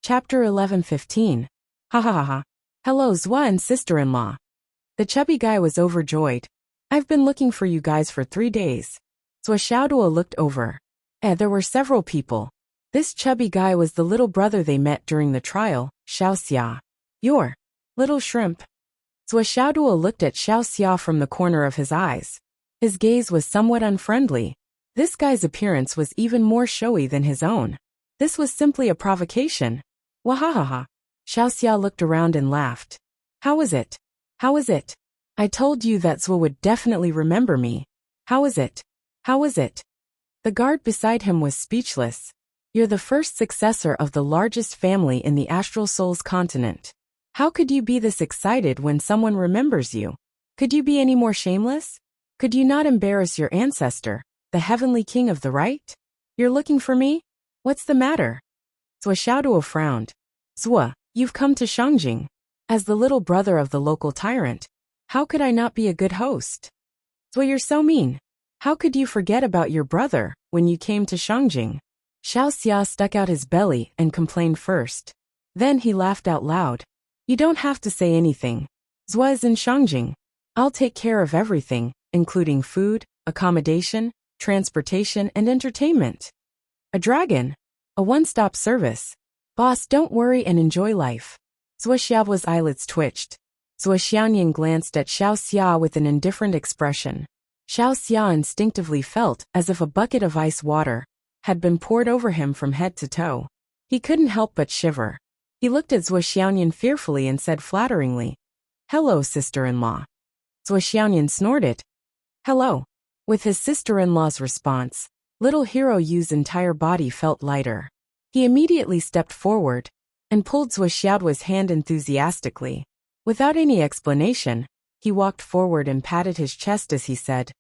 Chapter 11:15. Ha ha ha ha. Hello Zwa and sister-in-law. The chubby guy was overjoyed. I've been looking for you guys for 3 days. Zwa Xiaoduo looked over. There were several people. This chubby guy was the little brother they met during the trial, Xiao Xia. Your little shrimp. Zwa Xiaoduo looked at Xiao Xia from the corner of his eyes. His gaze was somewhat unfriendly. This guy's appearance was even more showy than his own. This was simply a provocation. Wahahaha. Xiao Xia looked around and laughed. How is it? How is it? I told you that Zwa would definitely remember me. How is it? How is it? The guard beside him was speechless. You're the first successor of the largest family in the Astral Souls continent. How could you be this excited when someone remembers you? Could you be any more shameless? Could you not embarrass your ancestor, the heavenly king of the right? You're looking for me? What's the matter? Zwa Xiaoduo frowned. Zwa, you've come to Shangjing. As the little brother of the local tyrant, how could I not be a good host? Zwa, you're so mean. How could you forget about your brother when you came to Shangjing? Xiao Xia stuck out his belly and complained first. Then he laughed out loud. You don't have to say anything. Zwa is in Shangjing. I'll take care of everything, including food, accommodation, transportation, and entertainment. A dragon. A one-stop service. Boss, don't worry and enjoy life. Zwa Xiaoduo's eyelids twitched. Zwa Xiaoyan glanced at Xiao Xia with an indifferent expression. Xiao Xia instinctively felt as if a bucket of ice water had been poured over him from head to toe. He couldn't help but shiver. He looked at Zwa Xiaoyan fearfully and said flatteringly, Hello, sister-in-law. Zwa Xiaoyan snorted. Hello. With his sister-in-law's response, little Hero Yu's entire body felt lighter. He immediately stepped forward and pulled Zwa Xiaoduo's hand enthusiastically. Without any explanation, he walked forward and patted his chest as he said,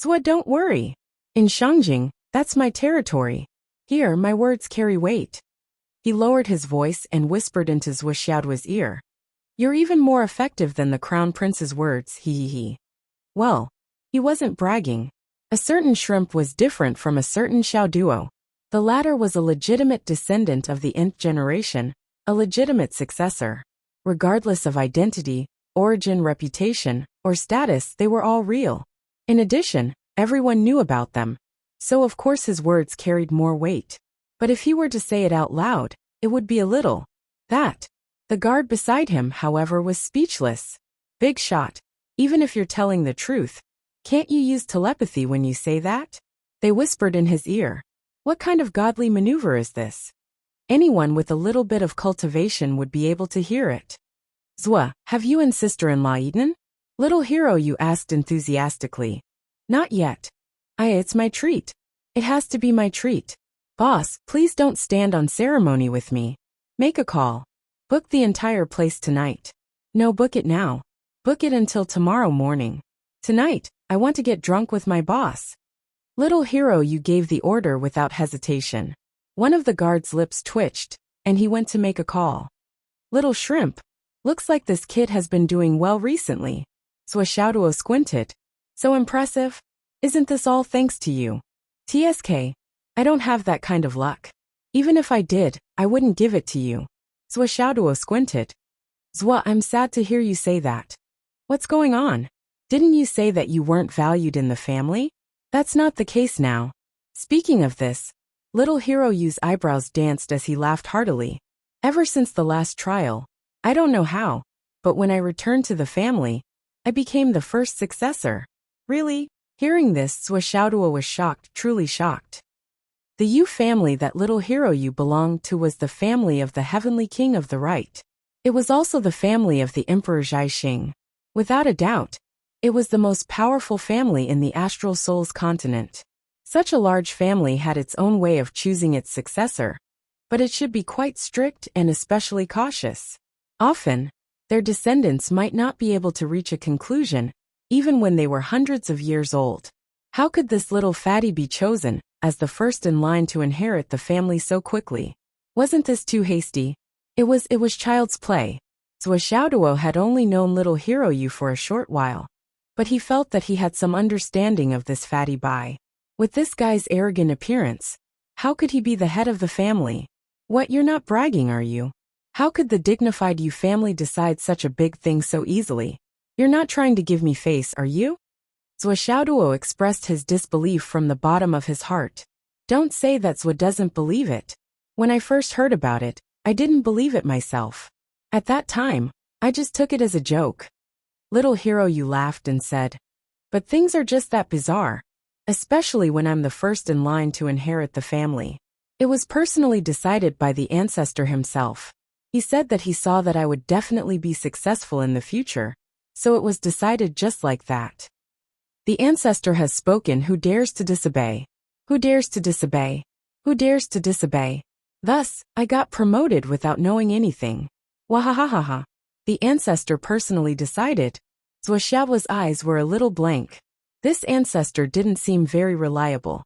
Zwa, don't worry. In Shangjing, that's my territory. Here, my words carry weight. He lowered his voice and whispered into Zwa Xiaoduo's ear. You're even more effective than the crown prince's words, he. Well, he wasn't bragging. A certain shrimp was different from a certain Xiaoduo. The latter was a legitimate descendant of the nth generation, a legitimate successor. Regardless of identity, origin, reputation, or status, they were all real. In addition, everyone knew about them. So of course his words carried more weight. But if he were to say it out loud, it would be a little. That. The guard beside him, however, was speechless. Big shot. Even if you're telling the truth, can't you use telepathy when you say that? They whispered in his ear. What kind of godly maneuver is this? Anyone with a little bit of cultivation would be able to hear it. Zwa, have you and sister-in-law eaten? Little Hero Yu asked enthusiastically. Not yet. It's my treat. It has to be my treat. Boss, please don't stand on ceremony with me. Make a call. Book the entire place tonight. No, book it now. Book it until tomorrow morning. Tonight, I want to get drunk with my boss. Little Hero Yu gave the order without hesitation. One of the guard's lips twitched, and he went to make a call. Little shrimp. Looks like this kid has been doing well recently. Zwa Xiaoduo squinted. So impressive. Isn't this all thanks to you? TSK. I don't have that kind of luck. Even if I did, I wouldn't give it to you. Zwa Xiaoduo squinted. Zwa, I'm sad to hear you say that. What's going on? Didn't you say that you weren't valued in the family? That's not the case now. Speaking of this, little Hero Yu's eyebrows danced as he laughed heartily. Ever since the last trial, I don't know how, but when I returned to the family, I became the first successor. Really? Hearing this, Zwa Xiaoduo was shocked, truly shocked. The Yu family that little Hero Yu belonged to was the family of the heavenly king of the right. It was also the family of the Emperor Zhaixing. Without a doubt, it was the most powerful family in the Astral Souls continent. Such a large family had its own way of choosing its successor, but it should be quite strict and especially cautious. Often, their descendants might not be able to reach a conclusion, even when they were hundreds of years old. How could this little fatty be chosen as the first in line to inherit the family so quickly? Wasn't this too hasty? It was child's play. Zwa Xiaoduo had only known little Hero Yu for a short while, but he felt that he had some understanding of this fatty bai. With this guy's arrogant appearance, how could he be the head of the family? What, you're not bragging, are you? How could the dignified Yu family decide such a big thing so easily? You're not trying to give me face, are you? Zhou Xiaoduo expressed his disbelief from the bottom of his heart. Don't say that Zhou doesn't believe it. When I first heard about it, I didn't believe it myself. At that time, I just took it as a joke. Little hero Yu laughed and said, but things are just that bizarre, especially when I'm the first in line to inherit the family. It was personally decided by the ancestor himself. He said that he saw that I would definitely be successful in the future, so it was decided just like that. The ancestor has spoken. Who dares to disobey? Who dares to disobey? Who dares to disobey? Thus, I got promoted without knowing anything. Wahahaha. The ancestor personally decided. Zhou Xiao's eyes were a little blank. This ancestor didn't seem very reliable.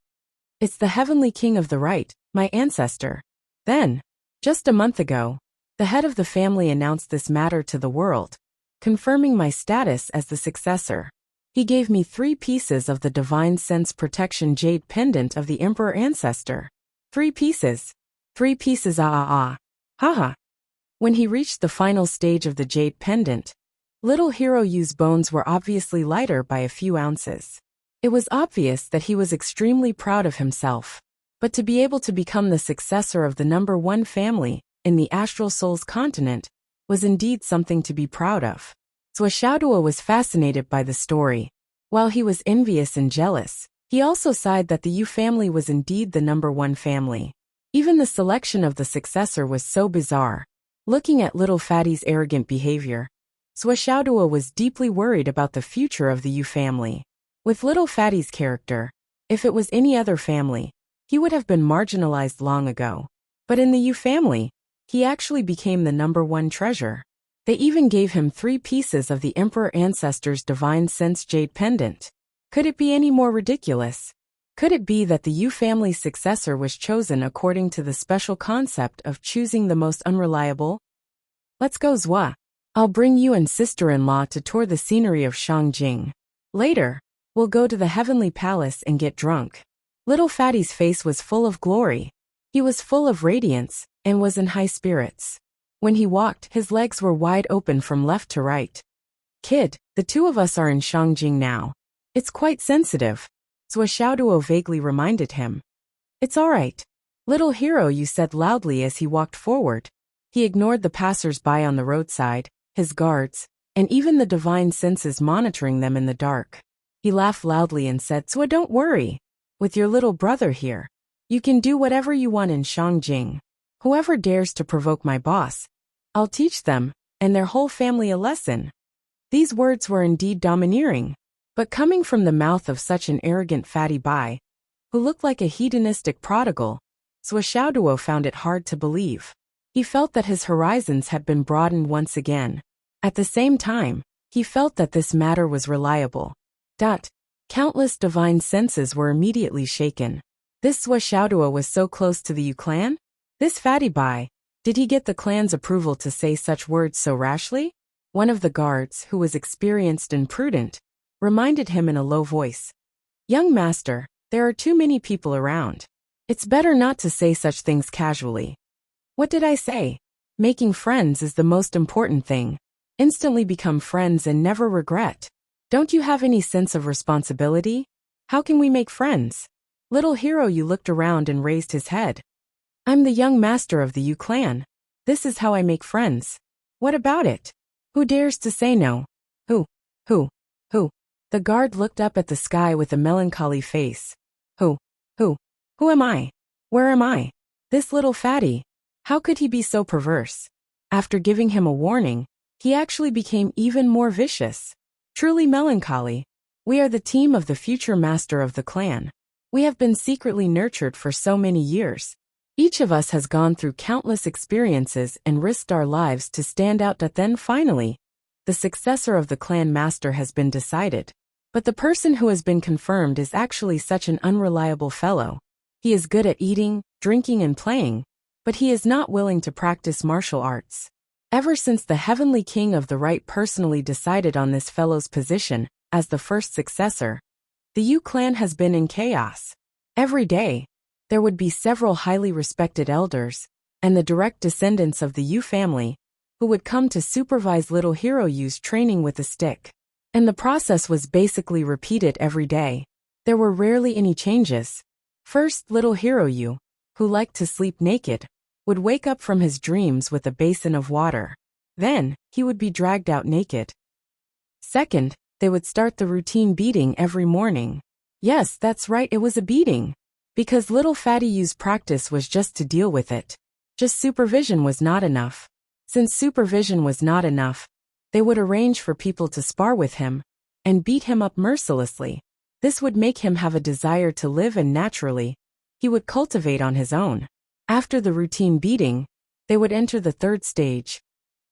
It's the heavenly king of the right, my ancestor. Then, just a month ago, the head of the family announced this matter to the world, confirming my status as the successor. He gave me 3 pieces of the Divine Sense Protection Jade Pendant of the Emperor Ancestor. 3 pieces. 3 pieces Haha. When he reached the final stage of the Jade Pendant, Little Hero Yu's bones were obviously lighter by a few ounces. It was obvious that he was extremely proud of himself. But to be able to become the successor of the #1 family in the Astral Souls continent was indeed something to be proud of. Zhou Xiaoduo was fascinated by the story. While he was envious and jealous, he also sighed that the Yu family was indeed the #1 family. Even the selection of the successor was so bizarre. Looking at little Fatty's arrogant behavior, Zhou Xiaoduo was deeply worried about the future of the Yu family. With little Fatty's character, if it was any other family, he would have been marginalized long ago. But in the Yu family, he actually became the #1 treasure. They even gave him 3 pieces of the Emperor Ancestor's Divine Sense Jade Pendant. Could it be any more ridiculous? Could it be that the Yu family's successor was chosen according to the special concept of choosing the most unreliable? Let's go, Zhua. I'll bring you and sister-in-law to tour the scenery of Shangjing. Later, we'll go to the Heavenly Palace and get drunk. Little Fatty's face was full of glory. He was full of radiance and was in high spirits. When he walked, his legs were wide open from left to right. Kid, the 2 of us are in Shangjing now. It's quite sensitive. Zhou Xiaoduo vaguely reminded him. It's all right. Little hero, Yu said loudly as he walked forward. He ignored the passers-by on the roadside, his guards, and even the divine senses monitoring them in the dark. He laughed loudly and said, Zhou, don't worry. With your little brother here, you can do whatever you want in Shangjing. Whoever dares to provoke my boss, I'll teach them, and their whole family, a lesson. These words were indeed domineering, but coming from the mouth of such an arrogant fatty bai, who looked like a hedonistic prodigal, Zhou Xiaoduo found it hard to believe. He felt that his horizons had been broadened once again. At the same time, he felt that this matter was reliable. Countless divine senses were immediately shaken. This Zhou Xiaoduo was so close to the Yu clan? This fatty bai, did he get the clan's approval to say such words so rashly? One of the guards, who was experienced and prudent, reminded him in a low voice. Young master, there are too many people around. It's better not to say such things casually. What did I say? Making friends is the most important thing. Instantly become friends and never regret. Don't you have any sense of responsibility? How can we make friends? Little hero Yu looked around and raised his head. I'm the young master of the Yu clan. This is how I make friends. What about it? Who dares to say no? Who? The guard looked up at the sky with a melancholy face. Who am I? Where am I? This little fatty. How could he be so perverse? After giving him a warning, he actually became even more vicious. Truly melancholy. We are the team of the future master of the clan. We have been secretly nurtured for so many years. Each of us has gone through countless experiences and risked our lives to stand out. Then finally, the successor of the clan master has been decided. But the person who has been confirmed is actually such an unreliable fellow. He is good at eating, drinking and playing, but he is not willing to practice martial arts. Ever since the heavenly king of the right personally decided on this fellow's position as the first successor, the Yu clan has been in chaos. Every day, there would be several highly respected elders, and the direct descendants of the Yu family, who would come to supervise little hero Yu's training with a stick. And the process was basically repeated every day. There were rarely any changes. First, little hero Yu, who liked to sleep naked, would wake up from his dreams with a basin of water. Then, he would be dragged out naked. Second, they would start the routine beating every morning. Yes, that's right, it was a beating. Because little Fatty Yu's practice was just to deal with it. Just supervision was not enough. Since supervision was not enough, they would arrange for people to spar with him and beat him up mercilessly. This would make him have a desire to live, and naturally, he would cultivate on his own. After the routine beating, they would enter the third stage,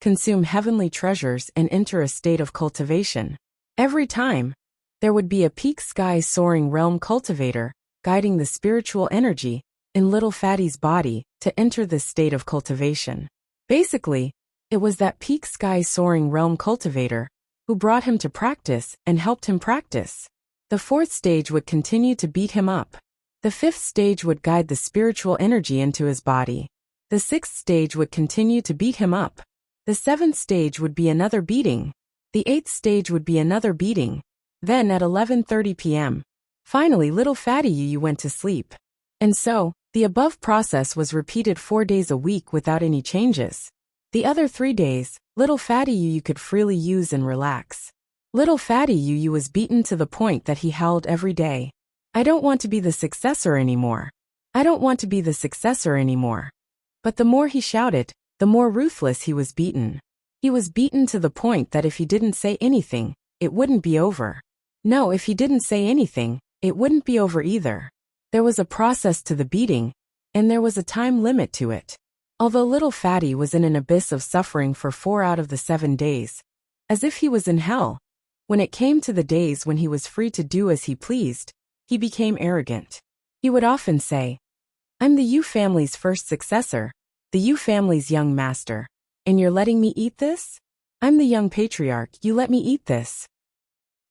consume heavenly treasures and enter a state of cultivation. Every time, there would be a peak sky soaring realm cultivator, guiding the spiritual energy in little Fatty's body to enter this state of cultivation. Basically, it was that peak sky soaring realm cultivator who brought him to practice and helped him practice. The fourth stage would continue to beat him up. The fifth stage would guide the spiritual energy into his body. The sixth stage would continue to beat him up. The seventh stage would be another beating. The eighth stage would be another beating. Then at 11:30 p.m., finally little Fatty Yu went to sleep. And so, the above process was repeated 4 days a week without any changes. The other 3 days, little Fatty Yu could freely use and relax. Little Fatty Yu was beaten to the point that he howled every day. I don't want to be the successor anymore. I don't want to be the successor anymore. But the more he shouted, the more ruthless he was beaten. He was beaten to the point that if he didn't say anything, it wouldn't be over. No, if he didn't say anything, it wouldn't be over either. There was a process to the beating, and there was a time limit to it. Although little Fatty was in an abyss of suffering for 4 out of the 7 days, as if he was in hell, when it came to the days when he was free to do as he pleased, he became arrogant. He would often say, I'm the Yu family's first successor, the Yu family's young master, and you're letting me eat this? I'm the young patriarch, you let me eat this.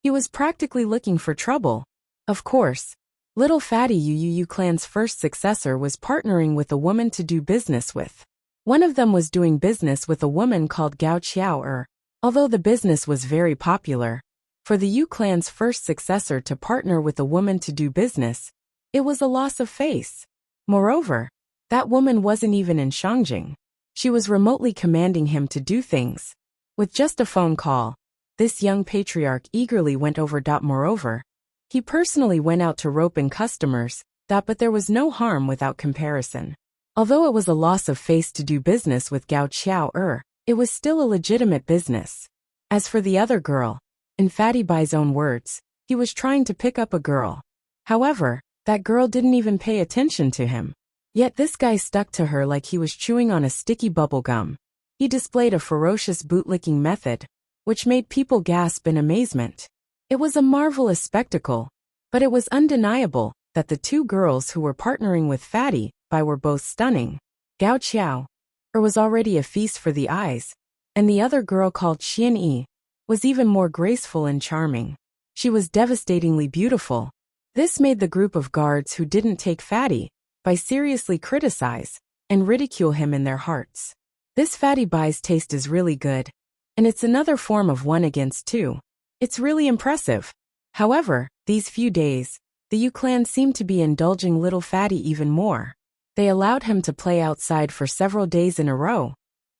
He was practically looking for trouble. Of course, little Fatty Yu clan's first successor was partnering with a woman to do business with. One of them was doing business with a woman called Gao Qiao. Although the business was very popular, for the Yu clan's first successor to partner with a woman to do business, it was a loss of face. Moreover, that woman wasn't even in Shangjing. She was remotely commanding him to do things. With just a phone call, this young patriarch eagerly went over. Moreover, he personally went out to rope in customers, but there was no harm without comparison. Although it was a loss of face to do business with Gao Qiao, it was still a legitimate business. As for the other girl, in Fatty Bai's own words, he was trying to pick up a girl. However, that girl didn't even pay attention to him. Yet this guy stuck to her like he was chewing on a sticky bubble gum. He displayed a ferocious bootlicking method, which made people gasp in amazement. It was a marvelous spectacle, but it was undeniable that the 2 girls who were partnering with Fatty Bai were both stunning. Gao Qiao was already a feast for the eyes, and the other girl called Xian Yi was even more graceful and charming. She was devastatingly beautiful. This made the group of guards who didn't take Fatty Bai seriously criticize and ridicule him in their hearts. This Fatty Bai's taste is really good, and it's another form of 1 against 2. It's really impressive. However, these few days, the Yu clan seemed to be indulging little Fatty even more. They allowed him to play outside for several days in a row,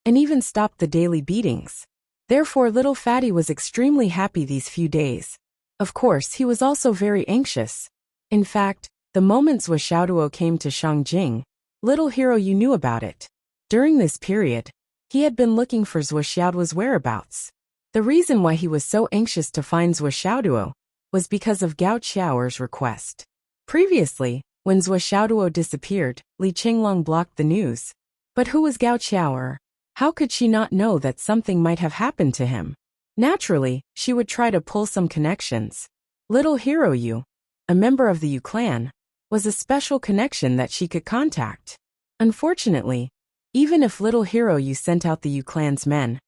and even stopped the daily beatings. Therefore little Fatty was extremely happy these few days. Of course, he was also very anxious. In fact, the moment Zhuo Xiaoduo came to Shangjing, little hero Yu knew about it. During this period, he had been looking for Zhuo Xiaoduo's whereabouts. The reason why he was so anxious to find Zhuo Xiaoduo was because of Gao Qiao's request. Previously, when Zhuo Xiaoduo disappeared, Li Qinglong blocked the news. But who was Gao Qiao? How could she not know that something might have happened to him? Naturally, she would try to pull some connections. Little hero Yu, a member of the Yu clan, was a special connection that she could contact. Unfortunately, even if little hero Yu sent out the Yu clan's men,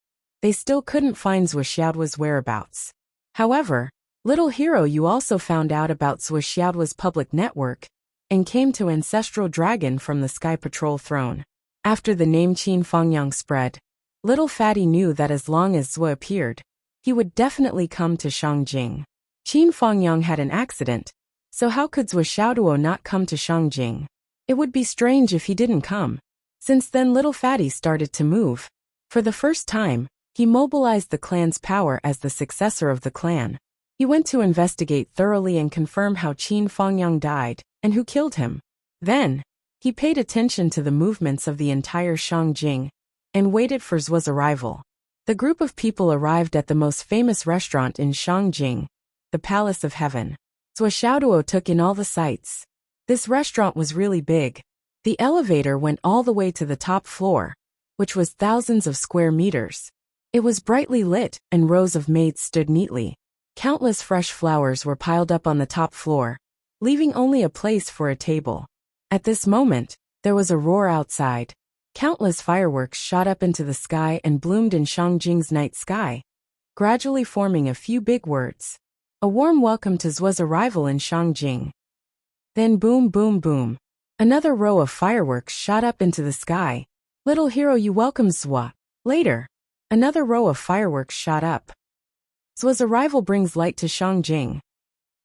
they still couldn't find Zhuo Xiaoduo's whereabouts. However, little hero Yu also found out about Zhuo Xiaoduo's public network and came to Ancestral Dragon from the Sky Patrol throne. After the name Qin Fangyang spread, little Fatty knew that as long as Zua appeared, he would definitely come to Shangjing. Qin Fangyang had an accident, so how could Zua Xiaoduo not come to Shangjing? It would be strange if he didn't come. Since then little Fatty started to move. For the first time, he mobilized the clan's power as the successor of the clan. He went to investigate thoroughly and confirm how Qin Fangyang died, and who killed him. Then, he paid attention to the movements of the entire Shangjing, and waited for Zua's arrival. The group of people arrived at the most famous restaurant in Shangjing, the Palace of Heaven. Zua Xiaoduo took in all the sights. This restaurant was really big. The elevator went all the way to the top floor, which was thousands of square meters. It was brightly lit, and rows of maids stood neatly. Countless fresh flowers were piled up on the top floor, leaving only a place for a table. At this moment, there was a roar outside. Countless fireworks shot up into the sky and bloomed in Shangjing's night sky, gradually forming a few big words. A warm welcome to Zua's arrival in Shangjing. Then boom boom boom. Another row of fireworks shot up into the sky. Little hero, you welcome Zua. Later, another row of fireworks shot up. Zua's arrival brings light to Shangjing.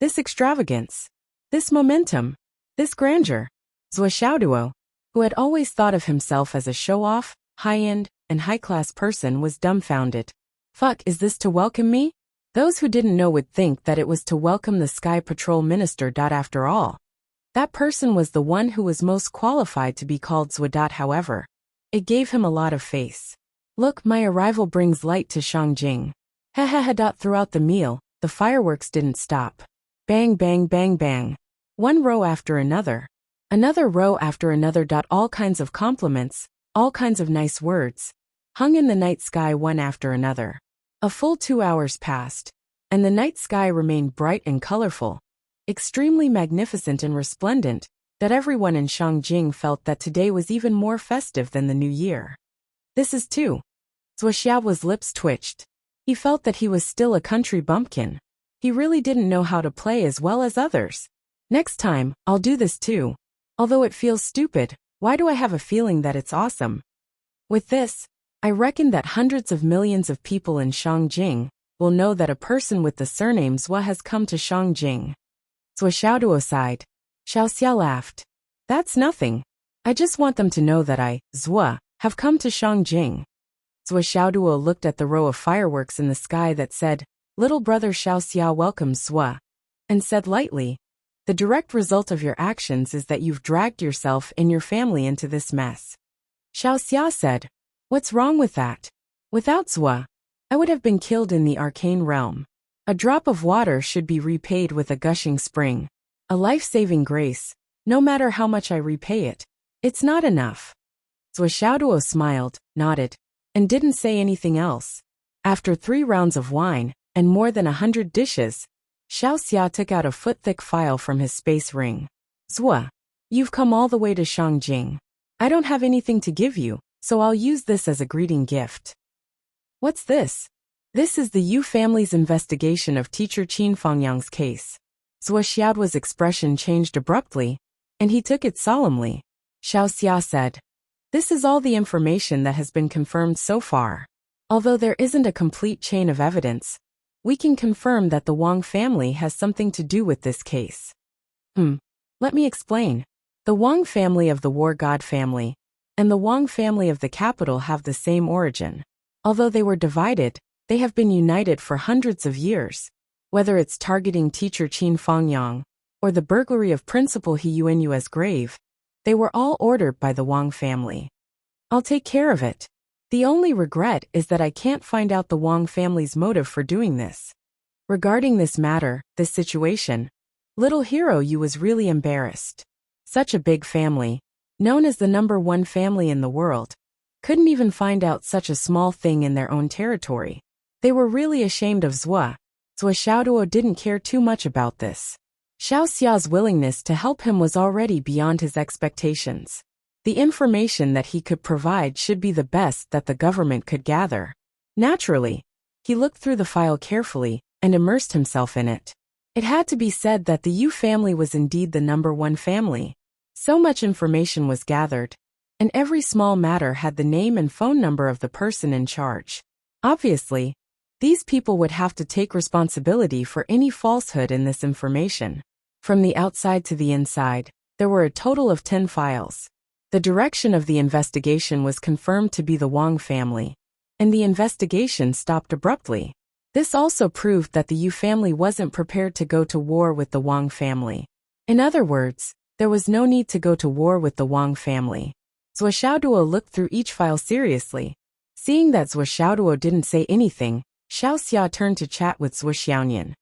This extravagance, this momentum, this grandeur. Zua Xiaoduo, who had always thought of himself as a show-off, high-end, and high-class person, was dumbfounded. Fuck, is this to welcome me? Those who didn't know would think that it was to welcome the Sky Patrol Minister. After all, that person was the one who was most qualified to be called Zua. However, it gave him a lot of face. Look, my arrival brings light to Shangjing. Throughout the meal, the fireworks didn't stop. Bang bang bang bang. One row after another. Another row after another. All kinds of compliments, all kinds of nice words, hung in the night sky one after another. A full 2 hours passed, and the night sky remained bright and colorful, extremely magnificent and resplendent, that everyone in Shangjing felt that today was even more festive than the new year. This is too. Zua Xiaoduo's lips twitched. He felt that he was still a country bumpkin. He really didn't know how to play as well as others. Next time, I'll do this too. Although it feels stupid, why do I have a feeling that it's awesome? With this, I reckon that hundreds of millions of people in Shangjing will know that a person with the surname Zua has come to Shangjing. Zua Xiaoduo sighed. Xiaoxia laughed. That's nothing. I just want them to know that I, Zua, have come to Shangjing. Zua Xiaoduo looked at the row of fireworks in the sky that said, Little brother Xiaoxia welcomes Zua, and said lightly, the direct result of your actions is that you've dragged yourself and your family into this mess. Xiaoxia said, What's wrong with that? Without Zua, I would have been killed in the arcane realm. A drop of water should be repaid with a gushing spring. A life-saving grace, no matter how much I repay it. It's not enough. Zua Xiaoduo smiled, nodded, and didn't say anything else. After 3 rounds of wine, and more than 100 dishes, Xiaoxia took out a foot-thick file from his space ring. Zua, you've come all the way to Shangjing. I don't have anything to give you, so I'll use this as a greeting gift. What's this? This is the Yu family's investigation of teacher Qin Fangyang's case. Zua Xiaoduo's expression changed abruptly, and he took it solemnly. Xiaoxia said, This is all the information that has been confirmed so far. Although there isn't a complete chain of evidence, we can confirm that the Wang family has something to do with this case. Let me explain. The Wang family of the War God family and the Wang family of the capital have the same origin. Although they were divided, they have been united for hundreds of years. Whether it's targeting teacher Qin Fangyang or the burglary of Principal He Yuanyue's grave, they were all ordered by the Wang family. I'll take care of it. The only regret is that I can't find out the Wang family's motive for doing this. Regarding this matter, this situation, little hero you was really embarrassed. Such a big family, known as the #1 family in the world, couldn't even find out such a small thing in their own territory. They were really ashamed of Zua. Zua Xiaoduo didn't care too much about this. Xiaoxia's willingness to help him was already beyond his expectations. The information that he could provide should be the best that the government could gather. Naturally, he looked through the file carefully and immersed himself in it. It had to be said that the Yu family was indeed the #1 family. So much information was gathered. and every small matter had the name and phone number of the person in charge. Obviously, these people would have to take responsibility for any falsehood in this information. From the outside to the inside, there were a total of 10 files. The direction of the investigation was confirmed to be the Wang family, and the investigation stopped abruptly. This also proved that the Yu family wasn't prepared to go to war with the Wang family. In other words, there was no need to go to war with the Wang family. Zhuo Xiaoduo looked through each file seriously. Seeing that Zhuo Xiaoduo didn't say anything, Xiao Xia turned to chat with Zhuo Xiaoyan.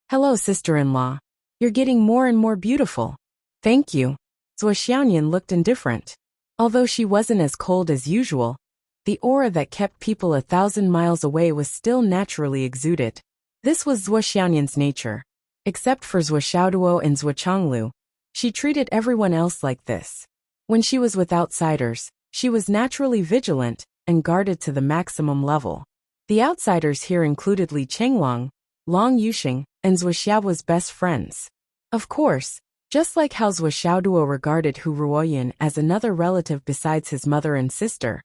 "Hello, sister-in-law. You're getting more and more beautiful." "Thank you." Zhuo Xiaoyan looked indifferent. Although she wasn't as cold as usual, the aura that kept people 1,000 miles away was still naturally exuded. This was Zhuo Xiaoyan's nature. Except for Zhuo Xiaoduo and Zhuo Chonglu, she treated everyone else like this. When she was with outsiders, she was naturally vigilant and guarded to the maximum level. The outsiders here included Li Chenglong, Long Yuxing, and Zhuo Xiao's best friends. Of course, just like how Zhuo Xiaoduo regarded Hu Ruoyan as another relative besides his mother and sister,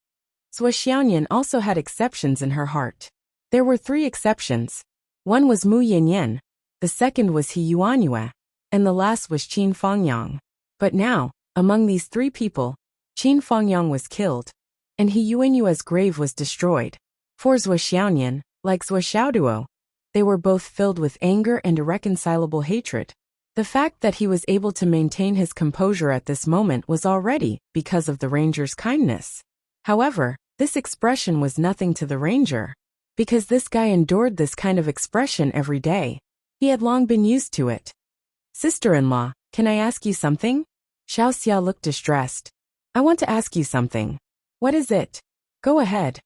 Zhuo Xiaoyan also had exceptions in her heart. There were 3 exceptions. One was Mu Yanyan, the second was He Yuanyue, and the last was Qin Fangyang. But now, among these 3 people, Qin Fangyang was killed, and He Yuanyue's grave was destroyed. For Zhuo Xiaoyan, like Zhuo Xiaoduo, they were both filled with anger and irreconcilable hatred. The fact that he was able to maintain his composure at this moment was already because of the ranger's kindness. However, this expression was nothing to the ranger, because this guy endured this kind of expression every day. He had long been used to it. "Sister-in-law, can I ask you something?" Xiao Xia looked distressed. "I want to ask you something." "What is it?" "Go ahead."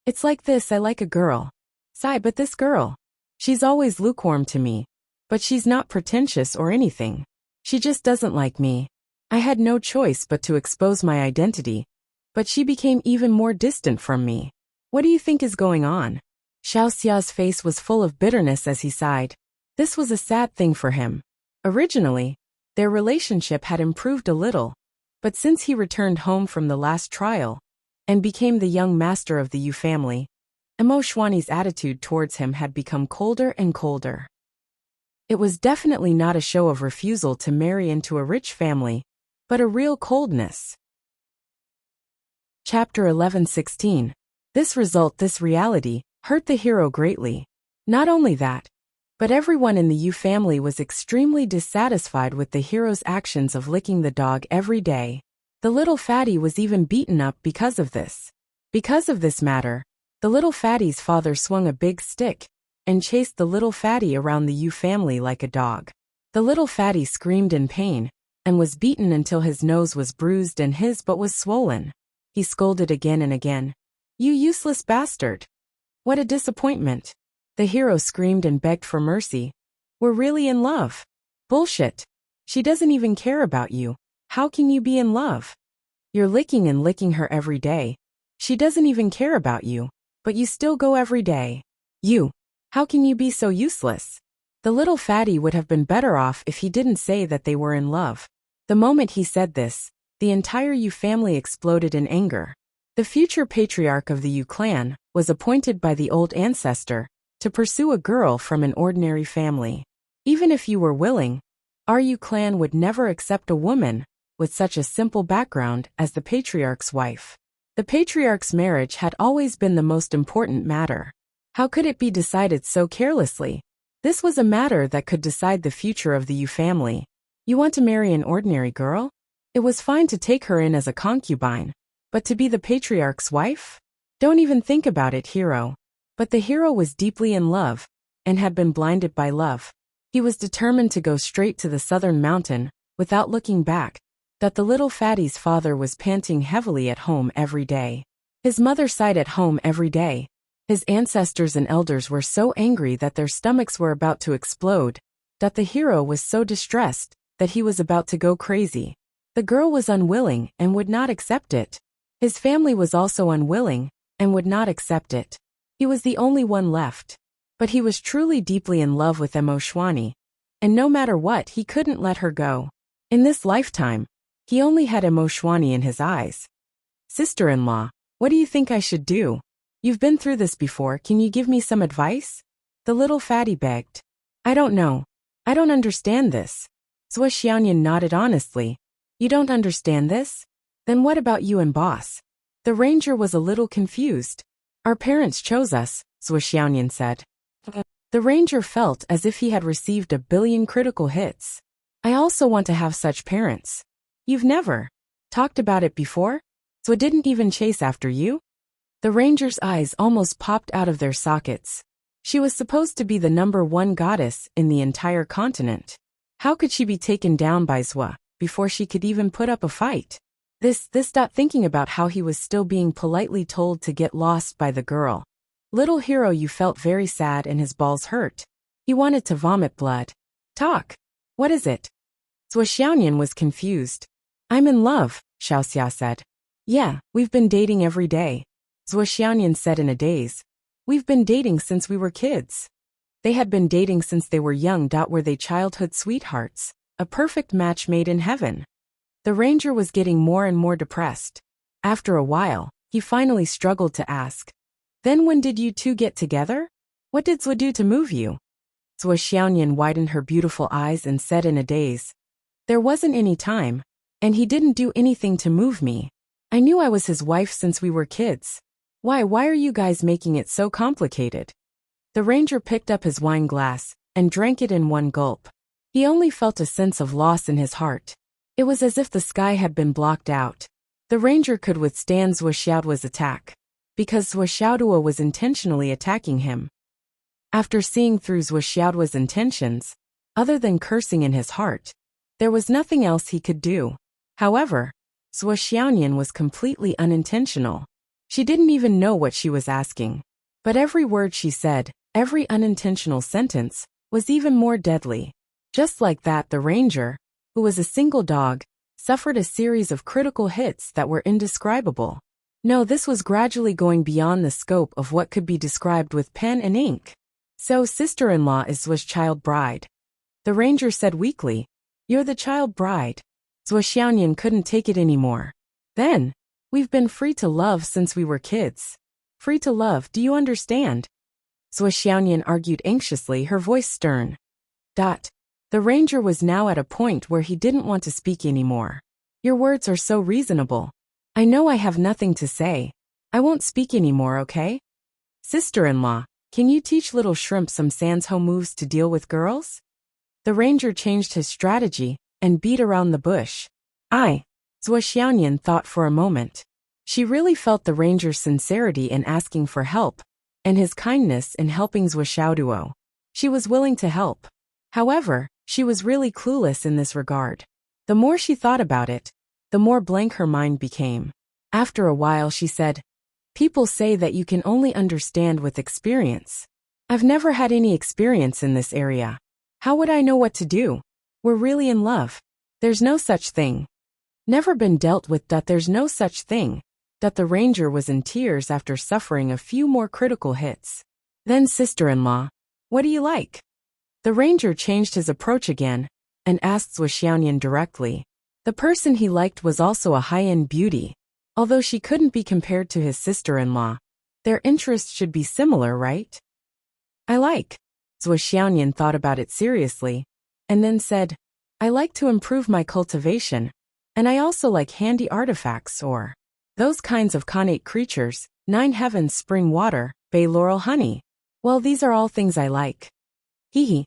"It's like this, I like a girl." "Sigh, but this girl. She's always lukewarm to me. But she's not pretentious or anything. She just doesn't like me. I had no choice but to expose my identity. But she became even more distant from me. What do you think is going on?" Xiao Xia's face was full of bitterness as he sighed. This was a sad thing for him. Originally, their relationship had improved a little, but since he returned home from the last trial and became the young master of the Yu family, Emo Shuani's attitude towards him had become colder and colder. It was definitely not a show of refusal to marry into a rich family, but a real coldness. Chapter 11:16. This reality, hurt the hero greatly. Not only that, but everyone in the Yu family was extremely dissatisfied with the hero's actions of licking the dog every day. The little fatty was even beaten up because of this. Because of this matter, the little fatty's father swung a big stick and chased the little fatty around the Yu family like a dog. The little fatty screamed in pain and was beaten until his nose was bruised and his butt was swollen. He scolded again and again. "You useless bastard! What a disappointment!" The hero screamed and begged for mercy. "We're really in love." "Bullshit! She doesn't even care about you. How can you be in love? You're licking and licking her every day. She doesn't even care about you, but you still go every day. How can you be so useless?" The little fatty would have been better off if he didn't say that they were in love. The moment he said this, the entire Yu family exploded in anger. The future patriarch of the Yu clan was appointed by the old ancestor to pursue a girl from an ordinary family. Even if you were willing, our Yu clan would never accept a woman with such a simple background as the patriarch's wife. The patriarch's marriage had always been the most important matter. How could it be decided so carelessly? This was a matter that could decide the future of the Yu family. You want to marry an ordinary girl? It was fine to take her in as a concubine, but to be the patriarch's wife? Don't even think about it, hero. But the hero was deeply in love and had been blinded by love. He was determined to go straight to the southern mountain without looking back. That the little fatty's father was panting heavily at home every day. His mother sighed at home every day. His ancestors and elders were so angry that their stomachs were about to explode, that the hero was so distressed that he was about to go crazy. The girl was unwilling and would not accept it. His family was also unwilling and would not accept it. He was the only one left. But he was truly deeply in love with Emo Shuani, and no matter what, he couldn't let her go. In this lifetime, he only had Emo Shuani in his eyes. Sister-in-law, what do you think I should do? You've been through this before, can you give me some advice? The little fatty begged. I don't know. I don't understand this. Zhuo Xiaoyan nodded honestly. You don't understand this? Then what about you and boss? The ranger was a little confused. Our parents chose us, Zhuo Xiaoyan said. The ranger felt as if he had received 1 billion critical hits. I also want to have such parents. You've never talked about it before? So it didn't even chase after you? The ranger's eyes almost popped out of their sockets. She was supposed to be the #1 goddess in the entire continent. How could she be taken down by Zhuo before she could even put up a fight? Thinking about how he was still being politely told to get lost by the girl. Little hero, you felt very sad and his balls hurt. He wanted to vomit blood. Talk. What is it? Zhuo Xiaoyan was confused. I'm in love, Xiaoxia said. Yeah, we've been dating every day. Zhuo Xiaoyan said in a daze. We've been dating since we were kids. They had been dating since they were young. Were they childhood sweethearts? A perfect match made in heaven. The ranger was getting more and more depressed. After a while, he finally struggled to ask. Then when did you two get together? What did Zhuo do to move you? Zhuo Xiaoyan widened her beautiful eyes and said in a daze. There wasn't any time. And he didn't do anything to move me. I knew I was his wife since we were kids. Why are you guys making it so complicated? The ranger picked up his wine glass and drank it in one gulp. He only felt a sense of loss in his heart. It was as if the sky had been blocked out. The ranger could withstand Zhuo Xiaoduo's attack, because Zhuo Xiaoduo was intentionally attacking him. After seeing through Zhuo Xiaoduo's intentions, other than cursing in his heart, there was nothing else he could do. However, Zhuo Xiaoyan was completely unintentional. She didn't even know what she was asking. But every word she said, every unintentional sentence, was even more deadly. Just like that, the ranger, who was a single dog, suffered a series of critical hits that were indescribable. No, this was gradually going beyond the scope of what could be described with pen and ink. So, sister-in-law is Zhuo's child bride. The ranger said weakly. You're the child bride. Zhuo Xiaoyan couldn't take it anymore. Then, we've been free to love since we were kids. Free to love, do you understand? Zhuo Xiaoyan argued anxiously, her voice stern. The ranger was now at a point where he didn't want to speak anymore. Your words are so reasonable. I know I have nothing to say. I won't speak anymore, okay? Sister-in-law, can you teach little shrimp some Sansho moves to deal with girls? The ranger changed his strategy and beat around the bush. Zhuo Xiaoyan thought for a moment. She really felt the ranger's sincerity in asking for help, and his kindness in helping Zhuo Xiaoduo. She was willing to help. However, she was really clueless in this regard. The more she thought about it, the more blank her mind became. After a while she said, People say that you can only understand with experience. I've never had any experience in this area. How would I know what to do? We're really in love. There's no such thing. Never been dealt with. There's no such thing. The ranger was in tears after suffering a few more critical hits. Then sister-in-law, what do you like? The ranger changed his approach again and asked Zhuo Xiaoyan directly. The person he liked was also a high-end beauty. Although she couldn't be compared to his sister-in-law, their interests should be similar, right? I like. Zhuo Xiaoyan thought about it seriously, and then said, I like to improve my cultivation, and I also like handy artifacts or those kinds of connate creatures, 9 heavens spring water, bay laurel honey. Well, these are all things I like. Hee.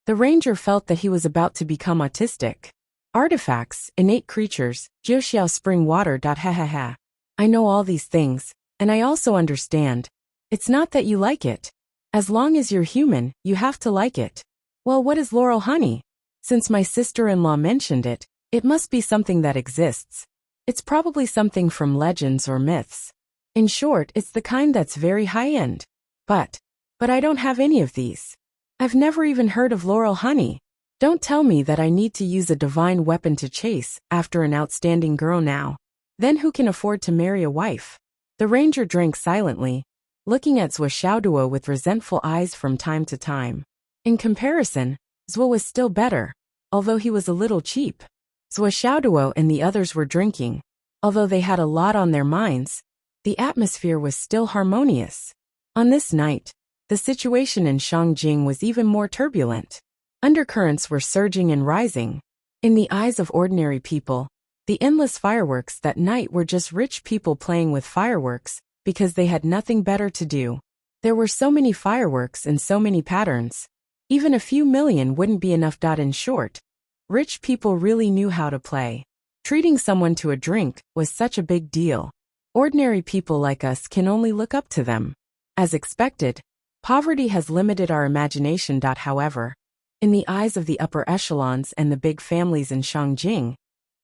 The ranger felt that he was about to become autistic. Artifacts, innate creatures, Jiuxiao spring water. Ha ha ha. I know all these things, and I also understand. It's not that you like it. As long as you're human, you have to like it. Well, what is laurel honey? Since my sister-in-law mentioned it, it must be something that exists. It's probably something from legends or myths. In short, it's the kind that's very high-end. But I don't have any of these. I've never even heard of laurel honey. Don't tell me that I need to use a divine weapon to chase after an outstanding girl now. Then who can afford to marry a wife? The ranger drank silently, looking at Zhuo Xiaoduo with resentful eyes from time to time. In comparison, Zhuo was still better, although he was a little cheap. Zhuo Xiaoduo and the others were drinking. Although they had a lot on their minds, the atmosphere was still harmonious. On this night, the situation in Shangjing was even more turbulent. Undercurrents were surging and rising. In the eyes of ordinary people, the endless fireworks that night were just rich people playing with fireworks because they had nothing better to do. There were so many fireworks and so many patterns. Even a few million wouldn't be enough. In short, rich people really knew how to play. Treating someone to a drink was such a big deal. Ordinary people like us can only look up to them. As expected, poverty has limited our imagination. However, in the eyes of the upper echelons and the big families in Shangjing,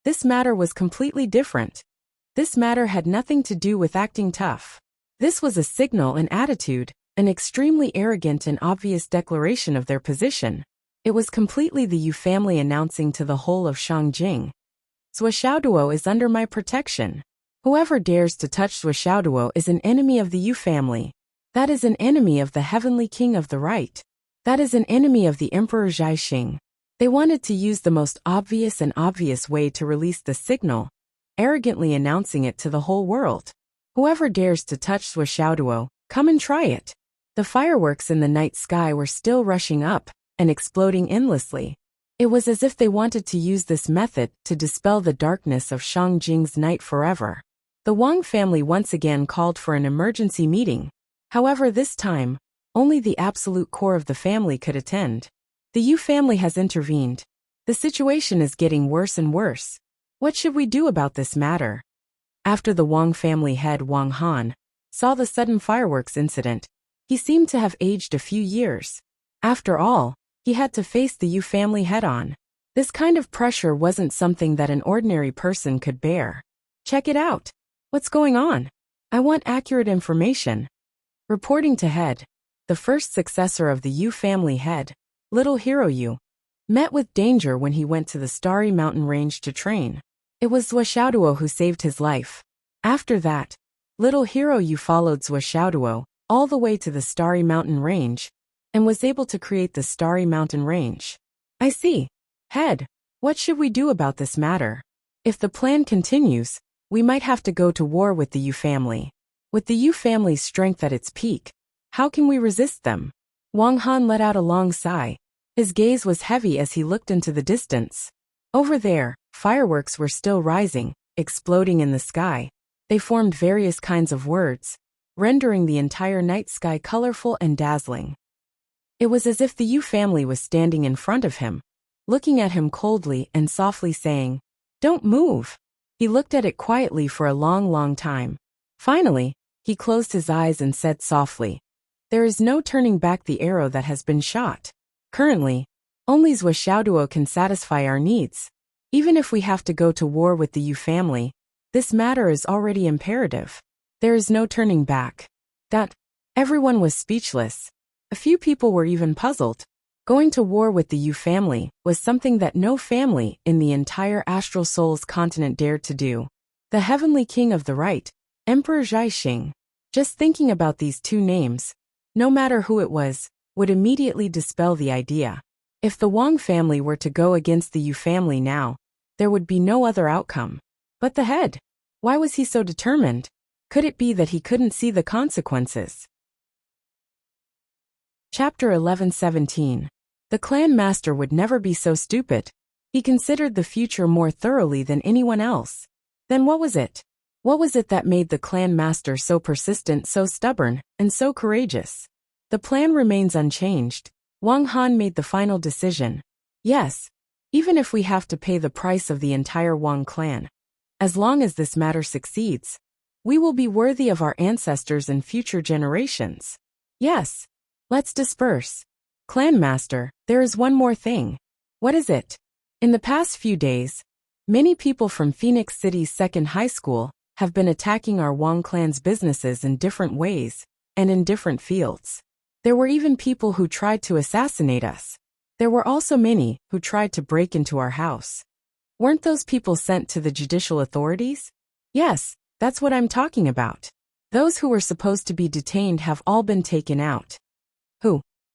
this matter was completely different. This matter had nothing to do with acting tough. This was a signal and attitude, an extremely arrogant and obvious declaration of their position. It was completely the Yu family announcing to the whole of Shangjing, Zhuo is under my protection. Whoever dares to touch Zhuo is an enemy of the Yu family. That is an enemy of the heavenly king of the right. That is an enemy of the Emperor Zhaixing. They wanted to use the most obvious way to release the signal, arrogantly announcing it to the whole world. Whoever dares to touch Zhuo, come and try it. The fireworks in the night sky were still rushing up and exploding endlessly. It was as if they wanted to use this method to dispel the darkness of Shangjing's night forever. The Wang family once again called for an emergency meeting. However, this time, only the absolute core of the family could attend. The Yu family has intervened. The situation is getting worse and worse. What should we do about this matter? After the Wang family head Wang Han saw the sudden fireworks incident, he seemed to have aged a few years. After all, he had to face the Yu family head-on. This kind of pressure wasn't something that an ordinary person could bear. Check it out. What's going on? I want accurate information. Reporting to head, the first successor of the Yu family head, little hero Yu, met with danger when he went to the Starry Mountain Range to train. It was Zhuo who saved his life. After that, little hero Yu followed Zhuo all the way to the Starry Mountain Range and was able to create the Starry Mountain Range. I see. Head, what should we do about this matter? If the plan continues, we might have to go to war with the Yu family. With the Yu family's strength at its peak, how can we resist them? Wang Han let out a long sigh. His gaze was heavy as he looked into the distance. Over there, fireworks were still rising, exploding in the sky. They formed various kinds of words, rendering the entire night sky colorful and dazzling. It was as if the Yu family was standing in front of him, looking at him coldly and softly saying, "Don't move." He looked at it quietly for a long time. Finally, he closed his eyes and said softly, "There is no turning back the arrow that has been shot. Currently, only Zhuo can satisfy our needs. Even if we have to go to war with the Yu family, this matter is already imperative. There is no turning back." Everyone was speechless. A few people were even puzzled. Going to war with the Yu family was something that no family in the entire Astral Souls continent dared to do. The heavenly king of the right, Emperor Zhaixing. Just thinking about these two names, no matter who it was, would immediately dispel the idea. If the Wang family were to go against the Yu family now, there would be no other outcome. But the head, why was he so determined? Could it be that he couldn't see the consequences? Chapter 11:17. The clan master would never be so stupid. He considered the future more thoroughly than anyone else. Then what was it? What was it that made the clan master so persistent, so stubborn, and so courageous? The plan remains unchanged. Wang Han made the final decision. Yes, even if we have to pay the price of the entire Wang clan, as long as this matter succeeds, we will be worthy of our ancestors and future generations. Yes, let's disperse. Clan master, there is one more thing. What is it? In the past few days, many people from Phoenix City's second high school have been attacking our Wang clan's businesses in different ways and in different fields. There were even people who tried to assassinate us. There were also many who tried to break into our house. Weren't those people sent to the judicial authorities? Yes, that's what I'm talking about. Those who were supposed to be detained have all been taken out.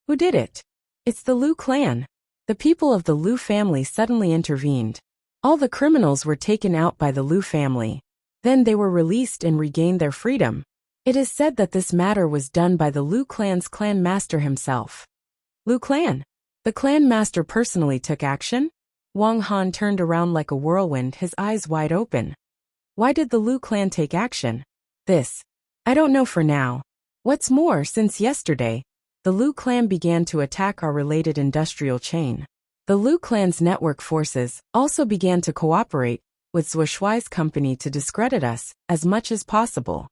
Who did it? It's the Liu clan. The people of the Liu family suddenly intervened. All the criminals were taken out by the Liu family. Then they were released and regained their freedom. It is said that this matter was done by the Lu clan's clan master himself. Lu clan? The clan master personally took action? Wang Han turned around like a whirlwind, his eyes wide open. Why did the Lu clan take action? I don't know for now. What's more, since yesterday, the Lu clan began to attack our related industrial chain. The Lu clan's network forces also began to cooperate with Shuai's company to discredit us as much as possible.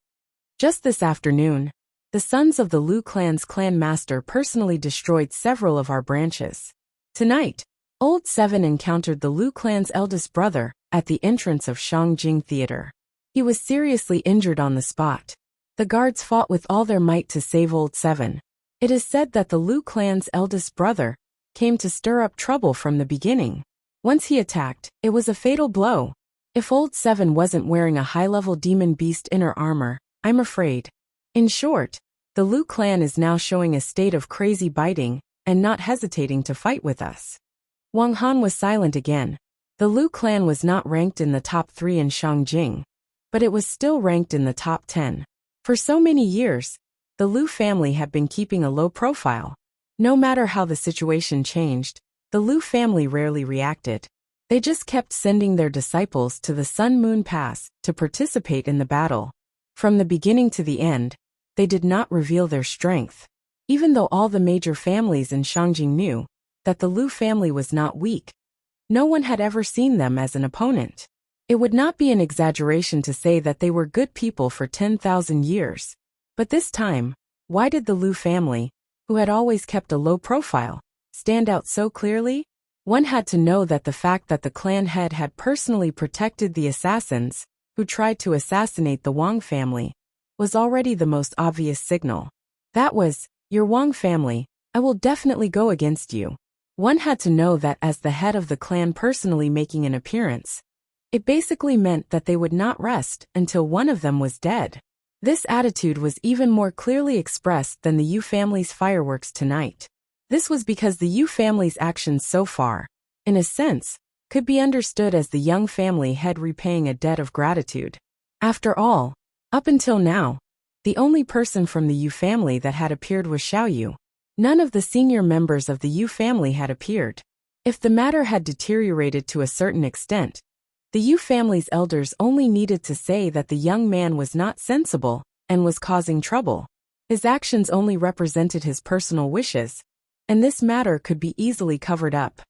Just this afternoon, the sons of the Lu clan's clan master personally destroyed several of our branches. Tonight, Old Seven encountered the Lu clan's eldest brother at the entrance of Shangjing Theater. He was seriously injured on the spot. The guards fought with all their might to save Old Seven. It is said that the Lu clan's eldest brother came to stir up trouble from the beginning. Once he attacked, it was a fatal blow. If Old Seven wasn't wearing a high-level demon beast inner armor, I'm afraid. In short, the Lu clan is now showing a state of crazy biting and not hesitating to fight with us. Wang Han was silent again. The Lu clan was not ranked in the top 3 in Shangjing, but it was still ranked in the top 10. For so many years, the Lu family had been keeping a low profile. No matter how the situation changed, the Lu family rarely reacted. They just kept sending their disciples to the Sun Moon Pass to participate in the battle. From the beginning to the end, they did not reveal their strength. Even though all the major families in Shangjing knew that the Lu family was not weak, no one had ever seen them as an opponent. It would not be an exaggeration to say that they were good people for 10,000 years. But this time, why did the Lu family, who had always kept a low profile, stand out so clearly? One had to know that the fact that the clan head had personally protected the assassins who tried to assassinate the Wang family was already the most obvious signal. That was, "Your Wang family, I will definitely go against you." One had to know that as the head of the clan personally making an appearance, it basically meant that they would not rest until one of them was dead. This attitude was even more clearly expressed than the Yu family's fireworks tonight. This was because the Yu family's actions so far, in a sense, could be understood as the young family head repaying a debt of gratitude. After all, up until now, the only person from the Yu family that had appeared was Xiaoyu. None of the senior members of the Yu family had appeared. If the matter had deteriorated to a certain extent, the Yu family's elders only needed to say that the young man was not sensible and was causing trouble. His actions only represented his personal wishes, and this matter could be easily covered up.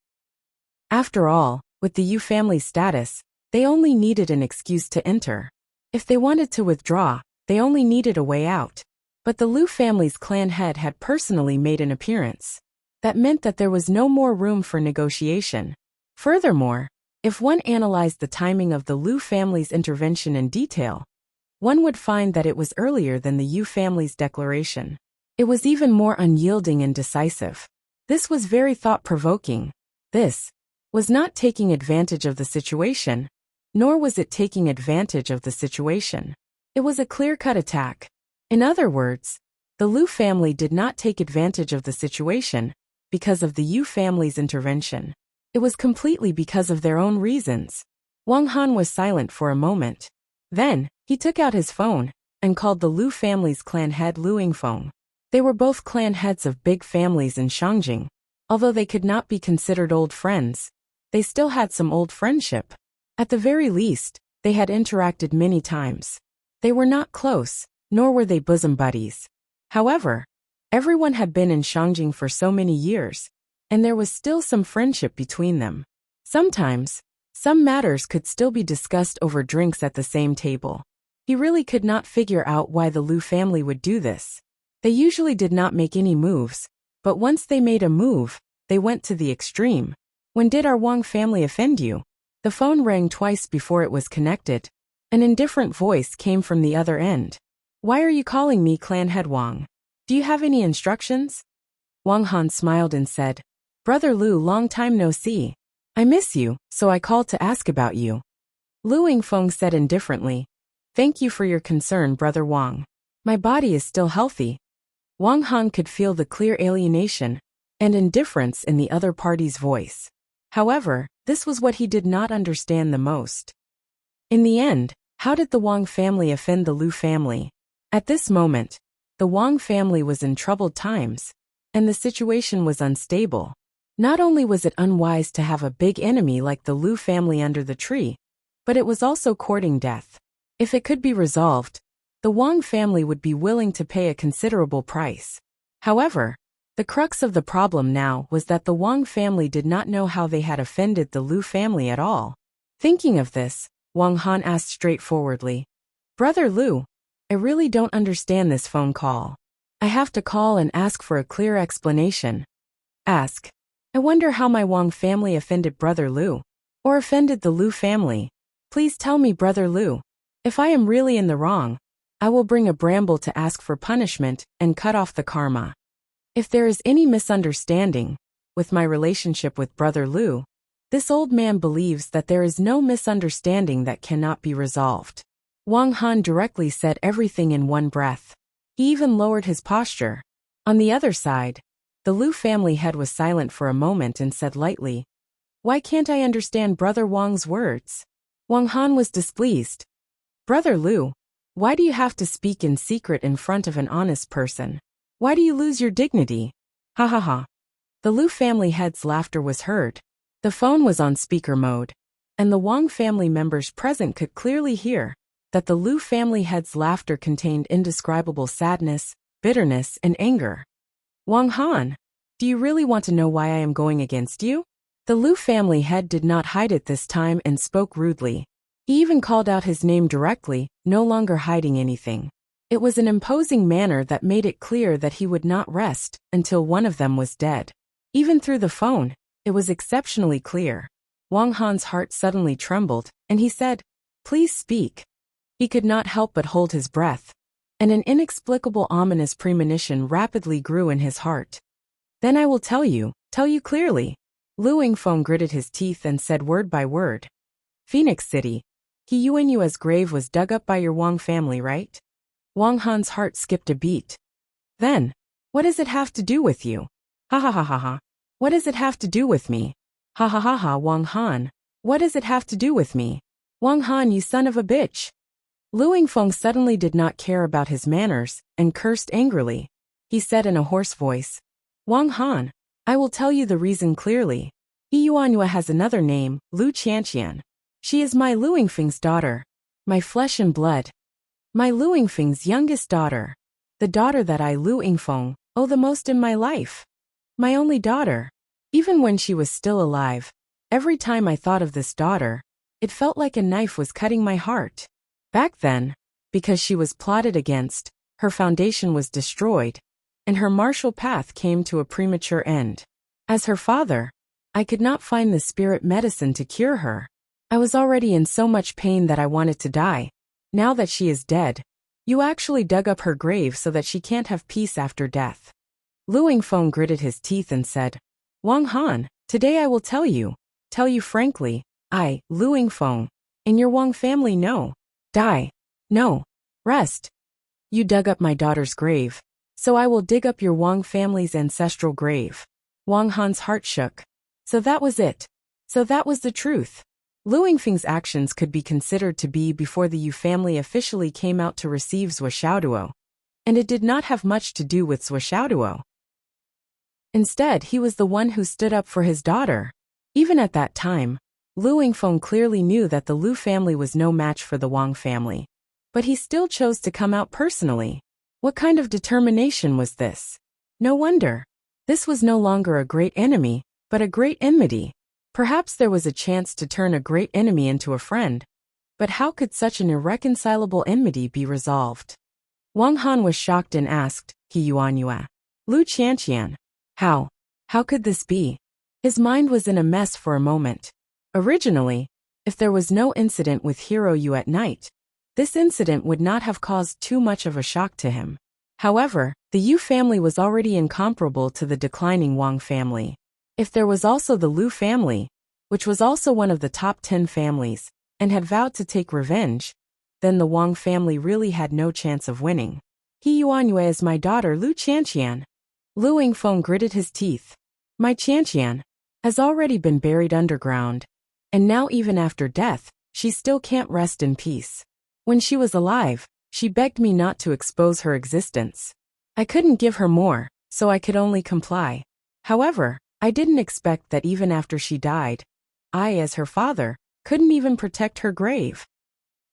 After all, with the Yu family's status, they only needed an excuse to enter. If they wanted to withdraw, they only needed a way out. But the Lu family's clan head had personally made an appearance. That meant that there was no more room for negotiation. Furthermore, if one analyzed the timing of the Lu family's intervention in detail, one would find that it was earlier than the Yu family's declaration. It was even more unyielding and decisive. This was very thought-provoking. This was not taking advantage of the situation, nor was it taking advantage of the situation. It was a clear-cut attack. In other words, the Lu family did not take advantage of the situation because of the Yu family's intervention. It was completely because of their own reasons. Wang Han was silent for a moment. Then, he took out his phone and called the Lu family's clan head Lu Yingfeng. They were both clan heads of big families in Shangjing. Although they could not be considered old friends, they still had some old friendship. At the very least, they had interacted many times. They were not close, nor were they bosom buddies. However, everyone had been in Shangjing for so many years, and there was still some friendship between them. Sometimes, some matters could still be discussed over drinks at the same table. He really could not figure out why the Lu family would do this. They usually did not make any moves, but once they made a move, they went to the extreme. "When did our Wang family offend you?" The phone rang twice before it was connected. An indifferent voice came from the other end. "Why are you calling me Clan Head Wang? Do you have any instructions?" Wang Han smiled and said, "Brother Lu, long time no see. I miss you, so I called to ask about you." Lu Yingfeng said indifferently, "Thank you for your concern, Brother Wang. My body is still healthy." Wang Han could feel the clear alienation and indifference in the other party's voice. However, this was what he did not understand the most. In the end, How did the Wang family offend the Lu family? At this moment, the Wang family was in troubled times, and the situation was unstable. Not only was it unwise to have a big enemy like the Lu family under the tree, but it was also courting death. If it could be resolved, the Wang family would be willing to pay a considerable price. However, the crux of the problem now was that the Wang family did not know how they had offended the Lu family at all. Thinking of this, Wang Han asked straightforwardly, "Brother Lu, I really don't understand this phone call. I have to call and ask for a clear explanation." Ask. I wonder how my Wang family offended Brother Lu, or offended the Lu family. Please tell me, Brother Lu. If I am really in the wrong, I will bring a bramble to ask for punishment and cut off the karma. If there is any misunderstanding with my relationship with Brother Lu, this old man believes that there is no misunderstanding that cannot be resolved. Wang Han directly said everything in one breath. He even lowered his posture. On the other side, the Lu family head was silent for a moment and said lightly, "Why can't I understand Brother Wang's words?" Wang Han was displeased. "Brother Lu, why do you have to speak in secret in front of an honest person? Why do you lose your dignity?" Ha ha ha. The Lu family head's laughter was heard. The phone was on speaker mode, and the Wang family members present could clearly hear that the Lu family head's laughter contained indescribable sadness, bitterness, and anger. "Wang Han, do you really want to know why I am going against you?" The Lu family head did not hide it this time and spoke rudely. He even called out his name directly, no longer hiding anything. It was an imposing manner that made it clear that he would not rest until one of them was dead. Even through the phone, it was exceptionally clear. Wang Han's heart suddenly trembled, and he said, "Please speak." He could not help but hold his breath, and an inexplicable ominous premonition rapidly grew in his heart. "Then I will tell you clearly." Lu Yingfeng gritted his teeth and said word by word. "Phoenix City, He Yuanyua's grave was dug up by your Wang family, right?" Wang Han's heart skipped a beat. "Then, what does it have to do with you?" "Ha ha ha ha ha. What does it have to do with me?" "Ha ha ha ha, Wang Han. What does it have to do with me?" "Wang Han, you son of a bitch." Lu Yingfeng suddenly did not care about his manners and cursed angrily. He said in a hoarse voice, "Wang Han, I will tell you the reason clearly. He Yuanyua has another name, Lu Qianqian. She is my Lu Yingfeng's daughter, my flesh and blood. My Lu Yingfeng's youngest daughter. The daughter that I, Lu Yingfeng, owe the most in my life. My only daughter. Even when she was still alive, every time I thought of this daughter, it felt like a knife was cutting my heart. Back then, because she was plotted against, her foundation was destroyed, and her martial path came to a premature end. As her father, I could not find the spirit medicine to cure her. I was already in so much pain that I wanted to die. Now that she is dead, you actually dug up her grave so that she can't have peace after death." Lu Yingfeng gritted his teeth and said, "Wang Han, today I will tell you frankly, I, Lu Yingfeng, and your Wang family know. Die. No. Rest. You dug up my daughter's grave, so I will dig up your Wang family's ancestral grave." Wang Han's heart shook. So that was it. So that was the truth. Lu Yingfeng's actions could be considered to be before the Yu family officially came out to receive Zhuo, and it did not have much to do with Zhuo. Instead, he was the one who stood up for his daughter. Even at that time, Lu Yingfeng clearly knew that the Lu family was no match for the Wang family. But he still chose to come out personally. What kind of determination was this? No wonder. This was no longer a great enemy, but a great enmity. Perhaps there was a chance to turn a great enemy into a friend. But how could such an irreconcilable enmity be resolved? Wang Han was shocked and asked, "He Yuanyua, Lu Qianqian, how could this be?" His mind was in a mess for a moment. Originally, if there was no incident with Hero Yu at night, this incident would not have caused too much of a shock to him. However, the Yu family was already incomparable to the declining Wang family. If there was also the Lu family, which was also one of the top 10 families, and had vowed to take revenge, then the Wang family really had no chance of winning. "He Yuanyue is my daughter Lu Qianqian." Lu Yingfeng gritted his teeth. "My Qianqian has already been buried underground, and now even after death, she still can't rest in peace. When she was alive, she begged me not to expose her existence. I couldn't give her more, so I could only comply. However, I didn't expect that even after she died, I, as her father, couldn't even protect her grave.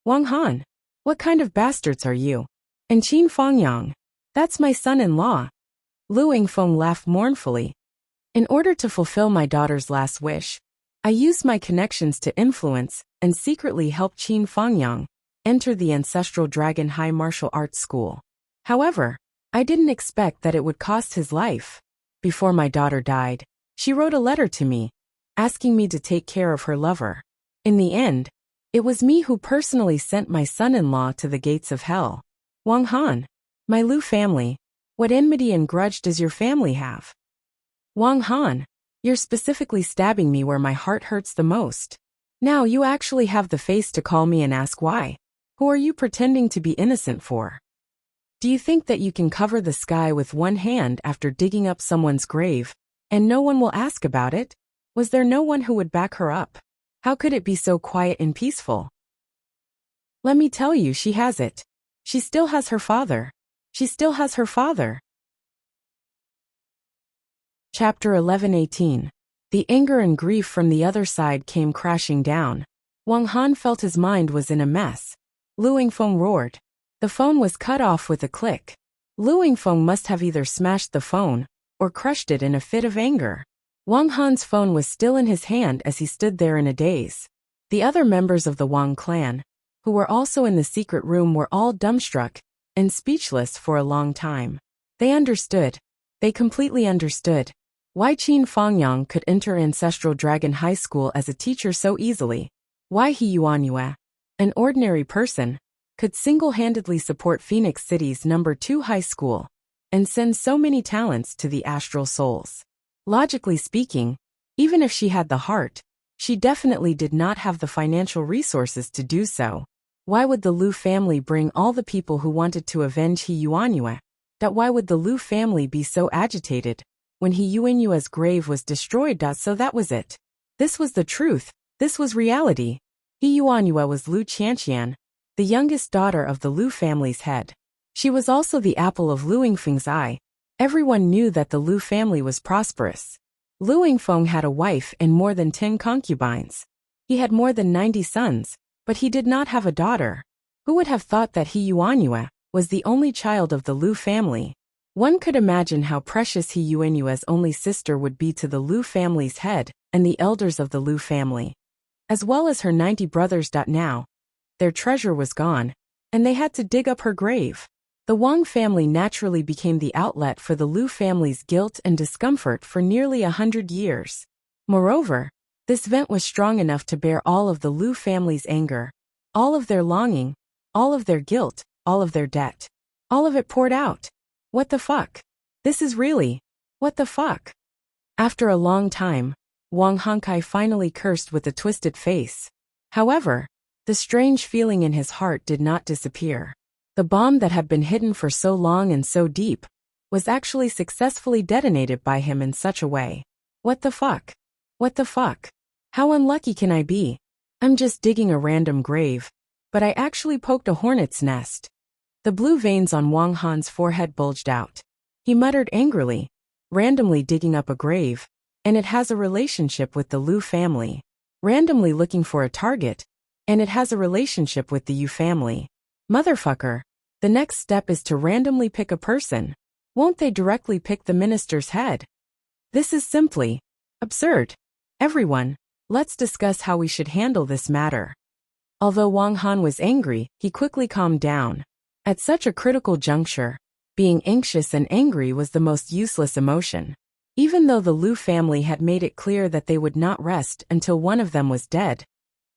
Wang Han, what kind of bastards are you? And Qin Fangyang, that's my son-in-law. Lu Yingfeng laughed mournfully. In order to fulfill my daughter's last wish, I used my connections to influence and secretly help Qin Fangyang enter the ancestral Dragon High Martial Arts School. However, I didn't expect that it would cost his life. Before my daughter died, she wrote a letter to me, asking me to take care of her lover. In the end, it was me who personally sent my son-in-law to the gates of hell. Wang Han, my Lu family, what enmity and grudge does your family have? Wang Han, you're specifically stabbing me where my heart hurts the most. Now you actually have the face to call me and ask why. Who are you pretending to be innocent for? Do you think that you can cover the sky with one hand after digging up someone's grave, and no one will ask about it? Was there no one who would back her up? How could it be so quiet and peaceful? Let me tell you, she has it. She still has her father. She still has her father. Chapter 11:18. The anger and grief from the other side came crashing down. Wang Han felt his mind was in a mess. Lu Yingfeng roared. The phone was cut off with a click. Lu Yingfeng must have either smashed the phone or crushed it in a fit of anger. Wang Han's phone was still in his hand as he stood there in a daze. The other members of the Wang clan, who were also in the secret room, were all dumbstruck and speechless for a long time. They understood. They completely understood why Qin Fangyang could enter Ancestral Dragon High School as a teacher so easily. Why he Yuanyue, an ordinary person, could single-handedly support Phoenix City's No. 2 high school and send so many talents to the astral souls. Logically speaking, even if she had the heart, she definitely did not have the financial resources to do so. Why would the Lu family bring all the people who wanted to avenge He Yuanyue? Why would the Lu family be so agitated when He Yuanyue's grave was destroyed? So that was it. This was the truth. This was reality. He Yuanyue was Lu Qianqian, the youngest daughter of the Lu family's head. She was also the apple of Lu Yingfeng's eye. Everyone knew that the Lu family was prosperous. Lu Yingfeng had a wife and more than 10 concubines. He had more than 90 sons, but he did not have a daughter. Who would have thought that He Yuanyue was the only child of the Lu family? One could imagine how precious He Yuanyue's only sister would be to the Lu family's head and the elders of the Lu family, as well as her 90 brothers. Now, their treasure was gone, and they had to dig up her grave. The Wang family naturally became the outlet for the Lu family's guilt and discomfort for nearly 100 years. Moreover, this vent was strong enough to bear all of the Lu family's anger, all of their longing, all of their guilt, all of their debt. All of it poured out. What the fuck? This is really, what the fuck? After a long time, Wang Hankai finally cursed with a twisted face. However, the strange feeling in his heart did not disappear. The bomb that had been hidden for so long and so deep was actually successfully detonated by him in such a way. What the fuck? What the fuck? How unlucky can I be? I'm just digging a random grave, but I actually poked a hornet's nest. The blue veins on Wang Han's forehead bulged out. He muttered angrily, randomly digging up a grave, and it has a relationship with the Lu family. Randomly looking for a target, and it has a relationship with the Yu family. Motherfucker, the next step is to randomly pick a person. Won't they directly pick the minister's head? This is simply absurd. Everyone, let's discuss how we should handle this matter. Although Wang Han was angry, he quickly calmed down. At such a critical juncture, being anxious and angry was the most useless emotion. Even though the Lu family had made it clear that they would not rest until one of them was dead,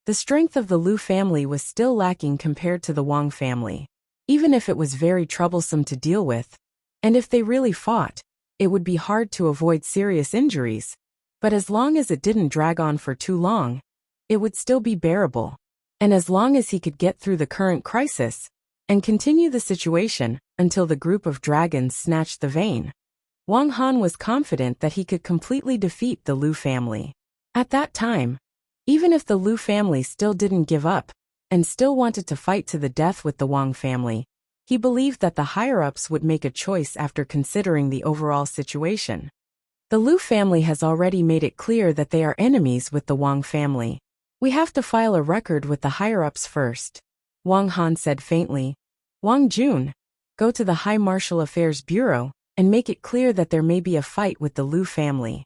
the strength of the Lu family was still lacking compared to the Wang family. Even if it was very troublesome to deal with, and if they really fought, it would be hard to avoid serious injuries. But as long as it didn't drag on for too long, it would still be bearable. And as long as he could get through the current crisis and continue the situation until the group of dragons snatched the vein, Wang Han was confident that he could completely defeat the Lu family. At that time, even if the Lu family still didn't give up, and still wanted to fight to the death with the Wang family. He believed that the higher-ups would make a choice after considering the overall situation. The Lu family has already made it clear that they are enemies with the Wang family. We have to file a record with the higher-ups first, Wang Han said faintly. Wang Jun, go to the High Martial Affairs Bureau and make it clear that there may be a fight with the Lu family.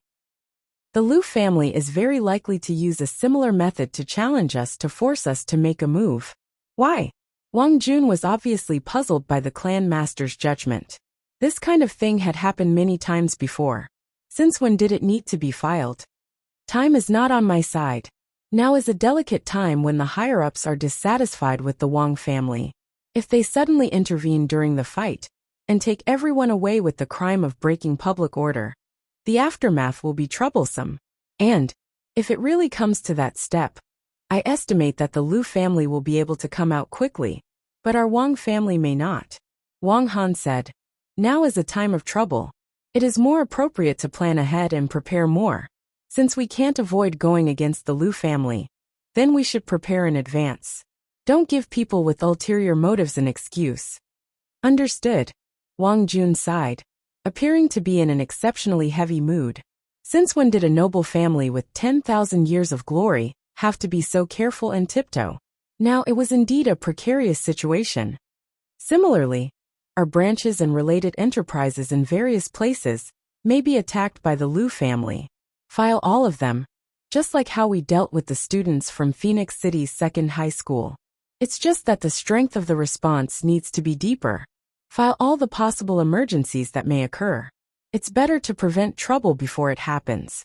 The Lu family is very likely to use a similar method to challenge us to force us to make a move. Why? Wang Jun was obviously puzzled by the clan master's judgment. This kind of thing had happened many times before. Since when did it need to be filed? Time is not on my side. Now is a delicate time when the higher-ups are dissatisfied with the Wang family. If they suddenly intervene during the fight and take everyone away with the crime of breaking public order, the aftermath will be troublesome. And, if it really comes to that step, I estimate that the Lu family will be able to come out quickly, but our Wang family may not. Wang Han said, now is a time of trouble. It is more appropriate to plan ahead and prepare more. Since we can't avoid going against the Lu family, then we should prepare in advance. Don't give people with ulterior motives an excuse. Understood. Wang Jun sighed, appearing to be in an exceptionally heavy mood. Since when did a noble family with 10,000 years of glory have to be so careful and tiptoe? Now it was indeed a precarious situation. Similarly, our branches and related enterprises in various places may be attacked by the Lu family. File all of them, just like how we dealt with the students from Phoenix City's second high school. It's just that the strength of the response needs to be deeper. File all the possible emergencies that may occur. It's better to prevent trouble before it happens.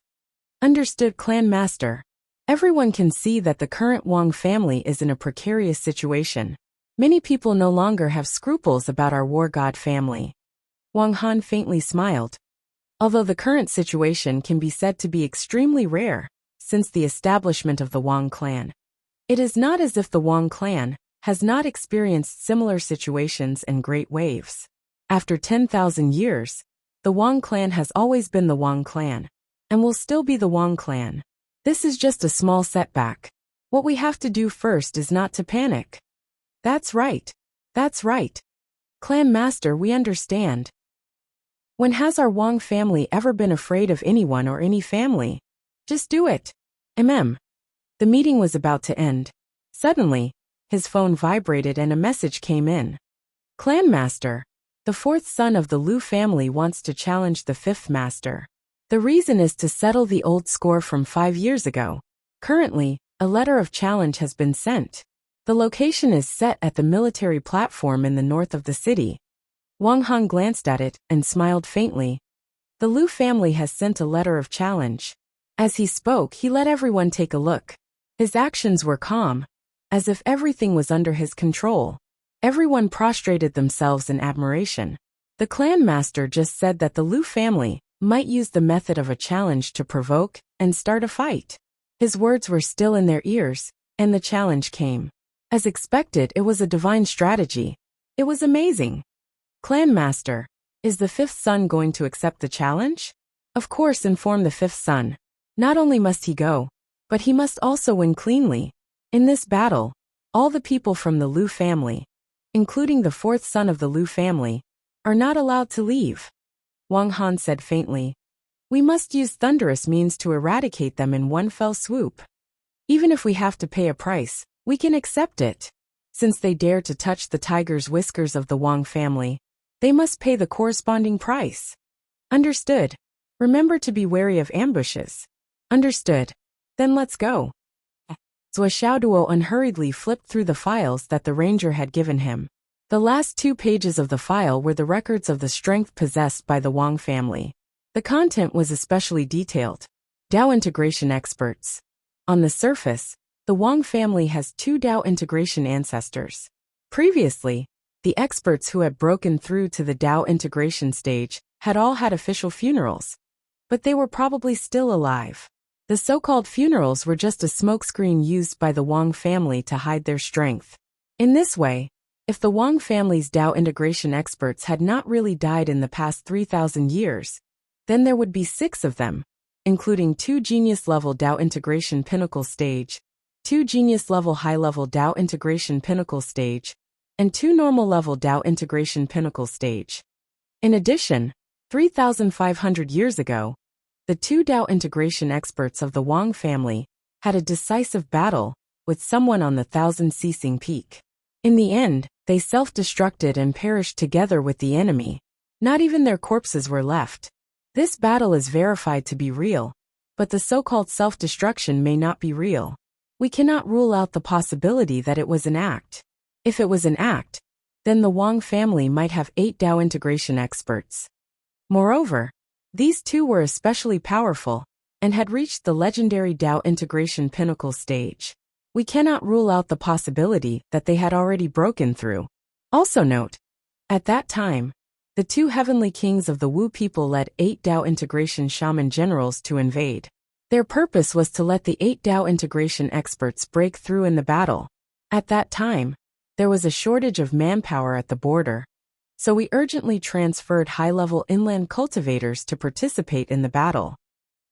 Understood, Clan Master. Everyone can see that the current Wang family is in a precarious situation. Many people no longer have scruples about our war god family. Wang Han faintly smiled. Although the current situation can be said to be extremely rare, since the establishment of the Wang clan, it is not as if the Wang clan has not experienced similar situations in great waves. After 10,000 years, the Wang clan has always been the Wang clan, and will still be the Wang clan. This is just a small setback. What we have to do first is not to panic. That's right. That's right. Clan Master, we understand. When has our Wang family ever been afraid of anyone or any family? Just do it. The meeting was about to end. Suddenly, his phone vibrated and a message came in. Clan Master, the fourth son of the Lu family wants to challenge the fifth master. The reason is to settle the old score from 5 years ago. Currently, a letter of challenge has been sent. The location is set at the military platform in the north of the city. Wang Han glanced at it and smiled faintly. The Lu family has sent a letter of challenge. As he spoke, he let everyone take a look. His actions were calm, as if everything was under his control. Everyone prostrated themselves in admiration. The clan master just said that the Lu family might use the method of a challenge to provoke and start a fight. His words were still in their ears, and the challenge came. As expected, it was a divine strategy. It was amazing. Clan Master, is the fifth son going to accept the challenge? Of course, inform the fifth son. Not only must he go, but he must also win cleanly. In this battle, all the people from the Lu family, including the fourth son of the Lu family, are not allowed to leave. Wang Han said faintly. We must use thunderous means to eradicate them in one fell swoop. Even if we have to pay a price, we can accept it. Since they dare to touch the tiger's whiskers of the Wang family, they must pay the corresponding price. Understood. Remember to be wary of ambushes. Understood. Then let's go. Zhou Xiaoduo unhurriedly flipped through the files that the ranger had given him. The last 2 pages of the file were the records of the strength possessed by the Wang family. The content was especially detailed. Dao integration experts. On the surface, the Wang family has 2 Dao integration ancestors. Previously, the experts who had broken through to the Dao integration stage had all had official funerals, but they were probably still alive. The so-called funerals were just a smokescreen used by the Wang family to hide their strength. In this way, if the Wang family's Dao integration experts had not really died in the past 3,000 years, then there would be 6 of them, including 2 genius-level Dao integration pinnacle stage, 2 genius-level high-level Dao integration pinnacle stage, and 2 normal-level Dao integration pinnacle stage. In addition, 3,500 years ago, the 2 Dao integration experts of the Wang family had a decisive battle with someone on the thousand-ceasing peak. In the end, they self-destructed and perished together with the enemy. Not even their corpses were left. This battle is verified to be real, but the so-called self-destruction may not be real. We cannot rule out the possibility that it was an act. If it was an act, then the Wang family might have 8 Dao integration experts. Moreover, these 2 were especially powerful and had reached the legendary Dao integration pinnacle stage. We cannot rule out the possibility that they had already broken through. Also note, at that time, the 2 heavenly kings of the Wu people led 8 Dao integration shaman generals to invade. Their purpose was to let the 8 Dao integration experts break through in the battle. At that time, there was a shortage of manpower at the border, so we urgently transferred high-level inland cultivators to participate in the battle.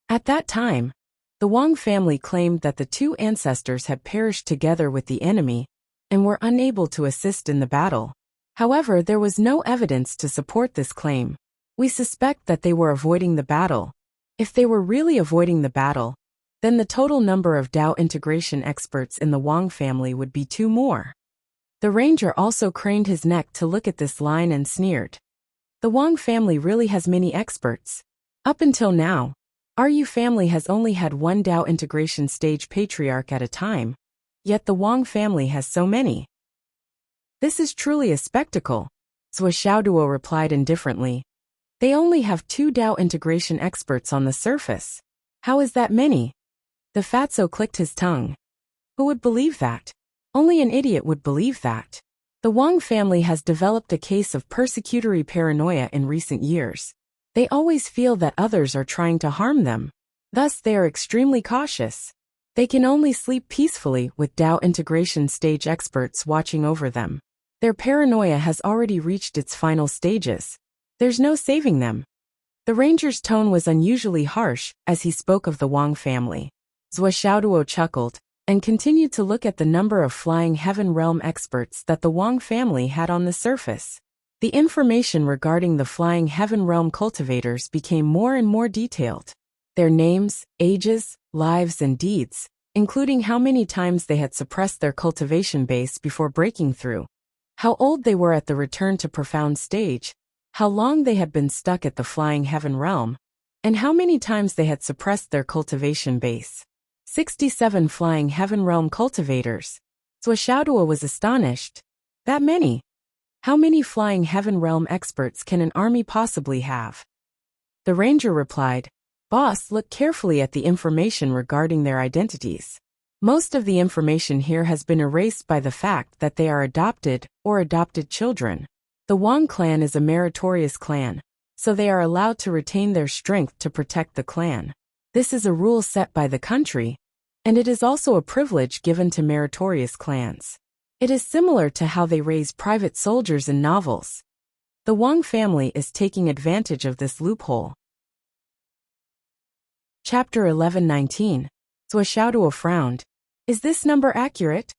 At that time, the Wang family claimed that the 2 ancestors had perished together with the enemy and were unable to assist in the battle. However, there was no evidence to support this claim. We suspect that they were avoiding the battle. If they were really avoiding the battle, then the total number of Dao integration experts in the Wang family would be 2 more. The ranger also craned his neck to look at this line and sneered. The Wang family really has many experts. Up until now, our Yu family has only had 1 Dao integration stage patriarch at a time, yet the Wang family has so many. This is truly a spectacle, Zhou Xiaoduo replied indifferently. They only have 2 Dao integration experts on the surface. How is that many? The fatso clicked his tongue. Who would believe that? Only an idiot would believe that. The Wang family has developed a case of persecutory paranoia in recent years. They always feel that others are trying to harm them. Thus they are extremely cautious. They can only sleep peacefully with Dao integration stage experts watching over them. Their paranoia has already reached its final stages. There's no saving them. The ranger's tone was unusually harsh as he spoke of the Wang family. Zhou Xiaoduo chuckled and continued to look at the number of flying heaven realm experts that the Wang family had on the surface. The information regarding the flying heaven realm cultivators became more and more detailed. Their names, ages, lives and deeds, including how many times they had suppressed their cultivation base before breaking through, how old they were at the return to profound stage, how long they had been stuck at the flying heaven realm, and how many times they had suppressed their cultivation base. 67 flying heaven realm cultivators. Zhou Xiaoduo was astonished. That many? How many flying heaven realm experts can an army possibly have? The ranger replied, Boss, look carefully at the information regarding their identities. Most of the information here has been erased by the fact that they are adopted or adopted children. The Wang clan is a meritorious clan, so they are allowed to retain their strength to protect the clan. This is a rule set by the country, and it is also a privilege given to meritorious clans. It is similar to how they raise private soldiers in novels. The Wang family is taking advantage of this loophole. Chapter 11:19. Zhou Xiaoduo frowned. Is this number accurate?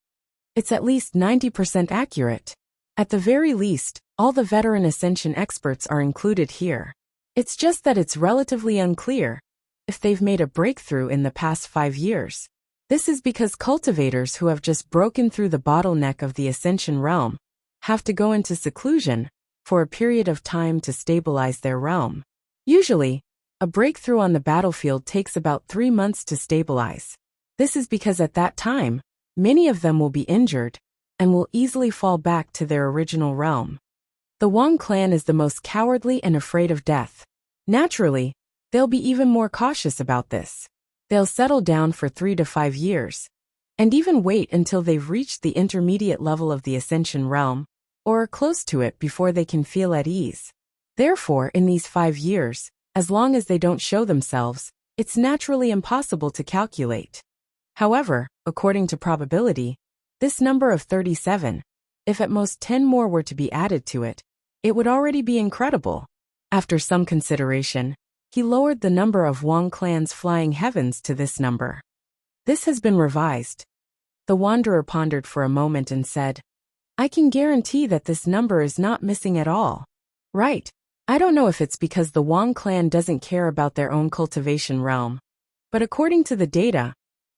It's at least 90% accurate. At the very least, all the veteran ascension experts are included here. It's just that it's relatively unclear if they've made a breakthrough in the past 5 years. This is because cultivators who have just broken through the bottleneck of the ascension realm have to go into seclusion for a period of time to stabilize their realm. Usually, a breakthrough on the battlefield takes about 3 months to stabilize. This is because at that time, many of them will be injured and will easily fall back to their original realm. The Wang clan is the most cowardly and afraid of death. Naturally, they'll be even more cautious about this. They'll settle down for 3 to 5 years, and even wait until they've reached the intermediate level of the ascension realm, or are close to it before they can feel at ease. Therefore, in these 5 years, as long as they don't show themselves, it's naturally impossible to calculate. However, according to probability, this number of 37, if at most 10 more were to be added to it, it would already be incredible. After some consideration, he lowered the number of Wang clan's flying heavens to this number. This has been revised. The wanderer pondered for a moment and said, I can guarantee that this number is not missing at all. Right. I don't know if it's because the Wang clan doesn't care about their own cultivation realm. But according to the data,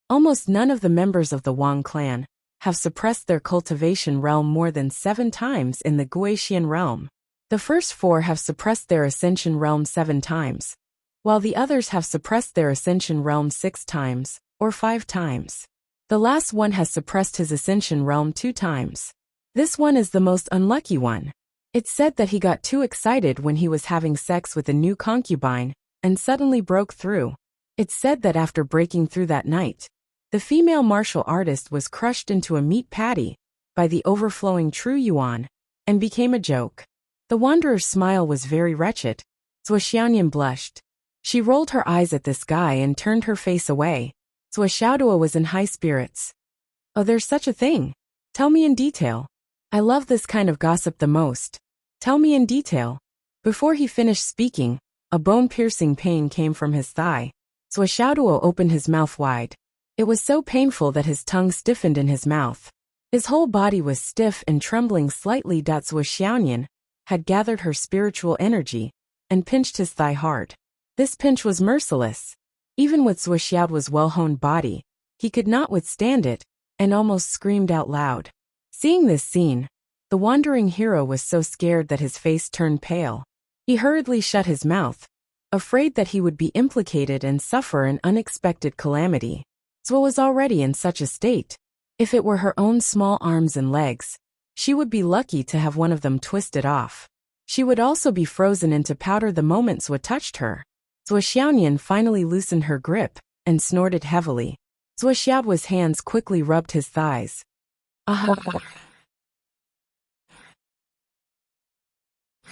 almost none of the members of the Wang clan have suppressed their cultivation realm more than 7 times in the Guotian realm. The first 4 have suppressed their ascension realm 7 times, while the others have suppressed their ascension realm 6 times, or 5 times. The last one has suppressed his ascension realm 2 times. This one is the most unlucky one. It's said that he got too excited when he was having sex with a new concubine, and suddenly broke through. It's said that after breaking through that night, the female martial artist was crushed into a meat patty by the overflowing true yuan, and became a joke. The wanderer's smile was very wretched. Zuo blushed. She rolled her eyes at this guy and turned her face away. Zuo Xiaoduo was in high spirits. Oh, there's such a thing. Tell me in detail. I love this kind of gossip the most. Tell me in detail. Before he finished speaking, a bone-piercing pain came from his thigh. Zuo Xiaoduo opened his mouth wide. It was so painful that his tongue stiffened in his mouth. His whole body was stiff and trembling slightly. Zuo Xiaoyan had gathered her spiritual energy and pinched his thigh hard. This pinch was merciless. Even with Zuo Xiaoduo's well-honed body, he could not withstand it, and almost screamed out loud. Seeing this scene, the wandering hero was so scared that his face turned pale. He hurriedly shut his mouth, afraid that he would be implicated and suffer an unexpected calamity. Zuo was already in such a state. If it were her own small arms and legs, she would be lucky to have one of them twisted off. She would also be frozen into powder the moment Zuo touched her. Zuo Xiaoyan finally loosened her grip and snorted heavily. Zuo Xiaoduo's hands quickly rubbed his thighs.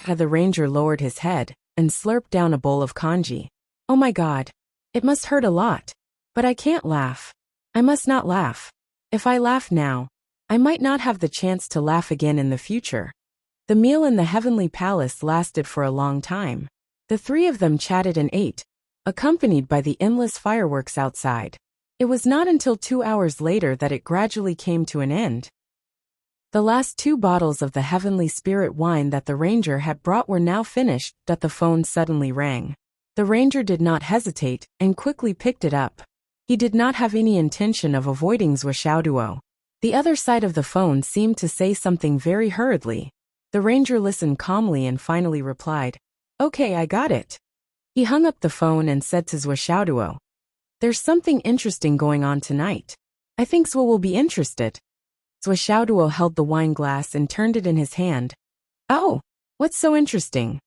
The ranger lowered his head and slurped down a bowl of congee. Oh my god. It must hurt a lot. But I can't laugh. I must not laugh. If I laugh now, I might not have the chance to laugh again in the future. The meal in the heavenly palace lasted for a long time. The 3 of them chatted and ate, accompanied by the endless fireworks outside. It was not until 2 hours later that it gradually came to an end. The last 2 bottles of the heavenly spirit wine that the ranger had brought were now finished. The phone suddenly rang. The ranger did not hesitate and quickly picked it up. He did not have any intention of avoiding Zuo Xiaoduo. The other side of the phone seemed to say something very hurriedly. The ranger listened calmly and finally replied, Okay, I got it. He hung up the phone and said to Zuo Xiaoduo, There's something interesting going on tonight. I think Zuo will be interested. Zuo Xiaoduo held the wine glass and turned it in his hand. Oh, what's so interesting?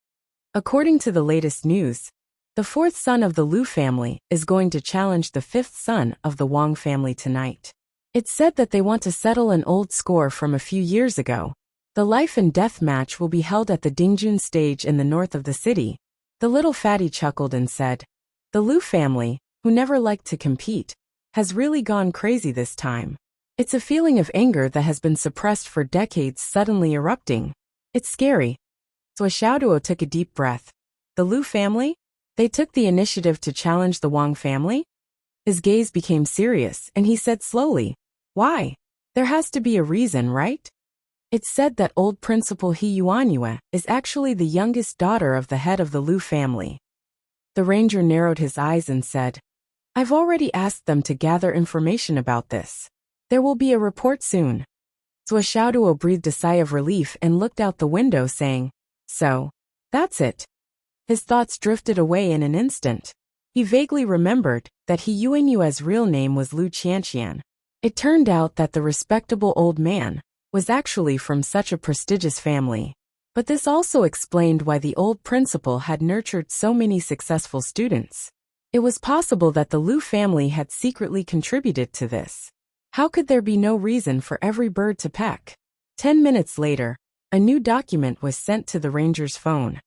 According to the latest news, the 4th son of the Lu family is going to challenge the 5th son of the Wang family tonight. It's said that they want to settle an old score from a few years ago. The life and death match will be held at the Dingjun stage in the north of the city. The little fatty chuckled and said, The Lu family, who never liked to compete, has really gone crazy this time. It's a feeling of anger that has been suppressed for decades suddenly erupting. It's scary. So Xiaoduo took a deep breath. The Lu family? They took the initiative to challenge the Wang family? His gaze became serious, and he said slowly, Why? There has to be a reason, right? It's said that old Principal He Yuanyue is actually the youngest daughter of the head of the Lu family. The ranger narrowed his eyes and said, I've already asked them to gather information about this. There will be a report soon. Zuo Xiaoduo breathed a sigh of relief and looked out the window saying, So, that's it. His thoughts drifted away in an instant. He vaguely remembered that He Yuanyue's real name was Lu Qianqian. It turned out that the respectable old man was actually from such a prestigious family. But this also explained why the old principal had nurtured so many successful students. It was possible that the Lu family had secretly contributed to this. How could there be no reason for every bird to peck? 10 minutes later, a new document was sent to the ranger's phone.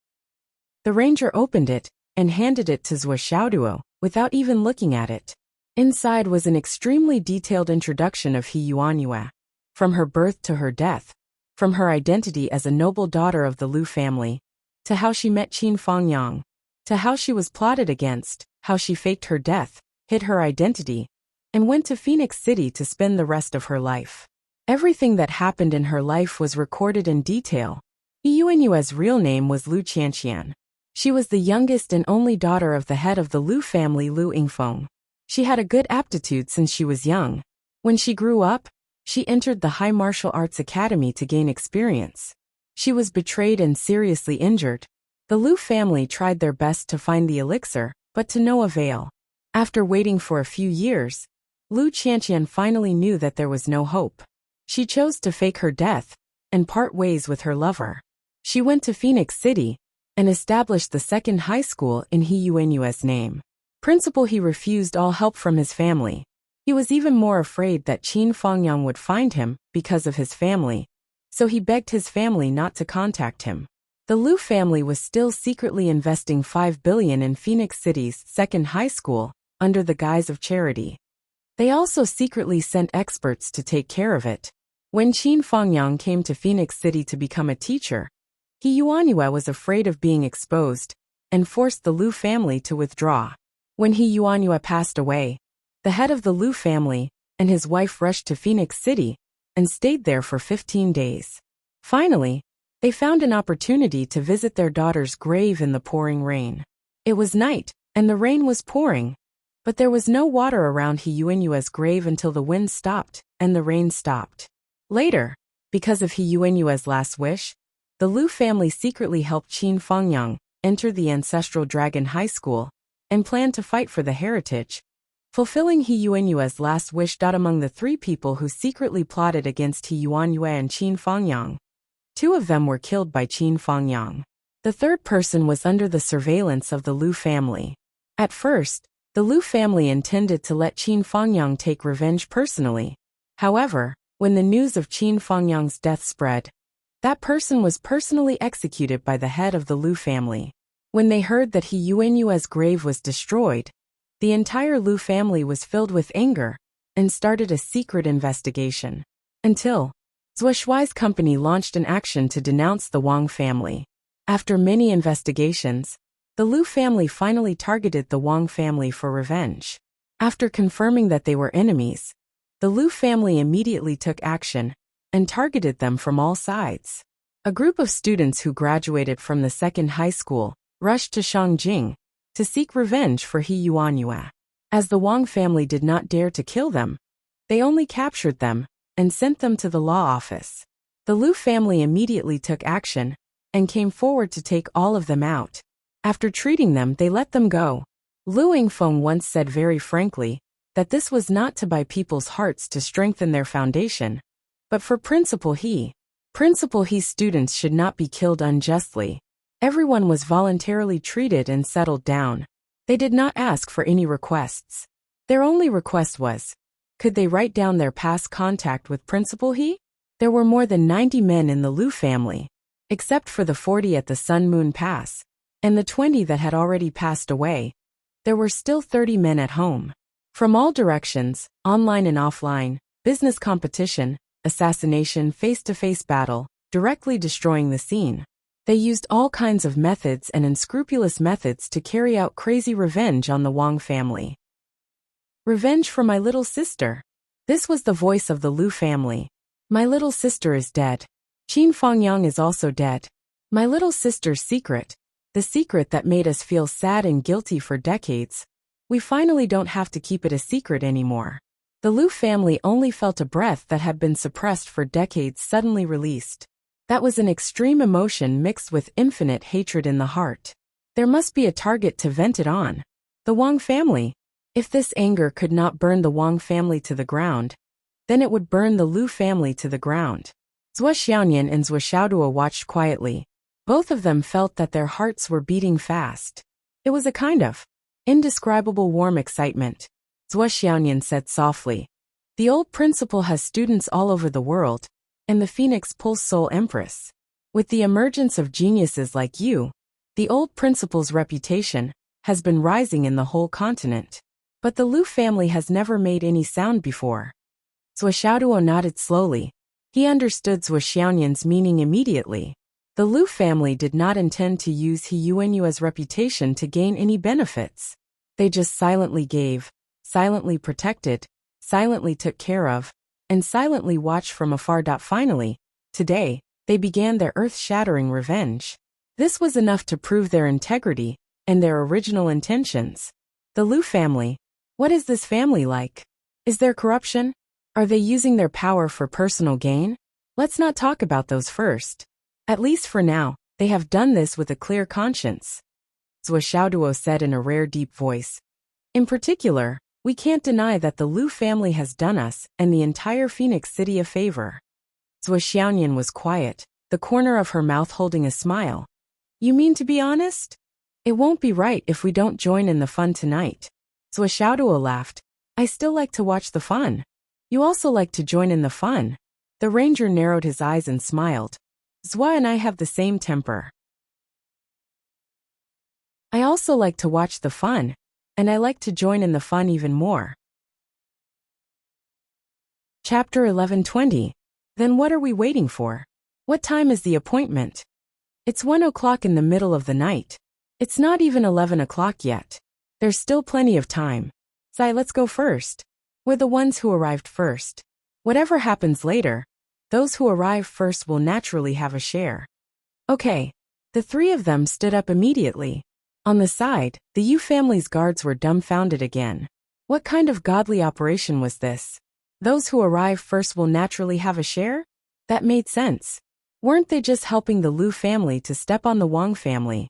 The ranger opened it and handed it to Zuo Xiaoduo without even looking at it. Inside was an extremely detailed introduction of He Yuanyue, from her birth to her death, from her identity as a noble daughter of the Lu family, to how she met Qin Fangyang, to how she was plotted against, how she faked her death, hid her identity, and went to Phoenix City to spend the rest of her life. Everything that happened in her life was recorded in detail. Yuanyue's real name was Lu Qianqian. She was the youngest and only daughter of the head of the Lu family, Lu Yingfeng. She had a good aptitude since she was young. When she grew up, she entered the High Martial Arts Academy to gain experience. She was betrayed and seriously injured. The Lu family tried their best to find the elixir, but to no avail. After waiting for a few years, Lu Qianqian finally knew that there was no hope. She chose to fake her death and part ways with her lover. She went to Phoenix City and established the second high school in He Yuanyue's name. Principal He refused all help from his family. He was even more afraid that Qin Fangyang would find him because of his family, so he begged his family not to contact him. The Lu family was still secretly investing 5 billion in Phoenix City's second high school under the guise of charity. They also secretly sent experts to take care of it. When Qin Fangyang came to Phoenix City to become a teacher, He Yuanyue was afraid of being exposed and forced the Lu family to withdraw. When He Yuanyue passed away, the head of the Lu family and his wife rushed to Phoenix City and stayed there for 15 days. Finally, they found an opportunity to visit their daughter's grave in the pouring rain. It was night, and the rain was pouring, but there was no water around He Yuanyue's grave until the wind stopped and the rain stopped. Later, because of He Yuanyue's last wish, the Lu family secretly helped Qin Fangyang enter the ancestral Dragon High School and planned to fight for the heritage, fulfilling He Yuanyue's last wish. Among the 3 people who secretly plotted against He Yuanyue and Qin Fangyang, 2 of them were killed by Qin Fangyang. The 3rd person was under the surveillance of the Lu family. At first, the Lu family intended to let Qin Fangyang take revenge personally. However, when the news of Qin Fangyang's death spread, that person was personally executed by the head of the Lu family. When they heard that He Yuanyue's grave was destroyed, the entire Lu family was filled with anger and started a secret investigation. Until Zhou Shuai's company launched an action to denounce the Wang family. After many investigations, the Lu family finally targeted the Wang family for revenge. After confirming that they were enemies, the Lu family immediately took action and targeted them from all sides. A group of students who graduated from the second high school rushed to Shangjing to seek revenge for He Yuanyue. As the Wang family did not dare to kill them, they only captured them and sent them to the law office. The Lu family immediately took action and came forward to take all of them out. After treating them, they let them go. Lu Yingfeng once said very frankly that this was not to buy people's hearts to strengthen their foundation, but for Principal He. Principal He's students should not be killed unjustly. Everyone was voluntarily treated and settled down. They did not ask for any requests. Their only request was, could they write down their past contact with Principal He? There were more than 90 men in the Lu family, except for the 40 at the Sun Moon Pass, and the 20 that had already passed away. There were still 30 men at home. From all directions, online and offline, business competition, assassination, face-to-face battle, directly destroying the scene. They used all kinds of methods and unscrupulous methods to carry out crazy revenge on the Wang family. Revenge for my little sister. This was the voice of the Lu family. My little sister is dead. Qin Fangyang is also dead. My little sister's secret, the secret that made us feel sad and guilty for decades, we finally don't have to keep it a secret anymore. The Lu family only felt a breath that had been suppressed for decades suddenly released. That was an extreme emotion mixed with infinite hatred in the heart. There must be a target to vent it on. The Wang family. If this anger could not burn the Wang family to the ground, then it would burn the Lu family to the ground. Zhou Xiaoyan and Zhou Xiaoduo watched quietly. Both of them felt that their hearts were beating fast. It was a kind of indescribable warm excitement. Zhou Xiaoyan said softly, "The old principal has students all over the world, and the Phoenix Pulse Soul Empress. With the emergence of geniuses like you, the old principal's reputation has been rising in the whole continent. But the Lu family has never made any sound before." Zhou Xiaoduo nodded slowly. He understood Zhou Xiaoyan's meaning immediately. The Lu family did not intend to use He Yuanyue's reputation to gain any benefits. They just silently gave, silently protected, silently took care of, and silently watched from afar. Finally, today, they began their earth-shattering revenge. This was enough to prove their integrity and their original intentions. The Liu family. What is this family like? Is there corruption? Are they using their power for personal gain? Let's not talk about those first. At least for now, they have done this with a clear conscience. Zhou Xiaoduo said in a rare deep voice. In particular, we can't deny that the Liu family has done us and the entire Phoenix City a favor. Zhou Xiaonian was quiet, the corner of her mouth holding a smile. You mean to be honest? It won't be right if we don't join in the fun tonight. Zhou Xiaoduo laughed. I still like to watch the fun. You also like to join in the fun. The ranger narrowed his eyes and smiled. Zhua and I have the same temper. I also like to watch the fun, and I like to join in the fun even more. Chapter 11:20. Then what are we waiting for? What time is the appointment? It's 1 o'clock in the middle of the night. It's not even 11 o'clock yet. There's still plenty of time. Zai, let's go first. We're the ones who arrived first. Whatever happens later, those who arrive first will naturally have a share. Okay. The three of them stood up immediately. On the side, the Yu family's guards were dumbfounded again. What kind of godly operation was this? Those who arrive first will naturally have a share? That made sense. Weren't they just helping the Liu family to step on the Wang family?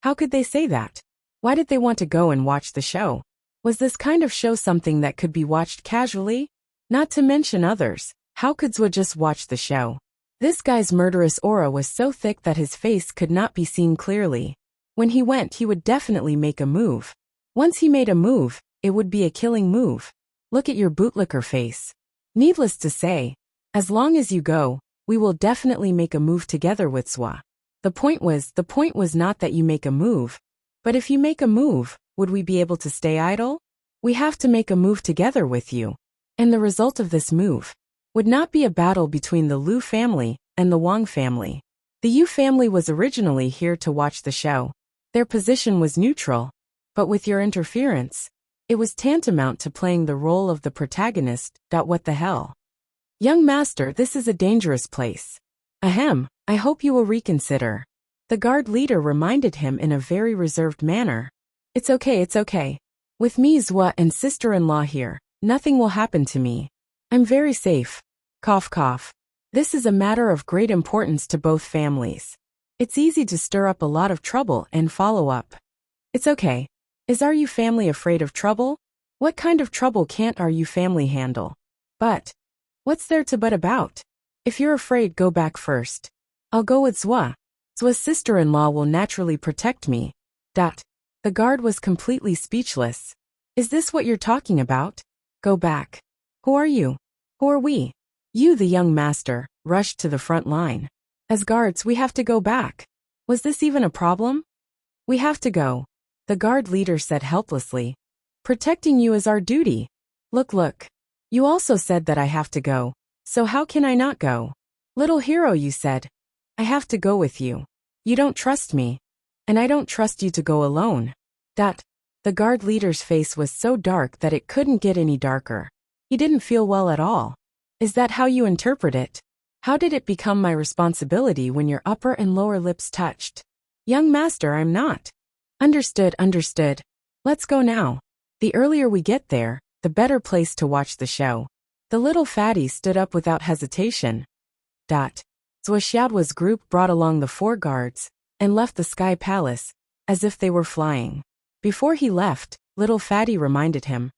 How could they say that? Why did they want to go and watch the show? Was this kind of show something that could be watched casually? Not to mention others, how could Zhua just watch the show? This guy's murderous aura was so thick that his face could not be seen clearly. When he went, he would definitely make a move. Once he made a move, it would be a killing move. Look at your bootlicker face. Needless to say, as long as you go, we will definitely make a move together with Zhua. The point was not that you make a move, but if you make a move, would we be able to stay idle? We have to make a move together with you. And the result of this move would not be a battle between the Liu family and the Wang family. The Yu family was originally here to watch the show. Their position was neutral, but with your interference, it was tantamount to playing the role of the protagonist. What the hell? Young master, this is a dangerous place. Ahem, I hope you will reconsider. The guard leader reminded him in a very reserved manner. It's okay. With me, Zhua, and sister-in-law here, nothing will happen to me. I'm very safe. Cough cough. This is a matter of great importance to both families. It's easy to stir up a lot of trouble and follow up. It's okay. Is our Yu family afraid of trouble? What kind of trouble can't our Yu family handle? But what's there to but about? If you're afraid, go back first. I'll go with Zhua. Zhua's sister-in-law will naturally protect me. The guard was completely speechless. Is this what you're talking about? Go back. Who are you? Who are we? You, the young master, rushed to the front line. As guards, we have to go back. Was this even a problem? We have to go. The guard leader said helplessly. Protecting you is our duty. Look. You also said that I have to go. So how can I not go? Little hero, you said. I have to go with you. You don't trust me. And I don't trust you to go alone. The guard leader's face was so dark that it couldn't get any darker. He didn't feel well at all. Is that how you interpret it? How did it become my responsibility when your upper and lower lips touched? Young master, I'm not. Understood. Let's go now. The earlier we get there, the better place to watch the show. The little fatty stood up without hesitation. Zhua Xiaoduo's group brought along the 4 guards and left the Sky Palace, as if they were flying. Before he left, little fatty reminded him.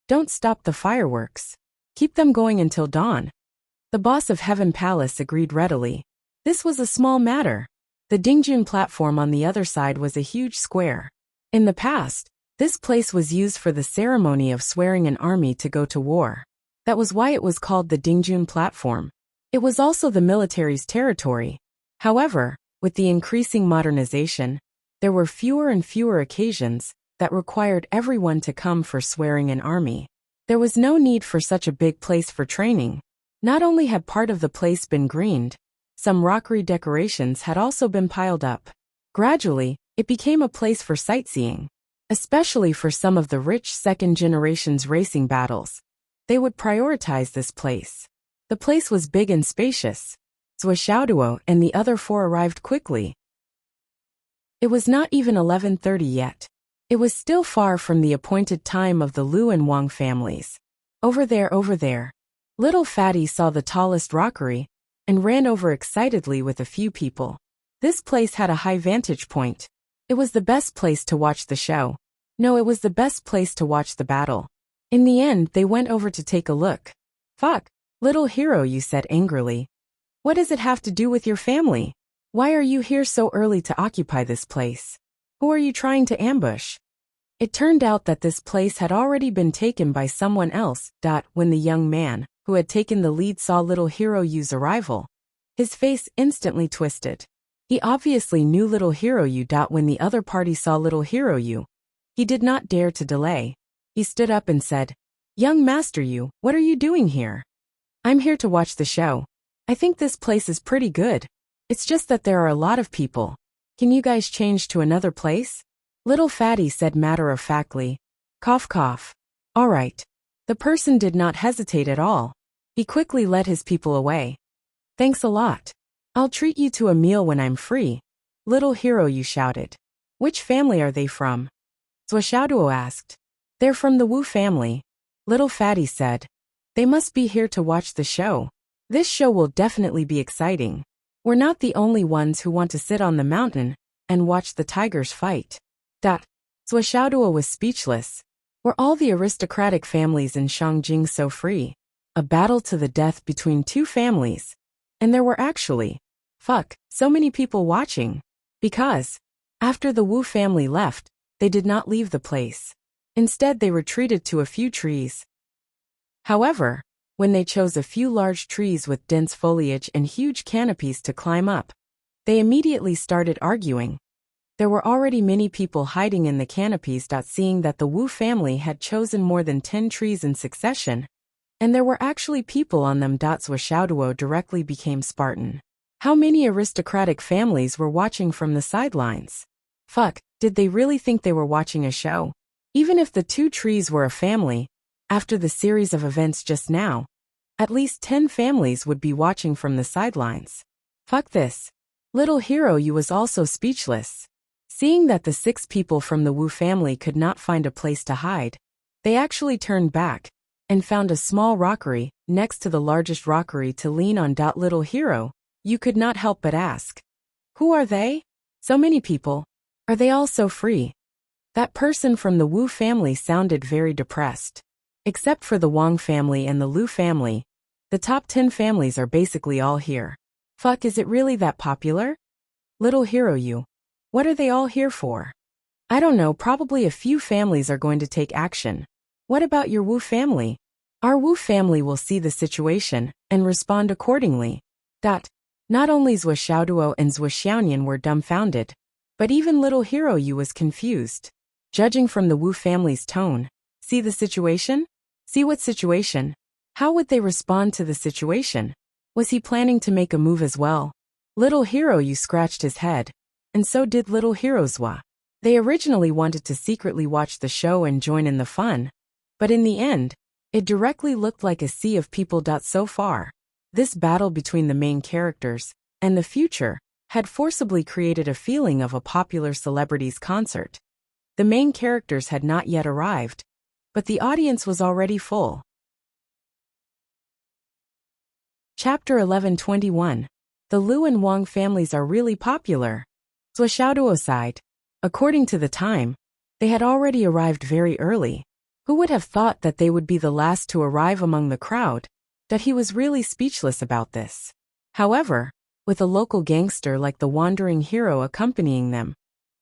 Don't stop the fireworks. Keep them going until dawn. The boss of Heaven Palace agreed readily. This was a small matter. The Dingjun platform on the other side was a huge square. In the past, this place was used for the ceremony of swearing an army to go to war. That was why it was called the Dingjun platform. It was also the military's territory. However, with the increasing modernization, there were fewer and fewer occasions that required everyone to come for swearing an army. There was no need for such a big place for training. Not only had part of the place been greened, some rockery decorations had also been piled up. Gradually, it became a place for sightseeing, especially for some of the rich second-generation's racing battles. They would prioritize this place. The place was big and spacious. Swordsmanship and the other four arrived quickly. It was not even 11:30 yet. It was still far from the appointed time of the Lu and Wang families. Over there. Little Fatty saw the tallest rockery and ran over excitedly with a few people. This place had a high vantage point. It was the best place to watch the show. No, it was the best place to watch the battle. In the end, they went over to take a look. Fuck, little hero, you said angrily. What does it have to do with your family? Why are you here so early to occupy this place? Who are you trying to ambush? It turned out that this place had already been taken by someone else. When the young man, who had taken the lead, saw little Hero Yu's arrival, his face instantly twisted. He obviously knew little Hero Yu. When the other party saw little Hero Yu, he did not dare to delay. He stood up and said, Young Master Yu, what are you doing here? I'm here to watch the show. I think this place is pretty good. It's just that there are a lot of people. Can you guys change to another place? Little Fatty said matter-of-factly. Cough cough. All right. The person did not hesitate at all. He quickly led his people away. Thanks a lot. I'll treat you to a meal when I'm free. Little Hero Yu shouted. Which family are they from? Swordsmanship asked. They're from the Wu family. Little Fatty said. They must be here to watch the show. This show will definitely be exciting. We're not the only ones who want to sit on the mountain and watch the tigers fight. Swordsmanship was speechless. Were all the aristocratic families in Shangjing so free? A battle to the death between two families. And there were actually, so many people watching. Because, after the Wu family left, they did not leave the place. Instead, they retreated to a few trees. However, when they chose a few large trees with dense foliage and huge canopies to climb up, they immediately started arguing. There were already many people hiding in the canopies. Seeing that the Wu family had chosen more than 10 trees in succession, and there were actually people on them. Swordsmanship directly became Spartan. How many aristocratic families were watching from the sidelines? Did they really think they were watching a show? Even if the 2 trees were a family, after the series of events just now, at least 10 families would be watching from the sidelines. This. Little Hero Yu was also speechless. Seeing that the 6 people from the Wu family could not find a place to hide, they actually turned back and found a small rockery next to the largest rockery to lean on. Little Hero Yu could not help but ask. Who are they? So many people. Are they all so free? That person from the Wu family sounded very depressed. Except for the Wang family and the Lu family, the top 10 families are basically all here. Is it really that popular? Little Hero Yu. What are they all here for? I don't know, probably a few families are going to take action. What about your Wu family? Our Wu family will see the situation and respond accordingly. Not only Swordsmanship and Swordsmanship were dumbfounded, but even little Hero Yu was confused. Judging from the Wu family's tone, see the situation? See what situation? How would they respond to the situation? Was he planning to make a move as well? Little Hero Yu scratched his head. And so did little Hero Zwa. They originally wanted to secretly watch the show and join in the fun, but in the end, it directly looked like a sea of people. So far, this battle between the main characters and the future had forcibly created a feeling of a popular celebrity's concert. The main characters had not yet arrived, but the audience was already full. Chapter 11:21. The Lu and Wang families are really popular. Swordsmanship sighed. According to the time, they had already arrived very early. Who would have thought that they would be the last to arrive among the crowd? That he was really speechless about this. However, with a local gangster like the wandering hero accompanying them,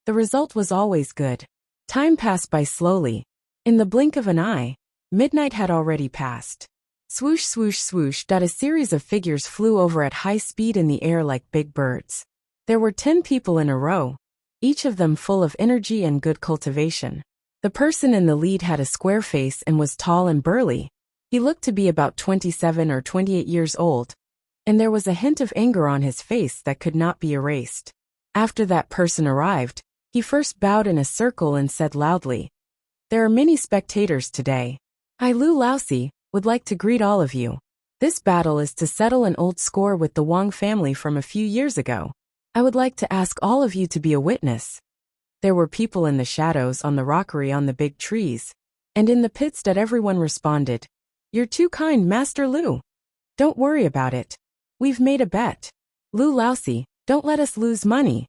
the result was always good. Time passed by slowly. In the blink of an eye, midnight had already passed. Swoosh swoosh swoosh. A series of figures flew over at high speed in the air like big birds. There were 10 people in a row, each of them full of energy and good cultivation. The person in the lead had a square face and was tall and burly. He looked to be about 27 or 28 years old, and there was a hint of anger on his face that could not be erased. After that person arrived, he first bowed in a circle and said loudly, "There are many spectators today. I Lu Laosi, would like to greet all of you. This battle is to settle an old score with the Wang family from a few years ago. I would like to ask all of you to be a witness. There were people in the shadows on the rockery on the big trees, and in the pits that everyone responded, "You're too kind, Master Lu. Don't worry about it. We've made a bet. Lu Laosi, don't let us lose money.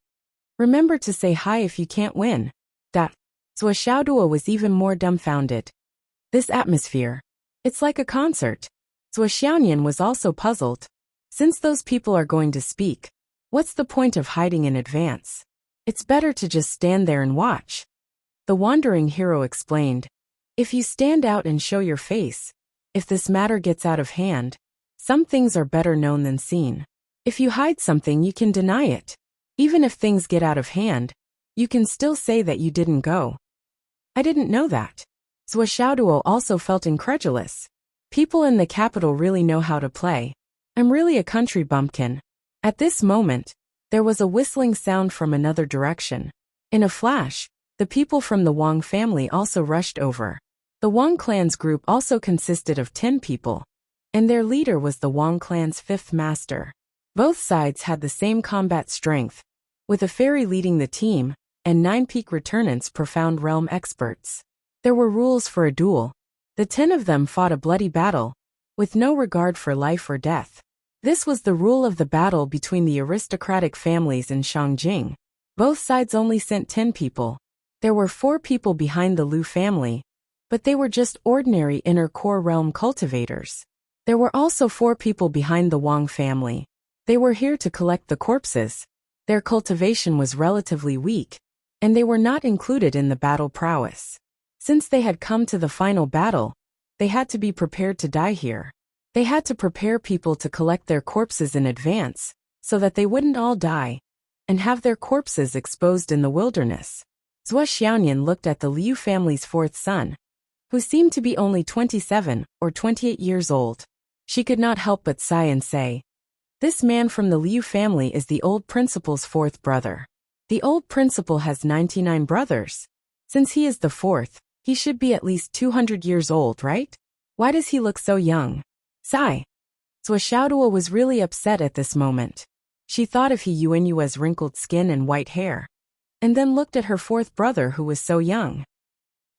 Remember to say hi if you can't win." Zhuo Xiaoduo was even more dumbfounded. This atmosphere. It's like a concert. Zhuo Xiaonian was also puzzled. Since those people are going to speak, what's the point of hiding in advance? It's better to just stand there and watch. The wandering hero explained. If you stand out and show your face, if this matter gets out of hand, some things are better known than seen. If you hide something, you can deny it. Even if things get out of hand, you can still say that you didn't go. I didn't know that. Zhuo Xiaoduo also felt incredulous. People in the capital really know how to play. I'm really a country bumpkin. At this moment, there was a whistling sound from another direction. In a flash, the people from the Wang family also rushed over. The Wang clan's group also consisted of 10 people, and their leader was the Wang clan's 5th master. Both sides had the same combat strength, with a fairy leading the team, and 9 peak returnants profound realm experts. There were rules for a duel. The 10 of them fought a bloody battle, with no regard for life or death. This was the rule of the battle between the aristocratic families in Shangjing. Both sides only sent 10 people. There were 4 people behind the Lu family, but they were just ordinary inner core realm cultivators. There were also 4 people behind the Wang family. They were here to collect the corpses. Their cultivation was relatively weak, and they were not included in the battle prowess. Since they had come to the final battle, they had to be prepared to die here. They had to prepare people to collect their corpses in advance, so that they wouldn't all die, and have their corpses exposed in the wilderness. Zhuo Xiaonian looked at the Liu family's 4th son, who seemed to be only 27 or 28 years old. She could not help but sigh and say, "This man from the Liu family is the old principal's 4th brother. The old principal has 99 brothers. Since he is the 4th, he should be at least 200 years old, right? Why does he look so young?" Sigh. Zhuo Xiaoduo was really upset at this moment. She thought of He Yuanyue's wrinkled skin and white hair, and then looked at her 4th brother who was so young.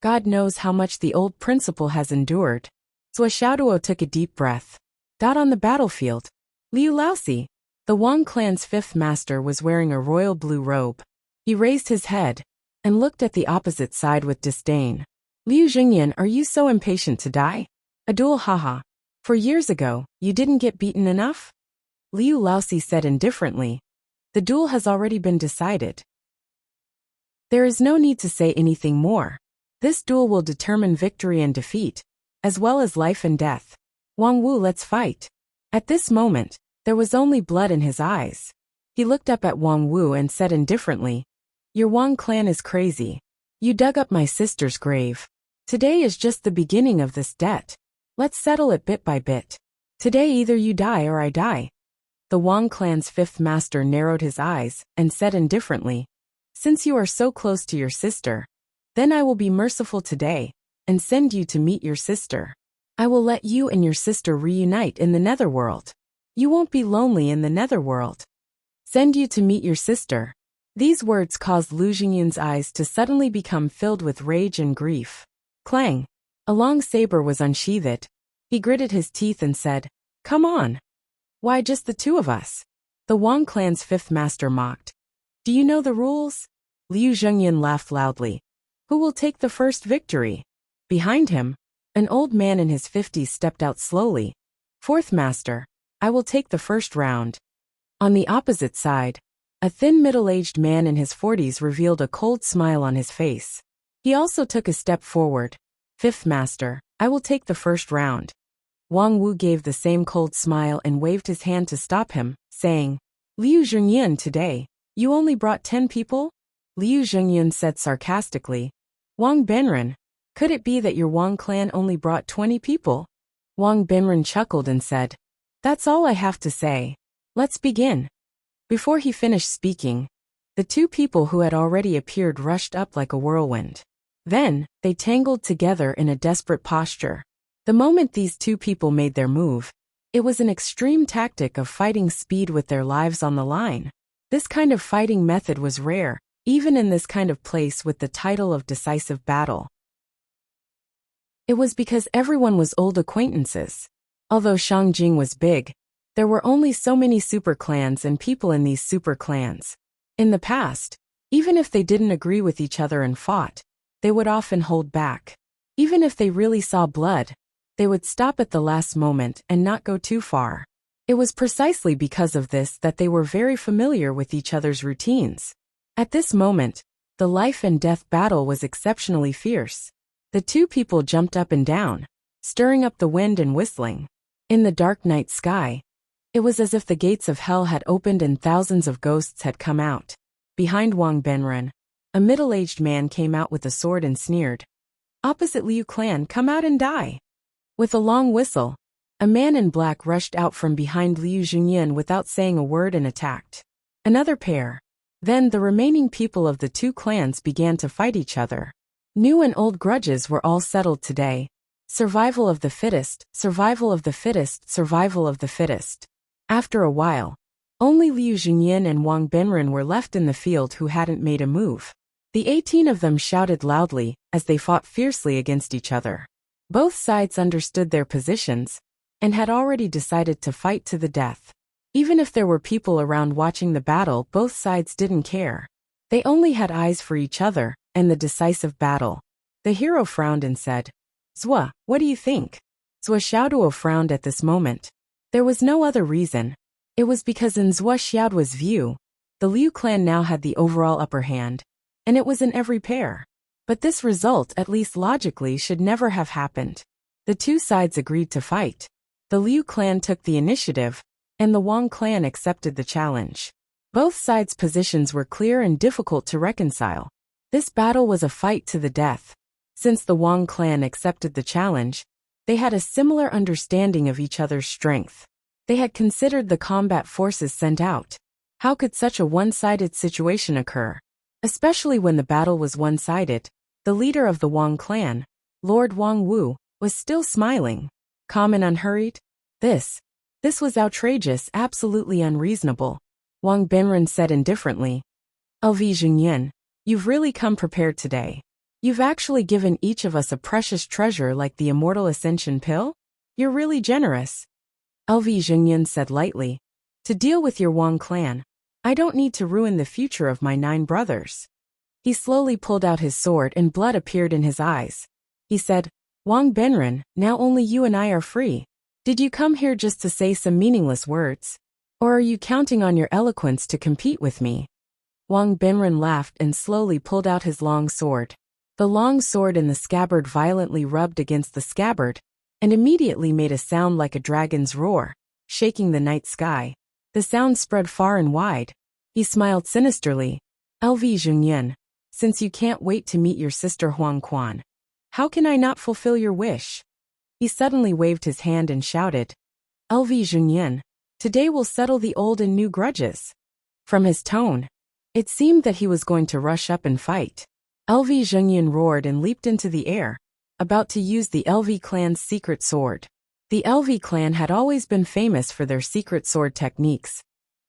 God knows how much the old principal has endured. Zhuo Xiaoduo took a deep breath. On the battlefield, Liu Laosi, the Wang clan's 5th master, was wearing a royal blue robe. He raised his head and looked at the opposite side with disdain. "Liu Jingyan, are you so impatient to die? A duel, haha. For years ago, you didn't get beaten enough?" Liu Laosi said indifferently. "The duel has already been decided. There is no need to say anything more. This duel will determine victory and defeat, as well as life and death. Wang Wu, let's fight." At this moment, there was only blood in his eyes. He looked up at Wang Wu and said indifferently, "Your Wang clan is crazy. You dug up my sister's grave. Today is just the beginning of this debt. Let's settle it bit by bit. Today either you die or I die." The Wang clan's 5th master narrowed his eyes and said indifferently, "Since you are so close to your sister, then I will be merciful today and send you to meet your sister. I will let you and your sister reunite in the netherworld. You won't be lonely in the netherworld. Send you to meet your sister." These words caused Lu Jingyan's eyes to suddenly become filled with rage and grief. Clang! A long saber was unsheathed. He gritted his teeth and said, "Come on." "Why just the 2 of us?" The Wang clan's 5th master mocked. "Do you know the rules?" Liu Jingyan laughed loudly. "Who will take the first victory?" Behind him, an old man in his 50s stepped out slowly. "4th master, I will take the first round." On the opposite side, a thin middle-aged man in his 40s revealed a cold smile on his face. He also took a step forward. "5th master, I will take the first round." Wang Wu gave the same cold smile and waved his hand to stop him, saying, "Liu Jingyan, today, you only brought 10 people?" Liu Jingyan said sarcastically, "Wang Benren, could it be that your Wang clan only brought 20 people?" Wang Benren chuckled and said, "That's all I have to say. Let's begin." Before he finished speaking, the 2 people who had already appeared rushed up like a whirlwind. Then, they tangled together in a desperate posture. The moment these two people made their move, it was an extreme tactic of fighting speed with their lives on the line. This kind of fighting method was rare, even in this kind of place with the title of decisive battle. It was because everyone was old acquaintances. Although Shangjing was big, there were only so many super clans and people in these super clans. In the past, even if they didn't agree with each other and fought, they would often hold back. Even if they really saw blood, they would stop at the last moment and not go too far. It was precisely because of this that they were very familiar with each other's routines. At this moment, the life and death battle was exceptionally fierce. The two people jumped up and down, stirring up the wind and whistling. In the dark night sky, it was as if the gates of hell had opened and thousands of ghosts had come out. Behind Wang Benren, a middle-aged man came out with a sword and sneered, "Opposite Liu clan, come out and die." With a long whistle, a man in black rushed out from behind Liu Jingyan without saying a word and attacked. Another pair. Then the remaining people of the two clans began to fight each other. New and old grudges were all settled today. Survival of the fittest, survival of the fittest, survival of the fittest. After a while, only Liu Jingyan and Wang Benren were left in the field who hadn't made a move. The 18 of them shouted loudly as they fought fiercely against each other. Both sides understood their positions and had already decided to fight to the death. Even if there were people around watching the battle, both sides didn't care. They only had eyes for each other and the decisive battle. The hero frowned and said, "Zhua, what do you think?" Zhua Xiaoduo frowned at this moment. There was no other reason. It was because in Zhua Xiaoduo's view, the Liu clan now had the overall upper hand, and it was in every pair. But this result, at least logically, should never have happened. The two sides agreed to fight. The Liu clan took the initiative, and the Wang clan accepted the challenge. Both sides' positions were clear and difficult to reconcile. This battle was a fight to the death. Since the Wang clan accepted the challenge, they had a similar understanding of each other's strength. They had considered the combat forces sent out. How could such a one-sided situation occur? Especially when the battle was one-sided, the leader of the Wang clan, Lord Wang Wu, was still smiling, calm and unhurried. This was outrageous, absolutely unreasonable. Wang Benren said indifferently, "LV Jingyan, you've really come prepared today. You've actually given each of us a precious treasure like the Immortal Ascension pill? You're really generous." LV Jingyan said lightly, "To deal with your Wang clan, I don't need to ruin the future of my 9 brothers." He slowly pulled out his sword and blood appeared in his eyes. He said, "Wang Benren, now only you and I are free. Did you come here just to say some meaningless words? Or are you counting on your eloquence to compete with me?" Wang Benren laughed and slowly pulled out his long sword. The long sword in the scabbard violently rubbed against the scabbard, and immediately made a sound like a dragon's roar, shaking the night sky. The sound spread far and wide. He smiled sinisterly. "LV Jingyan, since you can't wait to meet your sister Huang Quan, how can I not fulfill your wish?" He suddenly waved his hand and shouted, "LV Jingyan, today we'll settle the old and new grudges." From his tone, it seemed that he was going to rush up and fight. LV Jingyan roared and leaped into the air, about to use the LV clan's secret sword. The LV clan had always been famous for their secret sword techniques.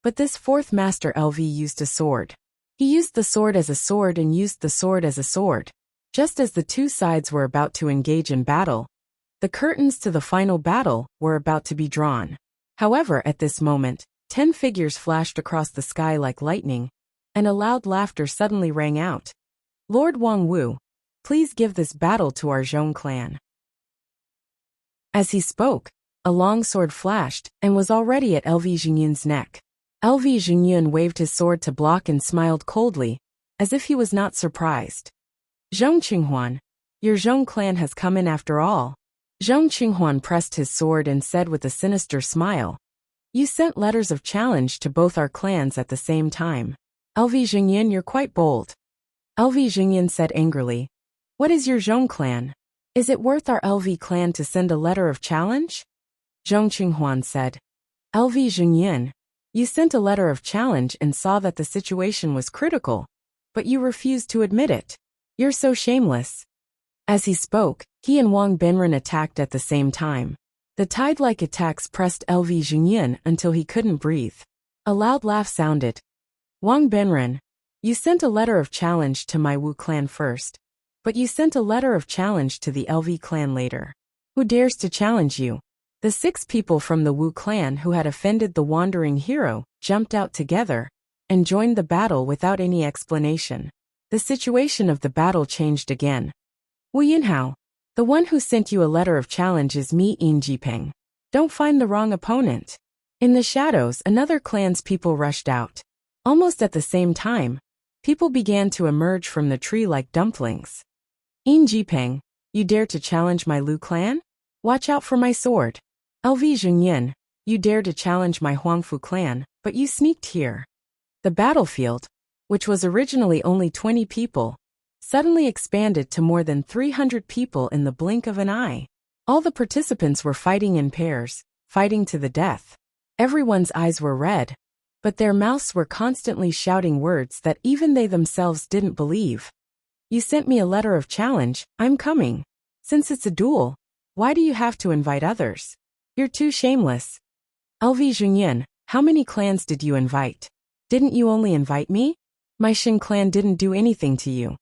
But this 4th master LV used a sword. He used the sword as a sword and used the sword as a sword. Just as the two sides were about to engage in battle, the curtains to the final battle were about to be drawn. However, at this moment, 10 figures flashed across the sky like lightning, and a loud laughter suddenly rang out. "Lord Wang Wu, please give this battle to our Zhong clan." As he spoke, a long sword flashed and was already at LV Jingyan's neck. LV Jingyan waved his sword to block and smiled coldly, as if he was not surprised. "Zhong Qinghuan, your Zhong clan has come in after all." Zhong Qinghuan pressed his sword and said with a sinister smile, "You sent letters of challenge to both our clans at the same time. LV Jingyan, you're quite bold." LV Jingyan said angrily, "What is your Zhong clan? Is it worth our LV clan to send a letter of challenge?" Zhong Qinghuan said, "LV Jingyan, you sent a letter of challenge and saw that the situation was critical, but you refused to admit it. You're so shameless." As he spoke, he and Wang Benren attacked at the same time. The tide-like attacks pressed LV Junyin until he couldn't breathe. A loud laugh sounded. Wang Benren, you sent a letter of challenge to my Wu clan first, but you sent a letter of challenge to the LV clan later. Who dares to challenge you? The 6 people from the Wu clan who had offended the wandering hero jumped out together and joined the battle without any explanation. The situation of the battle changed again. Wu Yinhao, the one who sent you a letter of challenge is me, Yin Jipeng. Don't find the wrong opponent. In the shadows, another clan's people rushed out. Almost at the same time, people began to emerge from the tree like dumplings. Yin Jipeng, you dare to challenge my Lu clan? Watch out for my sword. LV Junyin, you dare to challenge my Huangfu clan, but you sneaked here. The battlefield, which was originally only 20 people, suddenly expanded to more than 300 people in the blink of an eye. All the participants were fighting in pairs, fighting to the death. Everyone's eyes were red, but their mouths were constantly shouting words that even they themselves didn't believe. You sent me a letter of challenge, I'm coming. Since it's a duel, why do you have to invite others? You're too shameless. LV Junyin, how many clans did you invite? Didn't you only invite me? My Shin clan didn't do anything to you.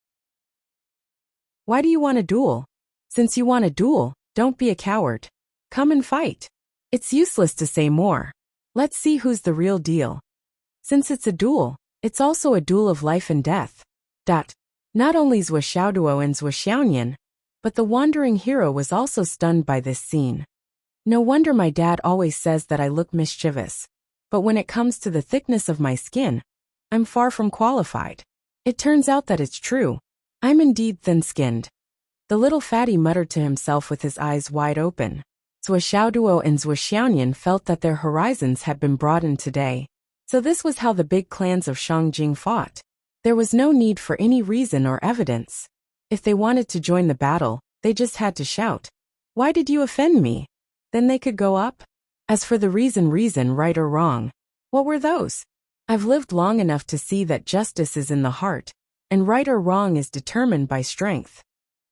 Why do you want a duel? Since you want a duel, don't be a coward. Come and fight. It's useless to say more. Let's see who's the real deal. Since it's a duel, it's also a duel of life and death. Not only Zhou Xiaoduo and Zhou Xiaoyan, but the wandering hero was also stunned by this scene. No wonder my dad always says that I look mischievous. But when it comes to the thickness of my skin, I'm far from qualified. It turns out that it's true. I'm indeed thin-skinned. The little fatty muttered to himself with his eyes wide open. Zhou Xiaoduo and Zhou Xiaoyan felt that their horizons had been broadened today. So this was how the big clans of Shangjing fought. There was no need for any reason or evidence. If they wanted to join the battle, they just had to shout, "Why did you offend me?" Then they could go up. As for the reason, right or wrong, what were those? I've lived long enough to see that justice is in the heart, and right or wrong is determined by strength.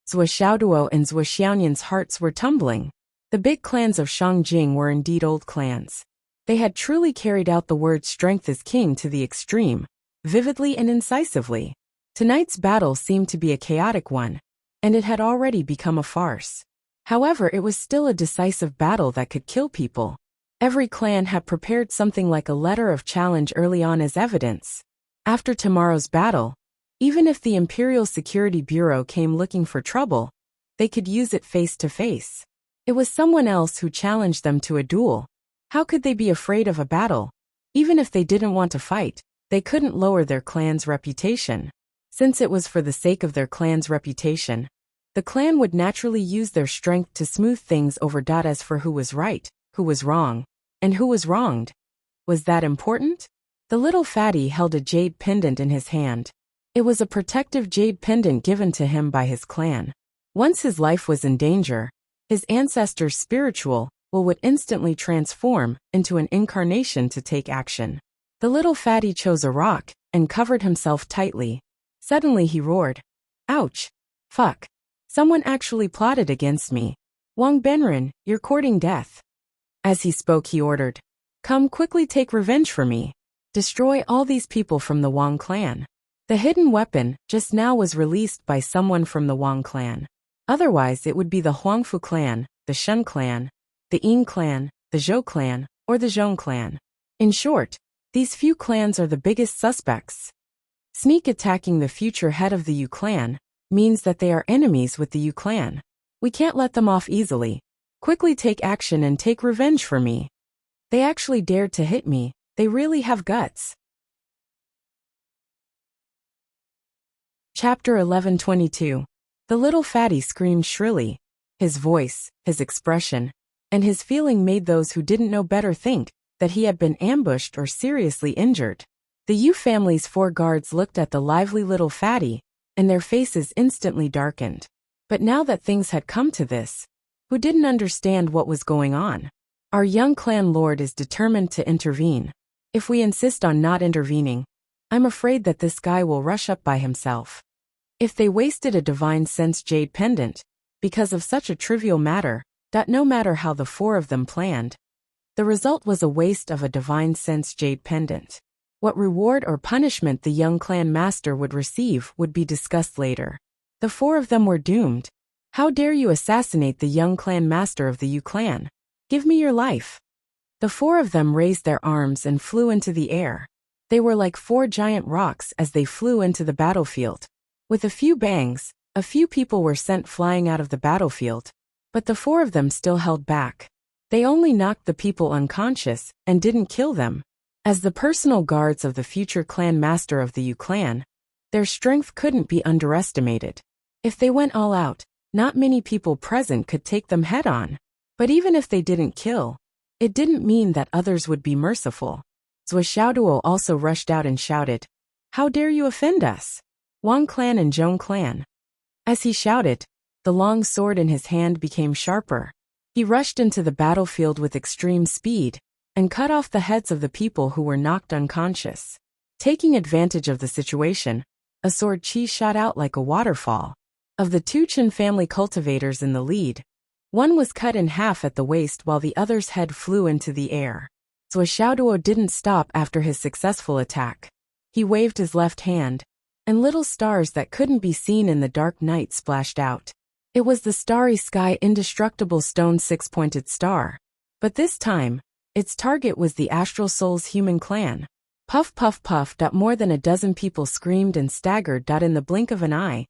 Zhou Xiaoduo and Zhou Xiaoyan's hearts were tumbling. The big clans of Shangjing were indeed old clans. They had truly carried out the word strength is king to the extreme, vividly and incisively. Tonight's battle seemed to be a chaotic one, and it had already become a farce. However, it was still a decisive battle that could kill people. Every clan had prepared something like a letter of challenge early on as evidence. After tomorrow's battle, even if the Imperial Security Bureau came looking for trouble, they could use it face to face. It was someone else who challenged them to a duel. How could they be afraid of a battle? Even if they didn't want to fight, they couldn't lower their clan's reputation. Since it was for the sake of their clan's reputation, the clan would naturally use their strength to smooth things over. As for who was right, who was wrong, and who was wronged, was that important? The little fatty held a jade pendant in his hand. It was a protective jade pendant given to him by his clan. Once his life was in danger, his ancestors' spiritual will would instantly transform into an incarnation to take action. The little fatty chose a rock and covered himself tightly. Suddenly he roared, "Ouch! Fuck! Someone actually plotted against me. Wang Benren, you're courting death." As he spoke, he ordered, "Come quickly, take revenge for me. Destroy all these people from the Wang clan." The hidden weapon just now was released by someone from the Wang clan. Otherwise it would be the Huangfu clan, the Shun clan, the Yin clan, the Zhou clan, or the Zhong clan. In short, these few clans are the biggest suspects. Sneak attacking the future head of the Yu clan means that they are enemies with the Yu clan. We can't let them off easily. Quickly take action and take revenge for me. They actually dared to hit me. They really have guts. Chapter 11:22. The little fatty screamed shrilly. His voice, his expression, and his feeling made those who didn't know better think that he had been ambushed or seriously injured. The Yu family's 4 guards looked at the lively little fatty, and their faces instantly darkened. But now that things had come to this, who didn't understand what was going on? Our young clan lord is determined to intervene. If we insist on not intervening, I'm afraid that this guy will rush up by himself. If they wasted a divine sense jade pendant, because of such a trivial matter, no matter how the four of them planned, the result was a waste of a divine sense jade pendant. What reward or punishment the young clan master would receive would be discussed later. The four of them were doomed. How dare you assassinate the young clan master of the Yu clan? Give me your life. The four of them raised their arms and flew into the air. They were like four giant rocks as they flew into the battlefield. With a few bangs, a few people were sent flying out of the battlefield, but the four of them still held back. They only knocked the people unconscious and didn't kill them. As the personal guards of the future clan master of the Yu clan, their strength couldn't be underestimated. If they went all out, not many people present could take them head on. But even if they didn't kill, it didn't mean that others would be merciful. Zhou Xiaoduo also rushed out and shouted, "How dare you offend us? Wang clan and Zhong clan." As he shouted, the long sword in his hand became sharper. He rushed into the battlefield with extreme speed and cut off the heads of the people who were knocked unconscious. Taking advantage of the situation, a sword chi shot out like a waterfall. Of the two Chen family cultivators in the lead, one was cut in half at the waist while the other's head flew into the air. Zhou Xiaoduo didn't stop after his successful attack. He waved his left hand, and little stars that couldn't be seen in the dark night splashed out. It was the starry sky indestructible stone six-pointed star. But this time, its target was the Astral Soul's human clan. Puff puff puff. More than a dozen people screamed and staggered. In the blink of an eye,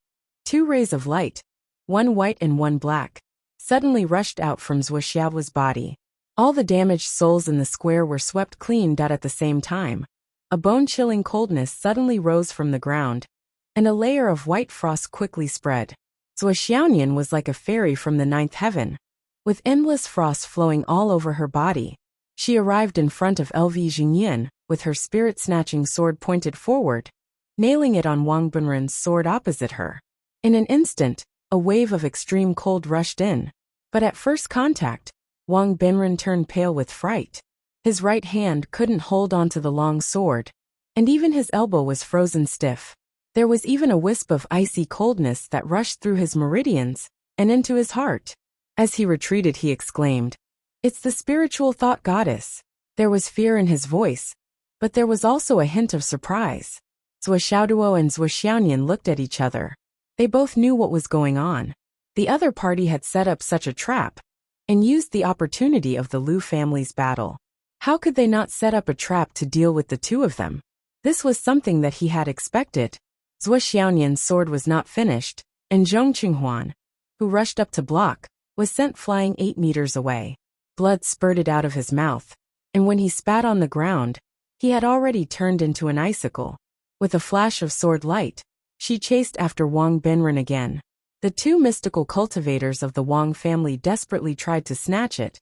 two rays of light, one white and one black, suddenly rushed out from Zhou Xiaoduo's body. All the damaged souls in the square were swept clean. At the same time, a bone-chilling coldness suddenly rose from the ground, and a layer of white frost quickly spread. Zhou Xiaoyan was like a fairy from the ninth heaven, with endless frost flowing all over her body. She arrived in front of LV Jingyan, with her spirit-snatching sword pointed forward, nailing it on Wang Benren's sword opposite her. In an instant, a wave of extreme cold rushed in, but at first contact, Wang Benren turned pale with fright. His right hand couldn't hold onto the long sword, and even his elbow was frozen stiff. There was even a wisp of icy coldness that rushed through his meridians and into his heart. As he retreated, he exclaimed, "It's the spiritual thought goddess." There was fear in his voice, but there was also a hint of surprise. Zhou Xiaoduo and Zhou Xiaoyan looked at each other. They both knew what was going on. The other party had set up such a trap and used the opportunity of the Liu family's battle. How could they not set up a trap to deal with the two of them? This was something that he had expected. Zhou Xiaoyan's sword was not finished, and Zhong Qinghuan, who rushed up to block, was sent flying 8 meters away. Blood spurted out of his mouth, and when he spat on the ground, he had already turned into an icicle. With a flash of sword light, she chased after Wang Benren again. The two mystical cultivators of the Wang family desperately tried to snatch it,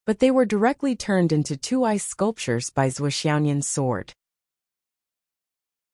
but they were directly turned into two ice sculptures by Zhou Xiaoyan's sword.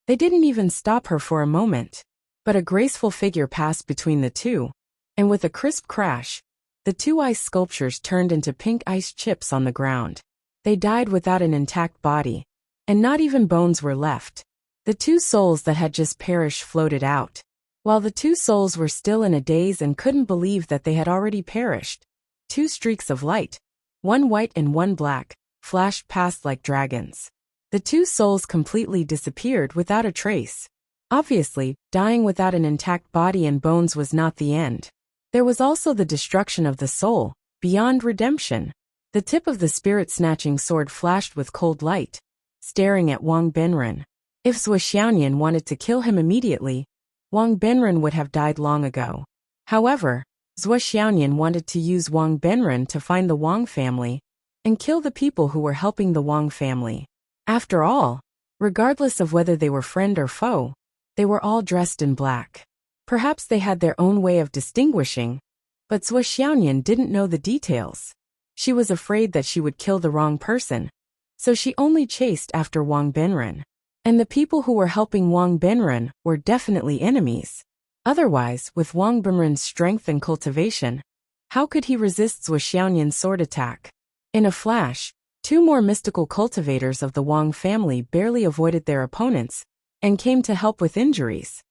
They didn't even stop her for a moment, but a graceful figure passed between the two, and with a crisp crash, the two ice sculptures turned into pink ice chips on the ground. They died without an intact body, and not even bones were left. The two souls that had just perished floated out. While the two souls were still in a daze and couldn't believe that they had already perished, two streaks of light, one white and one black, flashed past like dragons. The two souls completely disappeared without a trace. Obviously, dying without an intact body and bones was not the end. There was also the destruction of the soul, beyond redemption. The tip of the spirit-snatching sword flashed with cold light, staring at Wang Benren. If Zhou Xiaoyan wanted to kill him immediately, Wang Benren would have died long ago. However, Zhou Xiaoyan wanted to use Wang Benren to find the Wang family and kill the people who were helping the Wang family. After all, regardless of whether they were friend or foe, they were all dressed in black. Perhaps they had their own way of distinguishing, but Zhou Xiaoyan didn't know the details. She was afraid that she would kill the wrong person, so she only chased after Wang Benren. And the people who were helping Wang Benren were definitely enemies. Otherwise, with Wang Benren's strength and cultivation, how could he resist Zhou Xiaoyan's sword attack? In a flash, two more mystical cultivators of the Wang family barely avoided their opponents and came to help with injuries.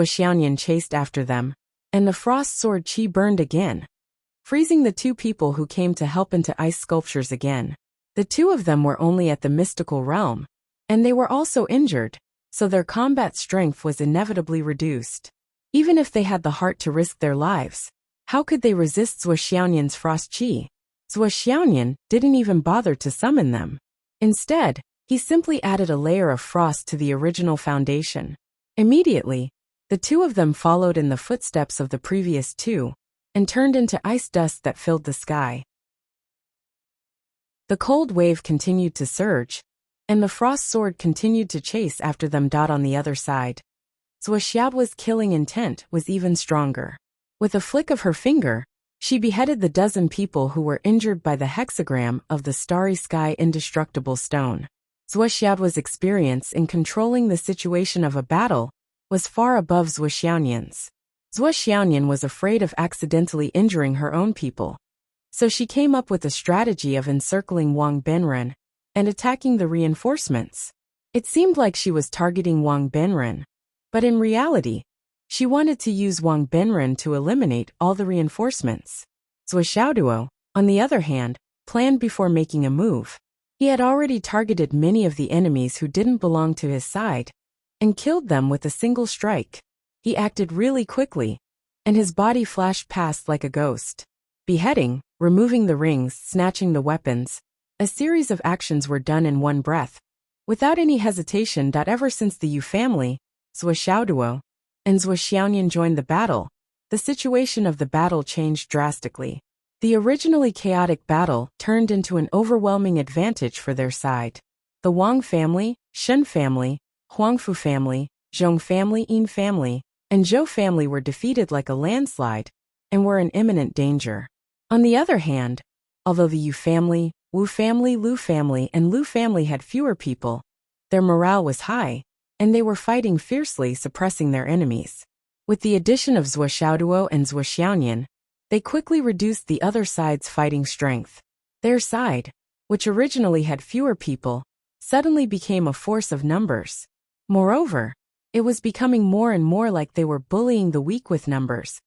Xiaoyan chased after them, and the frost sword chi burned again, freezing the two people who came to help into ice sculptures again. The two of them were only at the mystical realm, and they were also injured, so their combat strength was inevitably reduced. Even if they had the heart to risk their lives, how could they resist Xiaoyan's frost chi? Xiaoyan didn't even bother to summon them. Instead, he simply added a layer of frost to the original foundation. Immediately, the two of them followed in the footsteps of the previous two, and turned into ice dust that filled the sky. The cold wave continued to surge, and the frost sword continued to chase after them. On the other side, Xiaoduo's killing intent was even stronger. With a flick of her finger, she beheaded the dozen people who were injured by the hexagram of the starry sky indestructible stone. Xiaoduo's experience in controlling the situation of a battle was far above Xiaoyan's. Xiaoyan was afraid of accidentally injuring her own people, so she came up with a strategy of encircling Wang Benren and attacking the reinforcements. It seemed like she was targeting Wang Benren, but in reality, she wanted to use Wang Benren to eliminate all the reinforcements. Xiaoduo, on the other hand, planned before making a move. He had already targeted many of the enemies who didn't belong to his side, and killed them with a single strike. He acted really quickly, and his body flashed past like a ghost. Beheading, removing the rings, snatching the weapons, a series of actions were done in one breath, without any hesitation. Ever since the Yu family, Xiaoduo, and Xiaoyan joined the battle, the situation of the battle changed drastically. The originally chaotic battle turned into an overwhelming advantage for their side. The Wang family, Shen family, Huangfu family, Zhong family, Yin family, and Zhou family were defeated like a landslide, and were in imminent danger. On the other hand, although the Yu family, Wu family, Lu family, and Lu family had fewer people, their morale was high, and they were fighting fiercely, suppressing their enemies. With the addition of Xiaoduo and Xiaoyan, they quickly reduced the other side's fighting strength. Their side, which originally had fewer people, suddenly became a force of numbers. Moreover, it was becoming more and more like they were bullying the weak with numbers.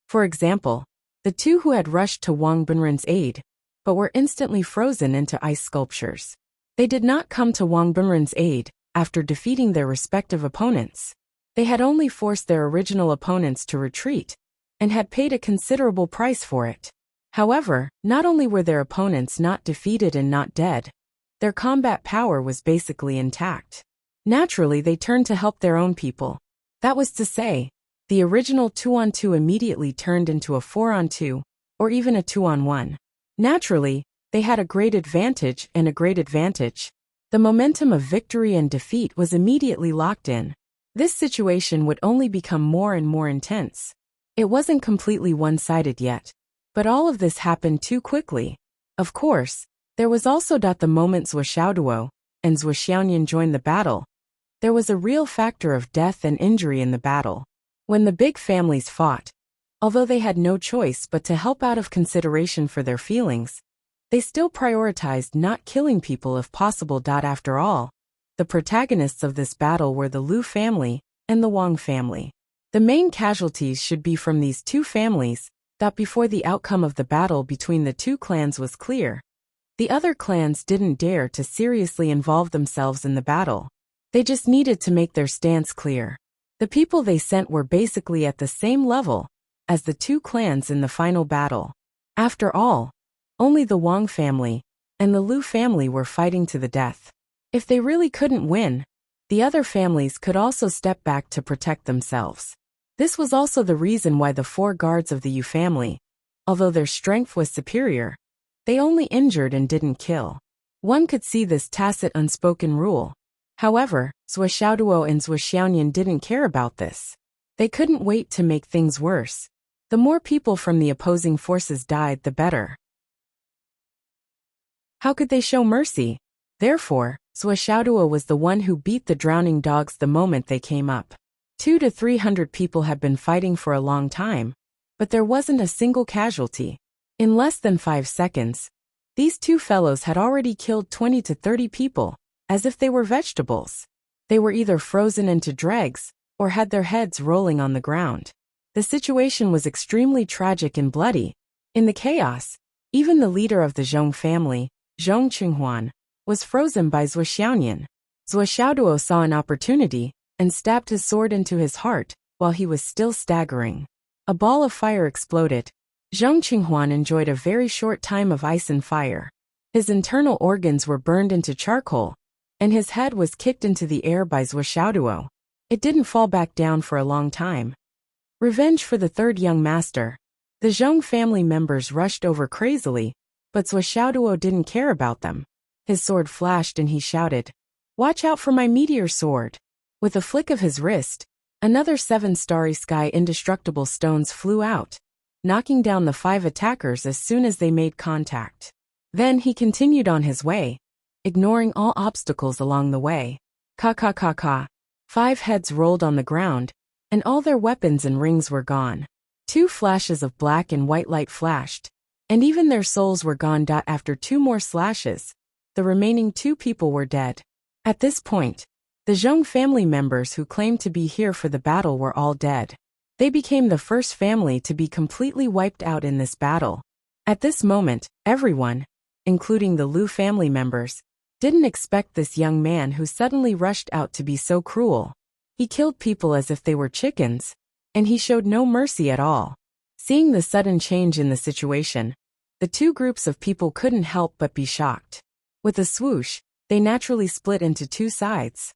For example, the two who had rushed to Wang Benren's aid, but were instantly frozen into ice sculptures. They did not come to Wang Benren's aid after defeating their respective opponents. They had only forced their original opponents to retreat, and had paid a considerable price for it. However, not only were their opponents not defeated and not dead, their combat power was basically intact. Naturally, they turned to help their own people. That was to say, the original 2-on-2 immediately turned into a 4-on-2, or even a 2-on-1. Naturally, they had a great advantage. The momentum of victory and defeat was immediately locked in. This situation would only become more and more intense. It wasn't completely one-sided yet, but all of this happened too quickly. Of course, there was also the moment Xiaoduo and Xiaoyan joined the battle. There was a real factor of death and injury in the battle. When the big families fought, although they had no choice but to help out of consideration for their feelings, they still prioritized not killing people if possible. After all, the protagonists of this battle were the Lu family and the Wang family. The main casualties should be from these two families. Before the outcome of the battle between the two clans was clear, the other clans didn't dare to seriously involve themselves in the battle. They just needed to make their stance clear. The people they sent were basically at the same level as the two clans in the final battle. After all, only the Wang family and the Lu family were fighting to the death. If they really couldn't win, the other families could also step back to protect themselves. This was also the reason why the 4 guards of the Yu family, although their strength was superior, they only injured and didn't kill. One could see this tacit unspoken rule. However, Xiaoduo and Xiaoyan didn't care about this. They couldn't wait to make things worse. The more people from the opposing forces died, the better. How could they show mercy? Therefore, Xiaoduo was the one who beat the drowning dogs the moment they came up. 200 to 300 people had been fighting for a long time, but there wasn't a single casualty. In less than 5 seconds, these two fellows had already killed 20 to 30 people, as if they were vegetables. They were either frozen into dregs, or had their heads rolling on the ground. The situation was extremely tragic and bloody. In the chaos, even the leader of the Zhong family, Zhong Qinghuan, was frozen by Zhuo Xiaonian. Zhuo Xiaoduo saw an opportunity and stabbed his sword into his heart while he was still staggering. A ball of fire exploded. Zhong Qinghuan enjoyed a very short time of ice and fire. His internal organs were burned into charcoal, and his head was kicked into the air by Zhuo Xiaoduo. It didn't fall back down for a long time. Revenge for the third young master. The Zhong family members rushed over crazily, but Zhuo Xiaoduo didn't care about them. His sword flashed and he shouted, "Watch out for my meteor sword!" With a flick of his wrist, another 7 starry sky indestructible stones flew out, knocking down the 5 attackers as soon as they made contact. Then he continued on his way, ignoring all obstacles along the way. Ka ka ka ka. 5 heads rolled on the ground, and all their weapons and rings were gone. 2 flashes of black and white light flashed, and even their souls were gone. After 2 more slashes, the remaining 2 people were dead. At this point, the Zhong family members who claimed to be here for the battle were all dead. They became the first family to be completely wiped out in this battle. At this moment, everyone, including the Lu family members, didn't expect this young man who suddenly rushed out to be so cruel. He killed people as if they were chickens, and he showed no mercy at all. Seeing the sudden change in the situation, the 2 groups of people couldn't help but be shocked. With a swoosh, they naturally split into 2 sides.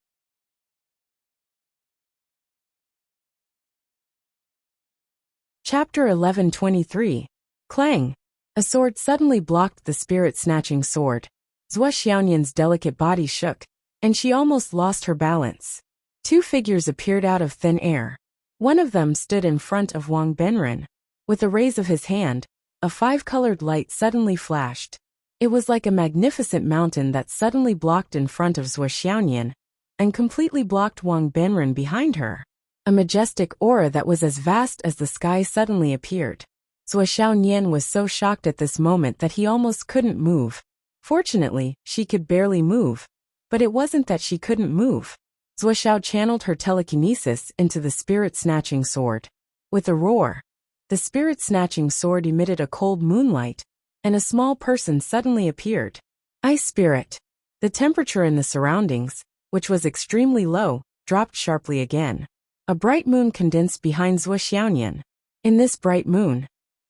Chapter 11:23. Clang. A sword suddenly blocked the spirit-snatching sword. Zhuo Xiaonian's delicate body shook, and she almost lost her balance. 2 figures appeared out of thin air. One of them stood in front of Wang Benren. With a raise of his hand, a 5-colored light suddenly flashed. It was like a magnificent mountain that suddenly blocked in front of Zhuo Xiaonian, and completely blocked Wang Benren behind her. A majestic aura that was as vast as the sky suddenly appeared. Zhuo Xiaonian was so shocked at this moment that he almost couldn't move. Fortunately, she could barely move, but it wasn't that she couldn't move. Zhuo Xiao channeled her telekinesis into the spirit-snatching sword. With a roar, the spirit-snatching sword emitted a cold moonlight, and a small person suddenly appeared. Ice Spirit. The temperature in the surroundings, which was extremely low, dropped sharply again. A bright moon condensed behind Zhuo Xiaonian. In this bright moon,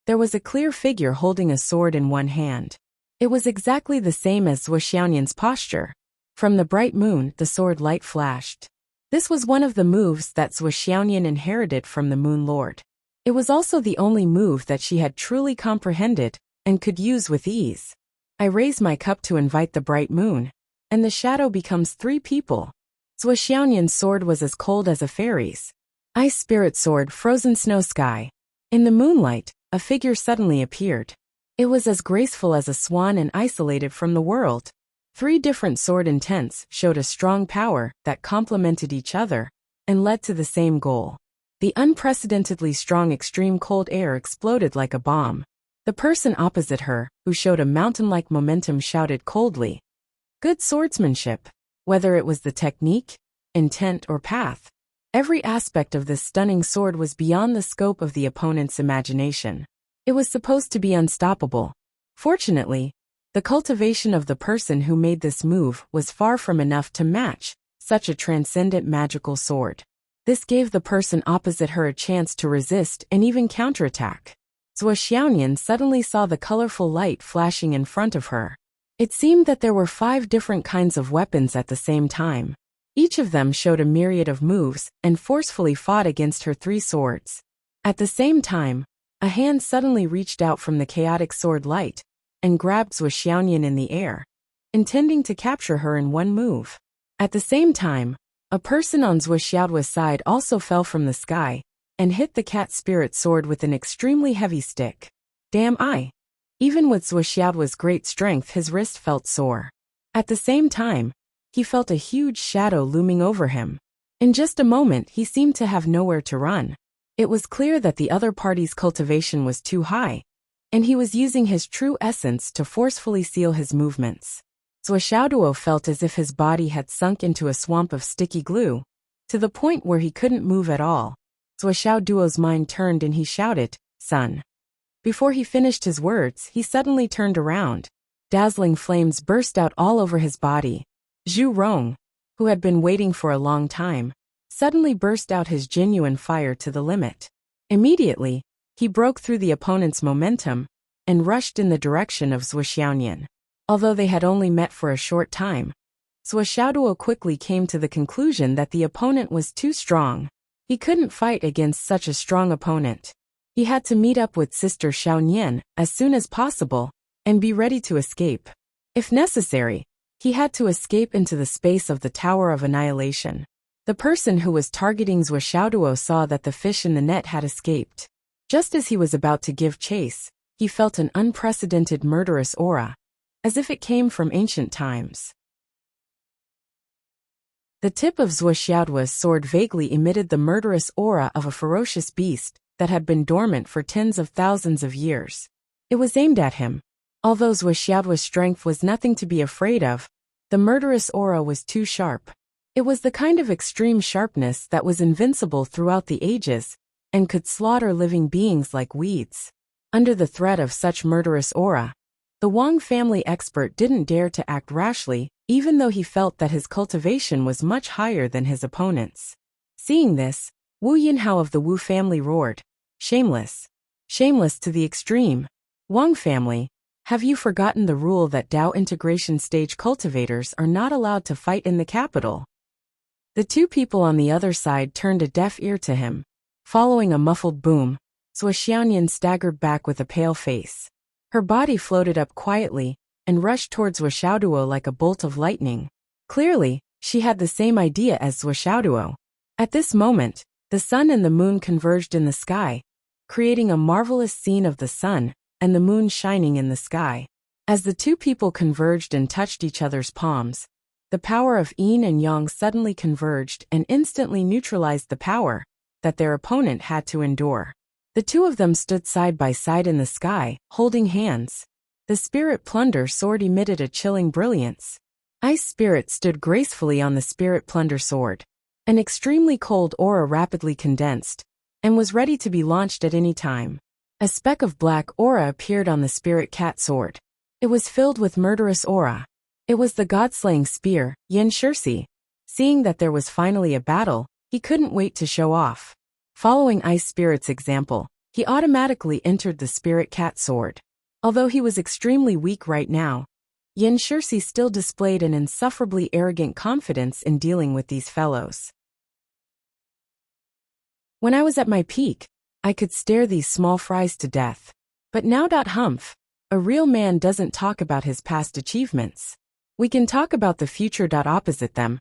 there was a clear figure holding a sword in one hand. It was exactly the same as Zhuo Xiaonian's posture. From the bright moon, the sword light flashed. This was one of the moves that Zhuo Xiaonian inherited from the Moon Lord. It was also the only move that she had truly comprehended and could use with ease. I raise my cup to invite the bright moon, and the shadow becomes 3 people. Zhuo Xiaonian's sword was as cold as a fairy's. Ice Spirit Sword, Frozen Snow Sky. In the moonlight, a figure suddenly appeared. It was as graceful as a swan and isolated from the world. 3 different sword intents showed a strong power that complemented each other and led to the same goal. The unprecedentedly strong extreme cold air exploded like a bomb. The person opposite her, who showed a mountain-like momentum, shouted coldly, "Good swordsmanship." Whether it was the technique, intent, or path, every aspect of this stunning sword was beyond the scope of the opponent's imagination. It was supposed to be unstoppable. Fortunately, the cultivation of the person who made this move was far from enough to match such a transcendent magical sword. This gave the person opposite her a chance to resist and even counterattack. Zhuo Xiaonian suddenly saw the colorful light flashing in front of her. It seemed that there were 5 different kinds of weapons at the same time. Each of them showed a myriad of moves and forcefully fought against her 3 swords. At the same time, a hand suddenly reached out from the chaotic sword light and grabbed Zhuo Xiaonian in the air, intending to capture her in one move. At the same time, a person on Zhuo Xiaoduo's side also fell from the sky and hit the cat spirit sword with an extremely heavy stick. Damn I! Even with Zhuo Xiaoduo's great strength, his wrist felt sore. At the same time, he felt a huge shadow looming over him. In just a moment, he seemed to have nowhere to run. It was clear that the other party's cultivation was too high, and he was using his true essence to forcefully seal his movements. Zhuo Xiaoduo felt as if his body had sunk into a swamp of sticky glue, to the point where he couldn't move at all. Zhuo Xiaoduo's mind turned and he shouted, "Son." Before he finished his words, he suddenly turned around. Dazzling flames burst out all over his body. Zhu Rong, who had been waiting for a long time, suddenly burst out his genuine fire to the limit. Immediately, he broke through the opponent's momentum and rushed in the direction of Zhuo Xiaoyan. Although they had only met for a short time, Zhuo Xiaoduo quickly came to the conclusion that the opponent was too strong. He couldn't fight against such a strong opponent. He had to meet up with Sister Xiaonian as soon as possible and be ready to escape. If necessary, he had to escape into the space of the Tower of Annihilation. The person who was targeting Zhuo Xiaoduo saw that the fish in the net had escaped. Just as he was about to give chase, he felt an unprecedented murderous aura, as if it came from ancient times. The tip of Zhuo Xiaoduo's sword vaguely emitted the murderous aura of a ferocious beast that had been dormant for tens of thousands of years. It was aimed at him. Although Zhuo Xiaoduo's strength was nothing to be afraid of, the murderous aura was too sharp. It was the kind of extreme sharpness that was invincible throughout the ages and could slaughter living beings like weeds. Under the threat of such murderous aura, the Wang family expert didn't dare to act rashly, even though he felt that his cultivation was much higher than his opponent's. Seeing this, Wu Yinhao of the Wu family roared, "Shameless! Shameless to the extreme! Wang family, have you forgotten the rule that Dao integration stage cultivators are not allowed to fight in the capital?" The two people on the other side turned a deaf ear to him. Following a muffled boom, Zhuo Xiaoyan staggered back with a pale face. Her body floated up quietly and rushed towards Zhuo Xiaoduo like a bolt of lightning. Clearly, she had the same idea as Zhuo Xiaoduo. At this moment, the sun and the moon converged in the sky, creating a marvelous scene of the sun and the moon shining in the sky. As the two people converged and touched each other's palms, the power of yin and yang suddenly converged and instantly neutralized the power that their opponent had to endure. The two of them stood side by side in the sky, holding hands. The spirit plunder sword emitted a chilling brilliance. Ice Spirit stood gracefully on the spirit plunder sword. An extremely cold aura rapidly condensed and was ready to be launched at any time. A speck of black aura appeared on the spirit cat sword. It was filled with murderous aura. It was the god-slaying spear, Yin Shirsi. Seeing that there was finally a battle, he couldn't wait to show off. Following Ice Spirit's example, he automatically entered the spirit cat sword. Although he was extremely weak right now, Yin Shirsi still displayed an insufferably arrogant confidence in dealing with these fellows. "When I was at my peak, I could stare these small fries to death. But now humph, a real man doesn't talk about his past achievements. We can talk about the future. Opposite them,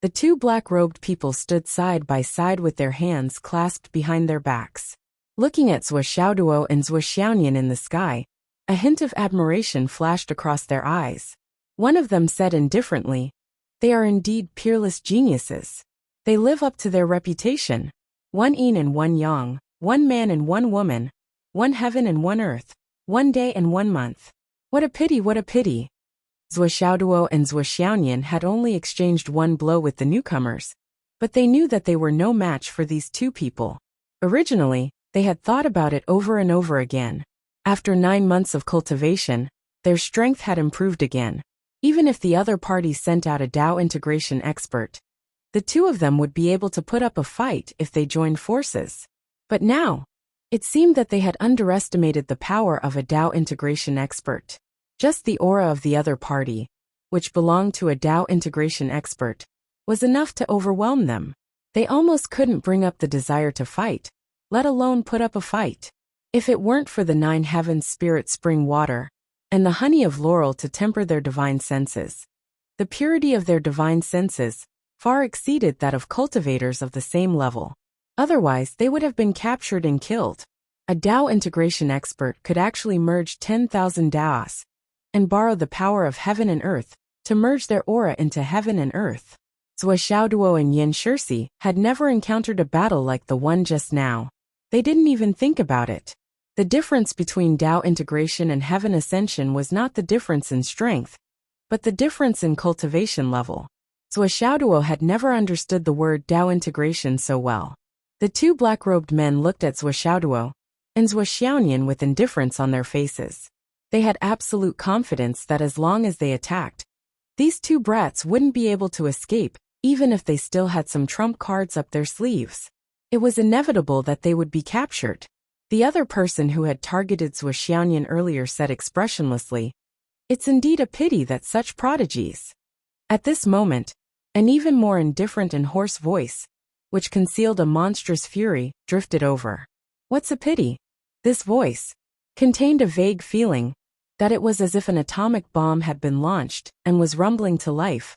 the two black-robed people stood side by side with their hands clasped behind their backs. Looking at Zhuo Xiaoduo and Zhuo Xiaoyan in the sky, a hint of admiration flashed across their eyes. One of them said indifferently, "They are indeed peerless geniuses. They live up to their reputation. One yin and one yang, one man and one woman, one heaven and one earth, one day and one month. What a pity, what a pity." Zhuo Xiaoduo and Zhuo Xiaoyan had only exchanged one blow with the newcomers, but they knew that they were no match for these two people. Originally, they had thought about it over and over again. After 9 months of cultivation, their strength had improved again. Even if the other party sent out a Dao integration expert, the two of them would be able to put up a fight if they joined forces. But now, it seemed that they had underestimated the power of a Dao integration expert. Just the aura of the other party, which belonged to a Dao integration expert, was enough to overwhelm them. They almost couldn't bring up the desire to fight, let alone put up a fight. If it weren't for the 9 heavens spirit spring water and the honey of laurel to temper their divine senses, the purity of their divine senses far exceeded that of cultivators of the same level. Otherwise, they would have been captured and killed. A Dao integration expert could actually merge 10,000 Daos and borrow the power of heaven and earth to merge their aura into heaven and earth. Zhuo Xiaoduo and Yin Shirsi had never encountered a battle like the one just now. They didn't even think about it. The difference between Dao integration and heaven ascension was not the difference in strength, but the difference in cultivation level. Zhuo Xiaoduo had never understood the word Dao integration so well. The two black-robed men looked at Zhuo Xiaoduo and Zhuo Xiaonian with indifference on their faces. They had absolute confidence that as long as they attacked, these two brats wouldn't be able to escape, even if they still had some trump cards up their sleeves. It was inevitable that they would be captured. The other person who had targeted Zhuo Xiaonian earlier said expressionlessly, "It's indeed a pity that such prodigies." At this moment, an even more indifferent and hoarse voice, which concealed a monstrous fury, drifted over. "What's a pity?" This voice contained a vague feeling that it was as if an atomic bomb had been launched and was rumbling to life,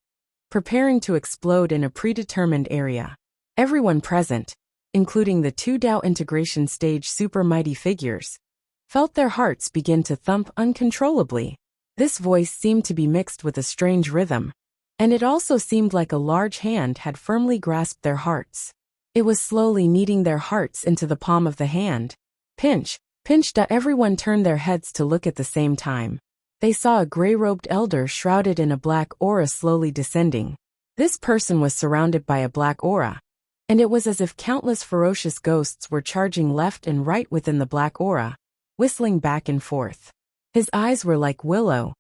preparing to explode in a predetermined area. Everyone present, including the two Dao integration stage super mighty figures, felt their hearts begin to thump uncontrollably. This voice seemed to be mixed with a strange rhythm, and it also seemed like a large hand had firmly grasped their hearts. It was slowly kneading their hearts into the palm of the hand. Pinch, pinch. Everyone turned their heads to look at the same time. They saw a gray-robed elder shrouded in a black aura slowly descending. This person was surrounded by a black aura, and it was as if countless ferocious ghosts were charging left and right within the black aura, whistling back and forth. His eyes were like willow,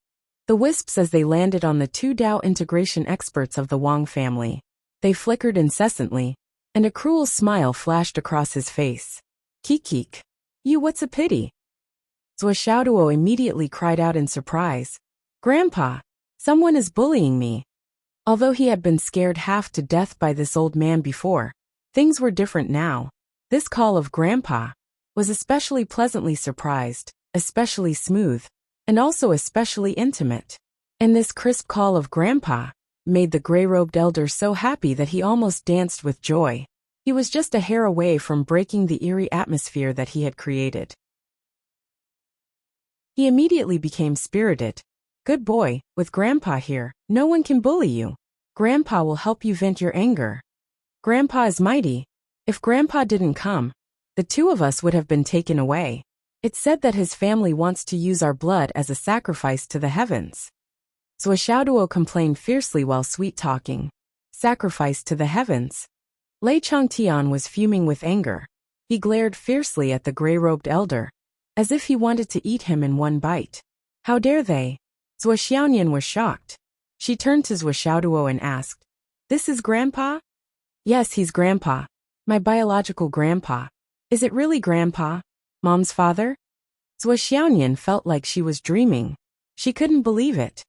the wisps as they landed on the two Dao integration experts of the Wang family. They flickered incessantly, and a cruel smile flashed across his face. "Kikik. You, what's a pity?" Zhuo Xiaoduo immediately cried out in surprise. "Grandpa, someone is bullying me." Although he had been scared half to death by this old man before, things were different now. This call of Grandpa was especially pleasantly surprised, especially smooth, and also especially intimate. And this crisp call of Grandpa made the gray-robed elder so happy that he almost danced with joy. He was just a hair away from breaking the eerie atmosphere that he had created. He immediately became spirited. "Good boy, with Grandpa here, no one can bully you. Grandpa will help you vent your anger. Grandpa is mighty. If Grandpa didn't come, the two of us would have been taken away. It's said that his family wants to use our blood as a sacrifice to the heavens." Zhuo Xiaoduo complained fiercely while sweet-talking. Sacrifice to the heavens? Lei Changtian was fuming with anger. He glared fiercely at the gray-robed elder, as if he wanted to eat him in one bite. "How dare they?" Zhuo Xiaonian was shocked. She turned to Zhuo Xiaoduo and asked, "This is Grandpa?" "Yes, he's Grandpa. My biological grandpa." "Is it really Grandpa? Mom's father?" Zhuo Xiaonian felt like she was dreaming. She couldn't believe it.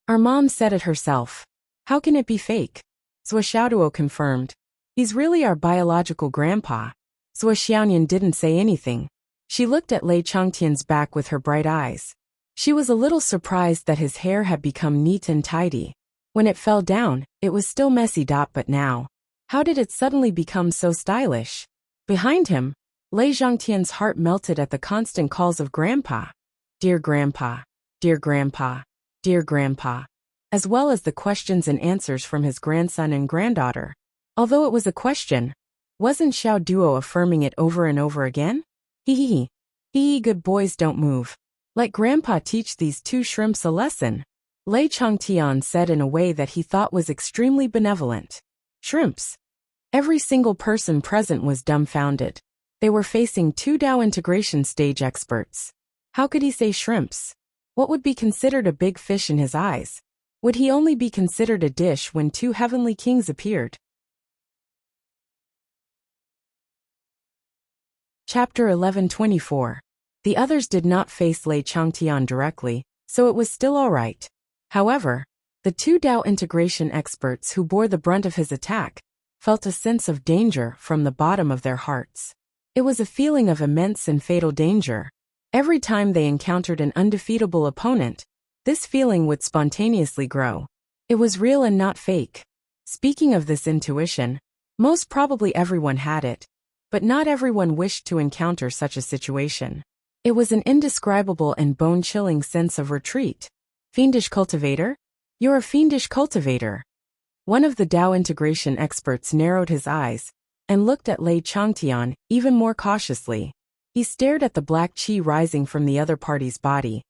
"Our mom said it herself. How can it be fake?" Zhuo Xiaoduo confirmed. "He's really our biological grandpa." Zhuo Xiaonian didn't say anything. She looked at Lei Changtian's back with her bright eyes. She was a little surprised that his hair had become neat and tidy. When it fell down, it was still messy. But now, how did it suddenly become so stylish? Behind him, Lei Changtian's heart melted at the constant calls of Grandpa. "Dear Grandpa, dear Grandpa, dear Grandpa," as well as the questions and answers from his grandson and granddaughter. Although it was a question, wasn't Xiao Duo affirming it over and over again? Hee hee, good boys don't move. Let Grandpa teach these two shrimps a lesson," Lei Changtian said in a way that he thought was extremely benevolent. Shrimps? Every single person present was dumbfounded. They were facing two Dao integration stage experts. How could he say shrimps? What would be considered a big fish in his eyes? Would he only be considered a dish when two heavenly kings appeared? Chapter 1124. The others did not face Lei Changtian directly, so it was still alright. However, the two Dao integration experts who bore the brunt of his attack felt a sense of danger from the bottom of their hearts. It was a feeling of immense and fatal danger. Every time they encountered an undefeatable opponent, this feeling would spontaneously grow. It was real and not fake. Speaking of this intuition, most probably everyone had it, but not everyone wished to encounter such a situation. It was an indescribable and bone-chilling sense of retreat. "Fiendish cultivator? You're a fiendish cultivator." One of the Dao integration experts narrowed his eyes and looked at Lei Changtian even more cautiously. He stared at the black qi rising from the other party's body,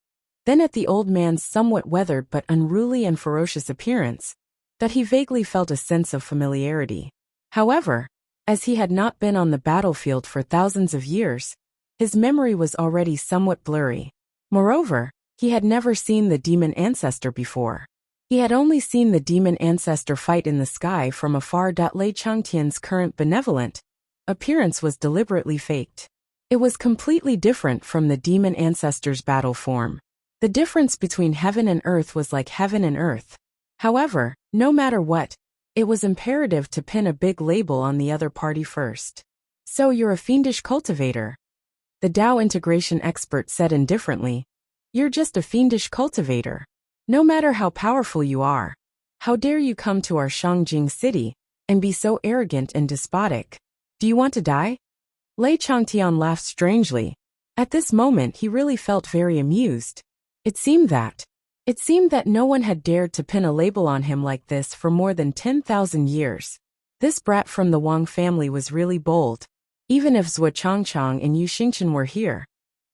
Then at the old man's somewhat weathered but unruly and ferocious appearance, that he vaguely felt a sense of familiarity. However, as he had not been on the battlefield for thousands of years, his memory was already somewhat blurry. Moreover, he had never seen the demon ancestor before. He had only seen the demon ancestor fight in the sky from afar. Lei Changtian's current benevolent appearance was deliberately faked. It was completely different from the demon ancestor's battle form. The difference between heaven and earth was like heaven and earth. However, no matter what, it was imperative to pin a big label on the other party first. So you're a fiendish cultivator, the Dao integration expert said indifferently. You're just a fiendish cultivator. No matter how powerful you are, how dare you come to our Shangjing city and be so arrogant and despotic? Do you want to die? Lei Changtian laughed strangely. At this moment he really felt very amused. It seemed that no one had dared to pin a label on him like this for more than 10,000 years. This brat from the Wang family was really bold. Even if Zhuo Changchang and Yu Xingchen were here,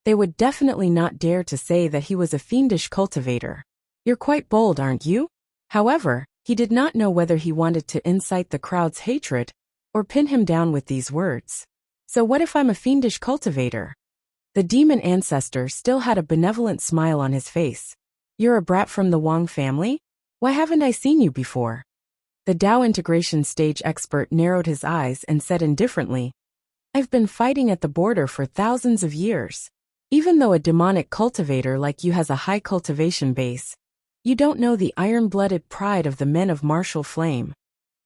they would definitely not dare to say that he was a fiendish cultivator. You're quite bold, aren't you? However, he did not know whether he wanted to incite the crowd's hatred or pin him down with these words. So what if I'm a fiendish cultivator? The demon ancestor still had a benevolent smile on his face. You're a brat from the Wang family? Why haven't I seen you before? The Dao integration stage expert narrowed his eyes and said indifferently, I've been fighting at the border for thousands of years. Even though a demonic cultivator like you has a high cultivation base, you don't know the iron-blooded pride of the men of martial flame.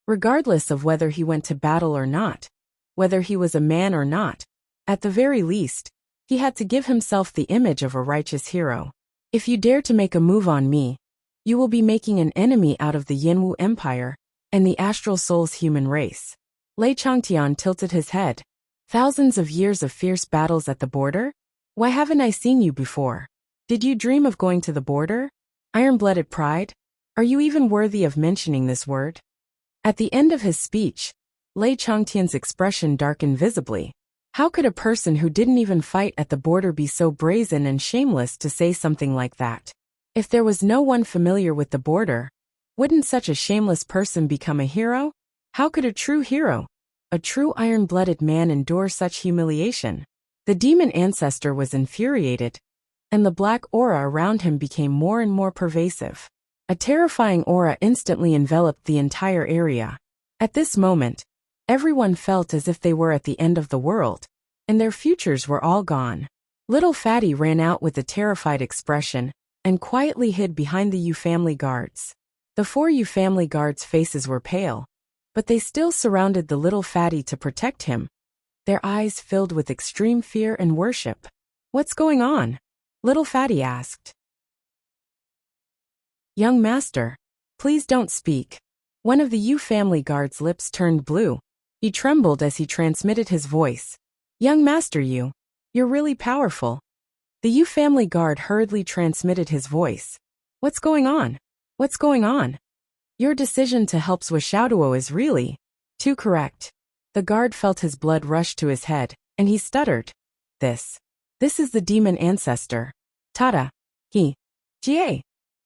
Regardless of whether he went to battle or not, whether he was a man or not, at the very least, he had to give himself the image of a righteous hero. If you dare to make a move on me, you will be making an enemy out of the Yanwu Empire and the Astral Soul's human race. Lei Changtian tilted his head. Thousands of years of fierce battles at the border? Why haven't I seen you before? Did you dream of going to the border? Iron-blooded pride? Are you even worthy of mentioning this word? At the end of his speech, Lei Changtian's expression darkened visibly. How could a person who didn't even fight at the border be so brazen and shameless to say something like that? If there was no one familiar with the border, wouldn't such a shameless person become a hero? How could a true hero, a true iron-blooded man endure such humiliation? The demon ancestor was infuriated, and the black aura around him became more and more pervasive. A terrifying aura instantly enveloped the entire area. At this moment, everyone felt as if they were at the end of the world, and their futures were all gone. Little Fatty ran out with a terrified expression and quietly hid behind the Yu family guards. The 4 Yu family guards' faces were pale, but they still surrounded the little Fatty to protect him, their eyes filled with extreme fear and worship. What's going on? Little Fatty asked. Young master, please don't speak. One of the Yu family guards' lips turned blue. He trembled as he transmitted his voice. Young master Yu, you're really powerful. The Yu family guard hurriedly transmitted his voice. What's going on? What's going on? Your decision to help Swishaoduo is really too correct. The guard felt his blood rush to his head, and he stuttered. This is the demon ancestor. Tada. Jie.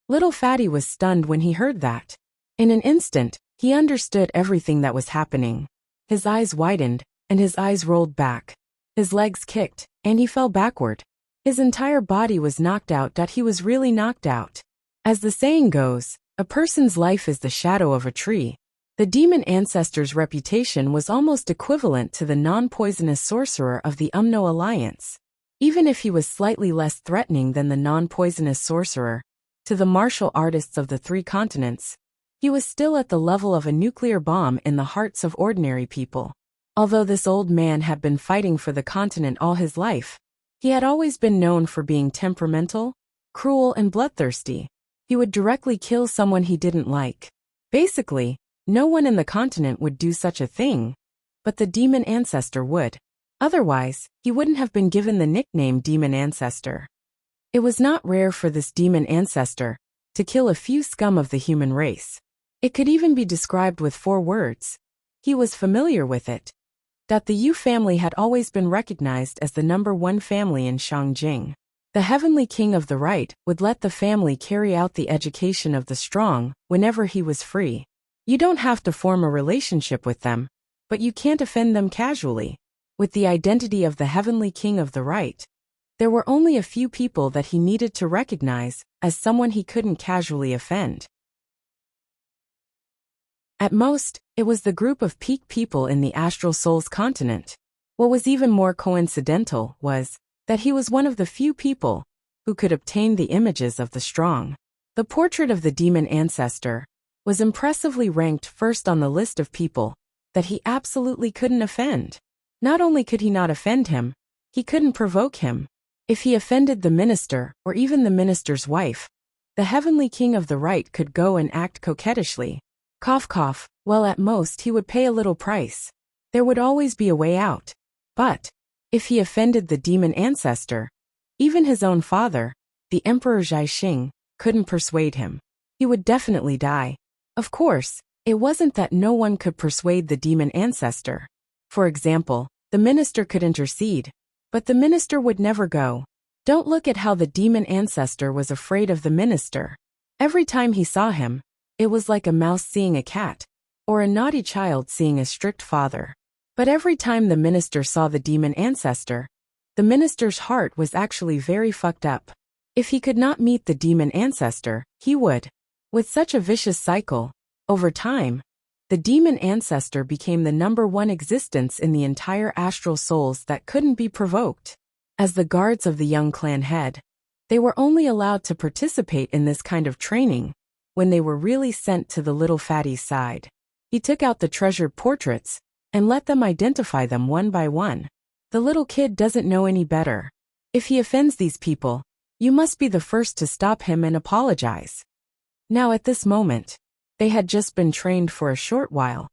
Little Fatty was stunned when he heard that. In an instant, he understood everything that was happening. His eyes widened, and his eyes rolled back. His legs kicked, and he fell backward. His entire body was knocked out. He was really knocked out. As the saying goes, a person's life is the shadow of a tree. The demon ancestor's reputation was almost equivalent to the non-poisonous sorcerer of the Umno Alliance. Even if he was slightly less threatening than the non-poisonous sorcerer, to the martial artists of the 3 continents, he was still at the level of a nuclear bomb in the hearts of ordinary people. Although this old man had been fighting for the continent all his life, he had always been known for being temperamental, cruel and bloodthirsty. He would directly kill someone he didn't like. Basically, no one in the continent would do such a thing, but the demon ancestor would. Otherwise, he wouldn't have been given the nickname Demon Ancestor. It was not rare for this demon ancestor to kill a few scum of the human race. It could even be described with 4 words. He was familiar with it. That the Yu family had always been recognized as the #1 family in Shangjing. The heavenly king of the right would let the family carry out the education of the strong whenever he was free. You don't have to form a relationship with them, but you can't offend them casually. With the identity of the heavenly king of the right, there were only a few people that he needed to recognize as someone he couldn't casually offend. At most, it was the group of peak people in the astral soul's continent. What was even more coincidental was that he was one of the few people who could obtain the images of the strong. The portrait of the demon ancestor was impressively ranked first on the list of people that he absolutely couldn't offend. Not only could he not offend him, he couldn't provoke him. If he offended the minister or even the minister's wife, the heavenly king of the right could go and act coquettishly. Cough cough, well at most he would pay a little price. There would always be a way out. But if he offended the demon ancestor, even his own father, the Emperor Zhaixing, couldn't persuade him. He would definitely die. Of course, it wasn't that no one could persuade the demon ancestor. For example, the minister could intercede, but the minister would never go. Don't look at how the demon ancestor was afraid of the minister. Every time he saw him, it was like a mouse seeing a cat, or a naughty child seeing a strict father. But every time the minister saw the demon ancestor, the minister's heart was actually very fucked up. If he could not meet the demon ancestor, he would. With such a vicious cycle, over time, the demon ancestor became the #1 existence in the entire astral souls that couldn't be provoked. As the guards of the young clan head, they were only allowed to participate in this kind of training when they were really sent to the little fatty's side. He took out the treasured portraits and let them identify them one by one. The little kid doesn't know any better. If he offends these people, you must be the first to stop him and apologize. Now at this moment, they had just been trained for a short while,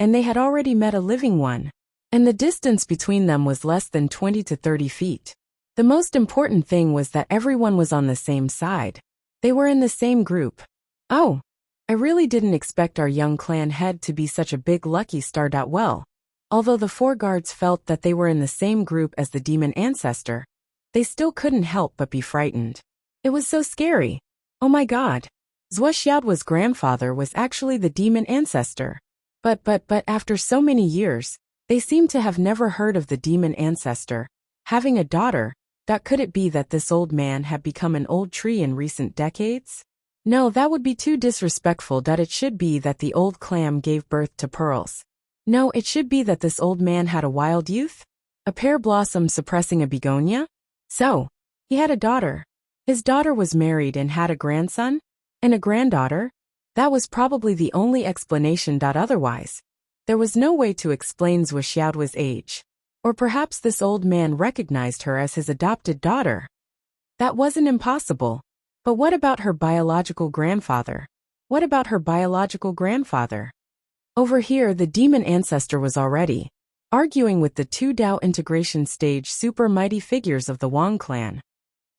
and they had already met a living one, and the distance between them was less than 20 to 30 feet. The most important thing was that everyone was on the same side. They were in the same group. Oh, I really didn't expect our young clan head to be such a big lucky star. Well, although the 4 guards felt that they were in the same group as the demon ancestor, they still couldn't help but be frightened. It was so scary. Oh my god. Wuxia's grandfather was actually the demon ancestor. But after so many years, they seemed to have never heard of the demon ancestor having a daughter. That could it be that this old man had become an old tree in recent decades? No, that would be too disrespectful. It should be that the old clam gave birth to pearls. No, it should be that this old man had a wild youth, a pear blossom suppressing a begonia. So, he had a daughter. His daughter was married and had a grandson, and a granddaughter. That was probably the only explanation. Otherwise, there was no way to explain Wuxia's age. Or perhaps this old man recognized her as his adopted daughter. That wasn't impossible. But what about her biological grandfather? What about her biological grandfather? Over here, the demon ancestor was already arguing with the 2 Dao integration stage super mighty figures of the Wang clan.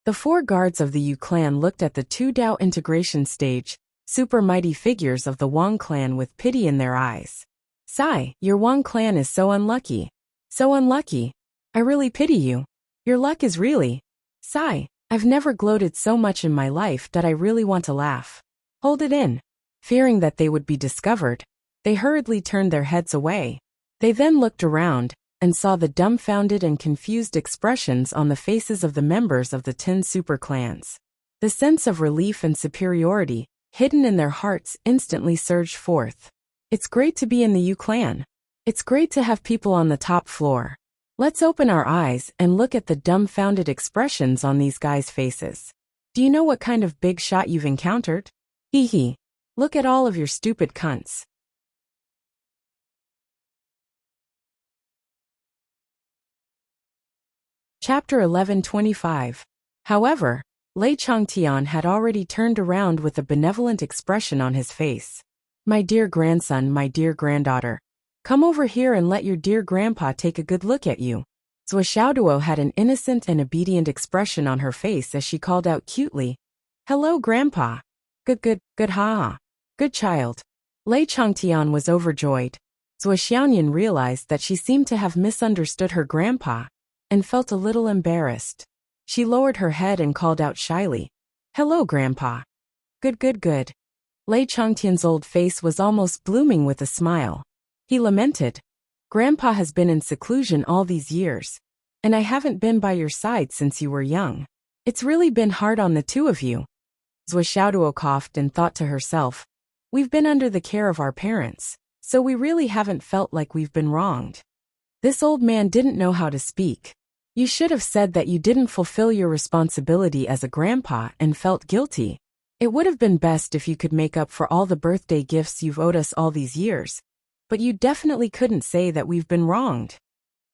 The 4 guards of the Yu clan looked at the 2 Dao integration stage super mighty figures of the Wang clan with pity in their eyes. Sigh, your Wang clan is so unlucky. So unlucky. I really pity you. Your luck is really. Sigh. I've never gloated so much in my life that I really want to laugh. Hold it in. Fearing that they would be discovered, they hurriedly turned their heads away. They then looked around and saw the dumbfounded and confused expressions on the faces of the members of the 10 super clans. The sense of relief and superiority, hidden in their hearts, instantly surged forth. It's great to be in the Yu clan. It's great to have people on the top floor. Let's open our eyes and look at the dumbfounded expressions on these guys' faces. Do you know what kind of big shot you've encountered? Hee hee. Look at all of your stupid cunts. Chapter 11:25. However, Lei Changtian had already turned around with a benevolent expression on his face. My dear grandson, my dear granddaughter, come over here and let your dear grandpa take a good look at you. Zhou Xiaoduo had an innocent and obedient expression on her face as she called out cutely, Hello, grandpa. Good, ha. Good child. Lei Changtian was overjoyed. Zhou Xiaoyan realized that she seemed to have misunderstood her grandpa and felt a little embarrassed. She lowered her head and called out shyly, "Hello, Grandpa." "Good, good, good." Lei Changtian's old face was almost blooming with a smile. He lamented, "Grandpa has been in seclusion all these years, and I haven't been by your side since you were young. It's really been hard on the two of you." Zhou Xiaoduo coughed and thought to herself, "We've been under the care of our parents, so we really haven't felt like we've been wronged." This old man didn't know how to speak. "You should have said that you didn't fulfill your responsibility as a grandpa and felt guilty. It would have been best if you could make up for all the birthday gifts you've owed us all these years, but you definitely couldn't say that we've been wronged.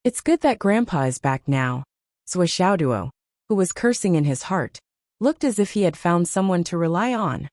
It's good that Grandpa is back now." Zhou Xiaoduo, who was cursing in his heart, looked as if he had found someone to rely on.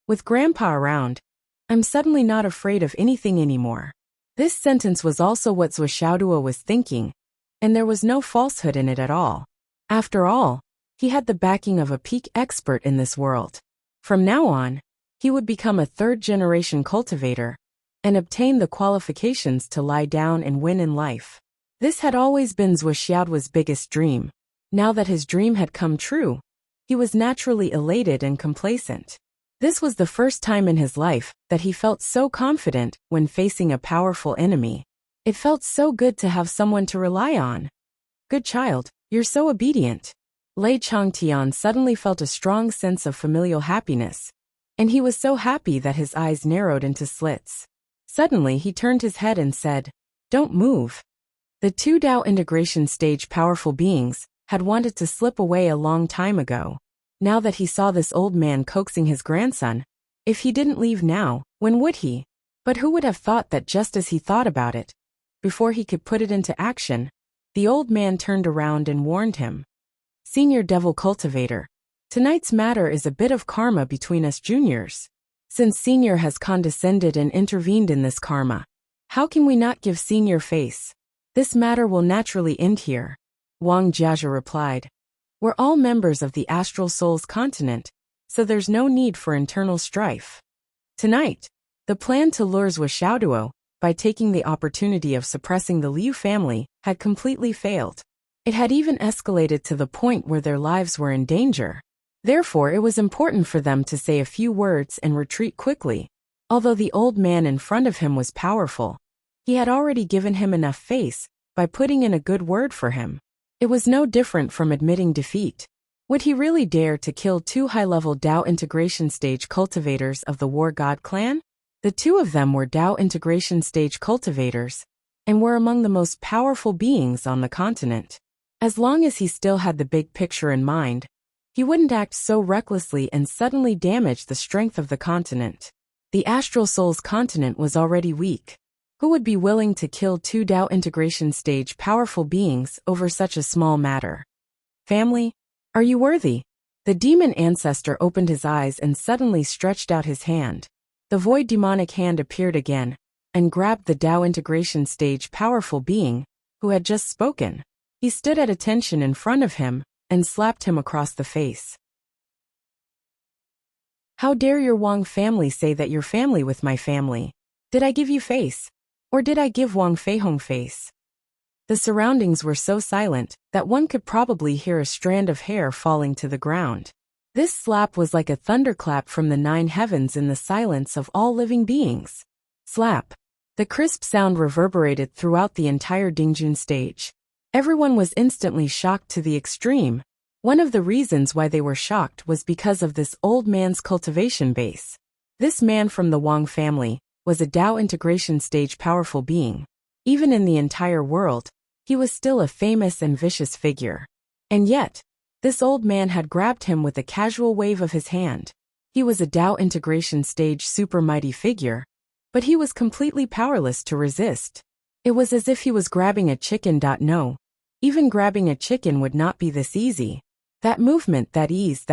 "With Grandpa around, I'm suddenly not afraid of anything anymore." This sentence was also what Zhou Xiaoduo was thinking, and there was no falsehood in it at all. After all, he had the backing of a peak expert in this world. From now on, he would become a third-generation cultivator and obtain the qualifications to lie down and win in life. This had always been Zhou Xiaoduo's biggest dream. Now that his dream had come true, he was naturally elated and complacent. This was the first time in his life that he felt so confident when facing a powerful enemy. It felt so good to have someone to rely on. "Good child, you're so obedient." Lei Changtian suddenly felt a strong sense of familial happiness, and he was so happy that his eyes narrowed into slits. Suddenly he turned his head and said, "Don't move." The two Tao integration stage powerful beings had wanted to slip away a long time ago. Now that he saw this old man coaxing his grandson, if he didn't leave now, when would he? But who would have thought that just as he thought about it, before he could put it into action, the old man turned around and warned him. "Senior Devil Cultivator, tonight's matter is a bit of karma between us juniors. Since Senior has condescended and intervened in this karma, how can we not give Senior face? This matter will naturally end here." Wang Jiazhe replied, "We're all members of the Astral Soul's continent, so there's no need for internal strife. Tonight, the plan to lure Zhou Xiaoduo, by taking the opportunity of suppressing the Liu family, had completely failed. It had even escalated to the point where their lives were in danger. Therefore, it was important for them to say a few words and retreat quickly. Although the old man in front of him was powerful, he had already given him enough face by putting in a good word for him. It was no different from admitting defeat. Would he really dare to kill two high-level Tao integration stage cultivators of the War God clan? The two of them were Tao integration stage cultivators, and were among the most powerful beings on the continent. As long as he still had the big picture in mind, he wouldn't act so recklessly and suddenly damage the strength of the continent. The Astral Soul's continent was already weak. Who would be willing to kill two Tao integration stage powerful beings over such a small matter? "Family, are you worthy?" The demon ancestor opened his eyes and suddenly stretched out his hand. The void demonic hand appeared again and grabbed the Tao integration stage powerful being who had just spoken. He stood at attention in front of him and slapped him across the face. "How dare your Wang family say that you're family with my family? Did I give you face? Or did I give Wang Feihong face?" The surroundings were so silent that one could probably hear a strand of hair falling to the ground. This slap was like a thunderclap from the 9 heavens in the silence of all living beings. Slap. The crisp sound reverberated throughout the entire Dingjun stage. Everyone was instantly shocked to the extreme. One of the reasons why they were shocked was because of this old man's cultivation base. This man from the Wang family was a Tao integration stage powerful being. Even in the entire world, he was still a famous and vicious figure. And yet, this old man had grabbed him with a casual wave of his hand. He was a Tao integration stage super mighty figure, but he was completely powerless to resist. It was as if he was grabbing a chicken. No, even grabbing a chicken would not be this easy. That movement, that ease.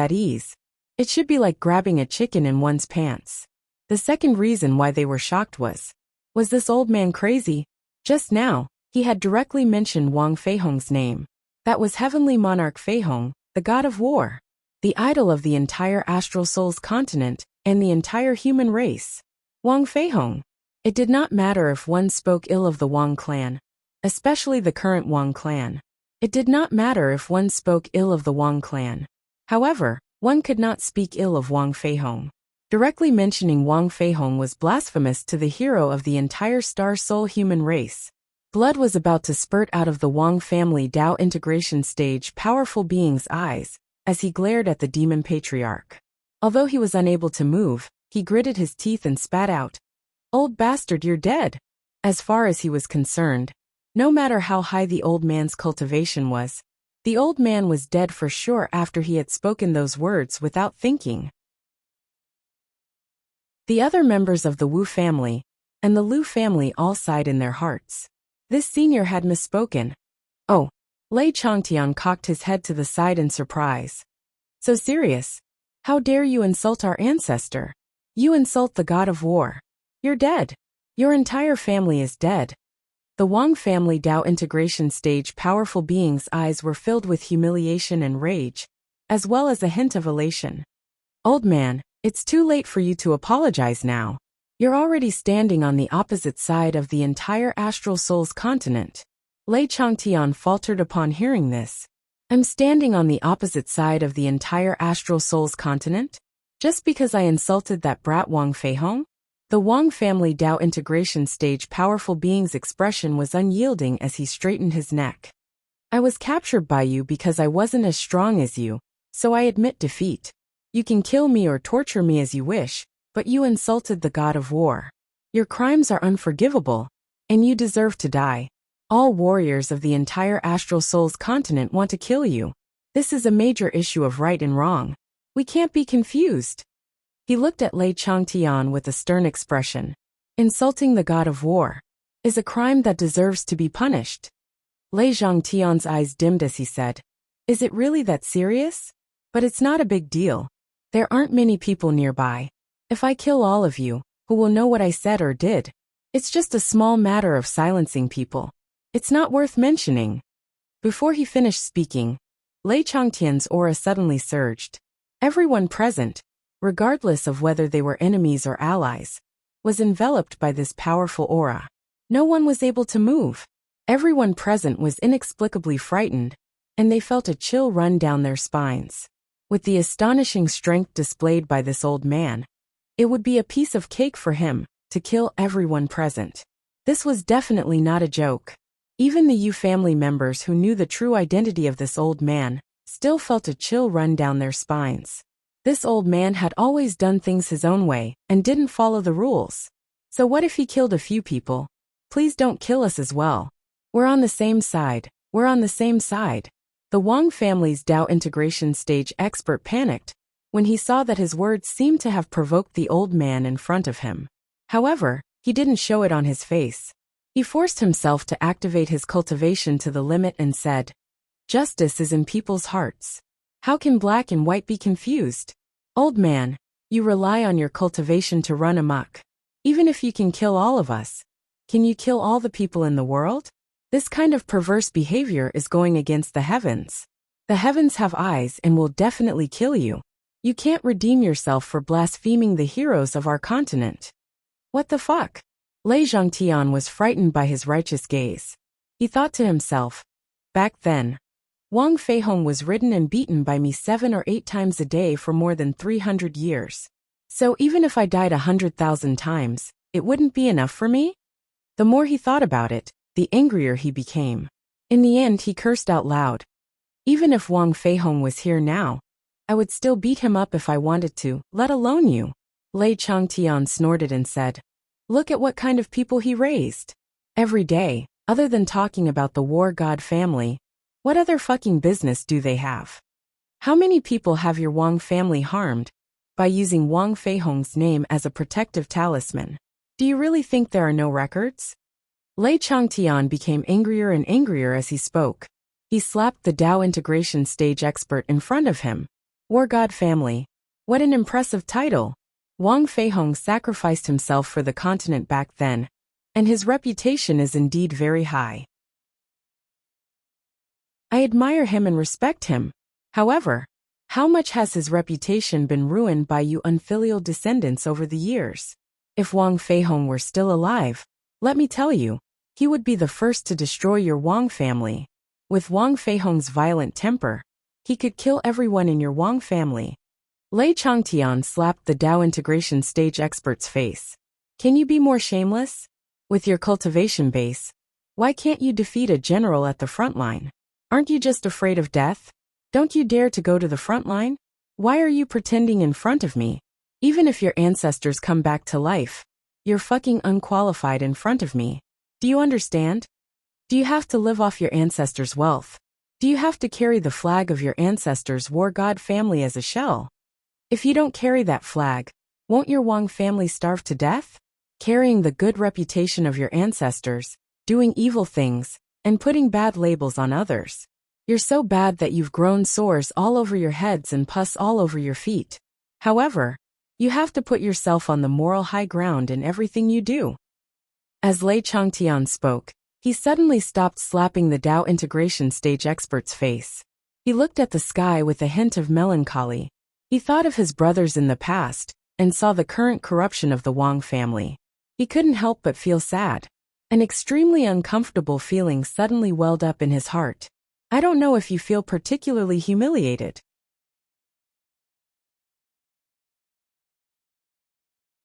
It should be like grabbing a chicken in one's pants. The second reason why they were shocked was this old man crazy? Just now, he had directly mentioned Wang Feihong's name. That was Heavenly Monarch Feihong, the god of war, the idol of the entire Astral Soul's continent and the entire human race. Wang Feihong. It did not matter if one spoke ill of the Wang clan, especially the current Wang clan. It did not matter if one spoke ill of the Wang clan. However, one could not speak ill of Wang Feihong. Directly mentioning Wang Feihong was blasphemous to the hero of the entire Star Soul human race. Blood was about to spurt out of the Wang family Dao integration stage powerful being's eyes as he glared at the demon patriarch. Although he was unable to move, he gritted his teeth and spat out, "Old bastard, you're dead." As far as he was concerned, no matter how high the old man's cultivation was, the old man was dead for sure after he had spoken those words without thinking. The other members of the Wu family and the Lu family all sighed in their hearts. This senior had misspoken. Oh, Lei Changtian cocked his head to the side in surprise. So serious? How dare you insult our ancestor? You insult the god of war. You're dead. Your entire family is dead. The Wang family Dao integration stage powerful being's eyes were filled with humiliation and rage, as well as a hint of elation. Old man, it's too late for you to apologize now. You're already standing on the opposite side of the entire astral soul's continent. Lei Changtian faltered upon hearing this. I'm standing on the opposite side of the entire astral soul's continent? Just because I insulted that brat Wang Feihong? The Wang family Dao integration stage powerful being's expression was unyielding as he straightened his neck. I was captured by you because I wasn't as strong as you, so I admit defeat. You can kill me or torture me as you wish, but you insulted the god of war. Your crimes are unforgivable, and you deserve to die. All warriors of the entire astral soul's continent want to kill you. This is a major issue of right and wrong. We can't be confused. He looked at Lei Changtian with a stern expression. Insulting the god of war is a crime that deserves to be punished. Lei Changtian's eyes dimmed as he said, Is it really that serious? But it's not a big deal. There aren't many people nearby. If I kill all of you, who will know what I said or did? It's just a small matter of silencing people. It's not worth mentioning. Before he finished speaking, Lei Changtian's aura suddenly surged. Everyone present, regardless of whether they were enemies or allies, was enveloped by this powerful aura. No one was able to move. Everyone present was inexplicably frightened, and they felt a chill run down their spines. With the astonishing strength displayed by this old man, it would be a piece of cake for him to kill everyone present. This was definitely not a joke. Even the Yu family members who knew the true identity of this old man still felt a chill run down their spines. This old man had always done things his own way and didn't follow the rules. So what if he killed a few people? Please don't kill us as well. We're on the same side. We're on the same side. The Wang family's Dao integration stage expert panicked when he saw that his words seemed to have provoked the old man in front of him. However, he didn't show it on his face. He forced himself to activate his cultivation to the limit and said, Justice is in people's hearts. How can black and white be confused? Old man, you rely on your cultivation to run amok. Even if you can kill all of us, can you kill all the people in the world? This kind of perverse behavior is going against the heavens. The heavens have eyes and will definitely kill you. You can't redeem yourself for blaspheming the heroes of our continent. What the fuck? Lei Changtian was frightened by his righteous gaze. He thought to himself, back then, Wang Feihong was ridden and beaten by me 7 or 8 times a day for more than 300 years. So even if I died 100,000 times, it wouldn't be enough for me? The more he thought about it, the angrier he became. In the end, he cursed out loud. Even if Wang Feihong was here now, I would still beat him up if I wanted to, let alone you. Lei Changtian snorted and said, Look at what kind of people he raised. Every day, other than talking about the war god family, what other fucking business do they have? How many people have your Wang family harmed by using Wang Feihong's name as a protective talisman? Do you really think there are no records? Lei Changtian became angrier and angrier as he spoke. He slapped the Dao integration stage expert in front of him. War god family. What an impressive title. Wang Feihong sacrificed himself for the continent back then, and his reputation is indeed very high. I admire him and respect him. However, how much has his reputation been ruined by you unfilial descendants over the years? If Wang Feihong were still alive, let me tell you, he would be the first to destroy your Wang family. With Wang Feihong's violent temper, he could kill everyone in your Wang family. Lei Changtian slapped the Dao integration stage expert's face. Can you be more shameless? With your cultivation base, why can't you defeat a general at the front line? Aren't you just afraid of death? Don't you dare to go to the front line? Why are you pretending in front of me? Even if your ancestors come back to life, you're fucking unqualified in front of me. Do you understand? Do you have to live off your ancestors' wealth? Do you have to carry the flag of your ancestors' war god family as a shell? If you don't carry that flag, won't your Wang family starve to death? Carrying the good reputation of your ancestors, doing evil things, and putting bad labels on others. You're so bad that you've grown sores all over your heads and pus all over your feet. However, you have to put yourself on the moral high ground in everything you do. As Lei Changtian spoke, he suddenly stopped slapping the Dao integration stage expert's face. He looked at the sky with a hint of melancholy. He thought of his brothers in the past, and saw the current corruption of the Wang family. He couldn't help but feel sad. An extremely uncomfortable feeling suddenly welled up in his heart. I don't know if you feel particularly humiliated.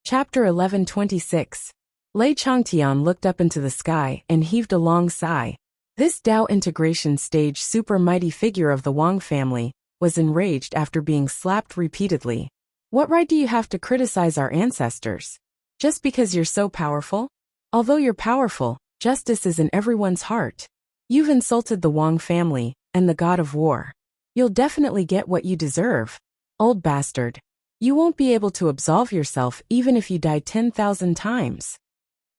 Chapter 1126. Lei Changtian looked up into the sky and heaved a long sigh. This Dao integration stage super mighty figure of the Wang family was enraged after being slapped repeatedly. What right do you have to criticize our ancestors? Just because you're so powerful? Although you're powerful, justice is in everyone's heart. You've insulted the Wang family and the god of war. You'll definitely get what you deserve. Old bastard. You won't be able to absolve yourself even if you die 10,000 times.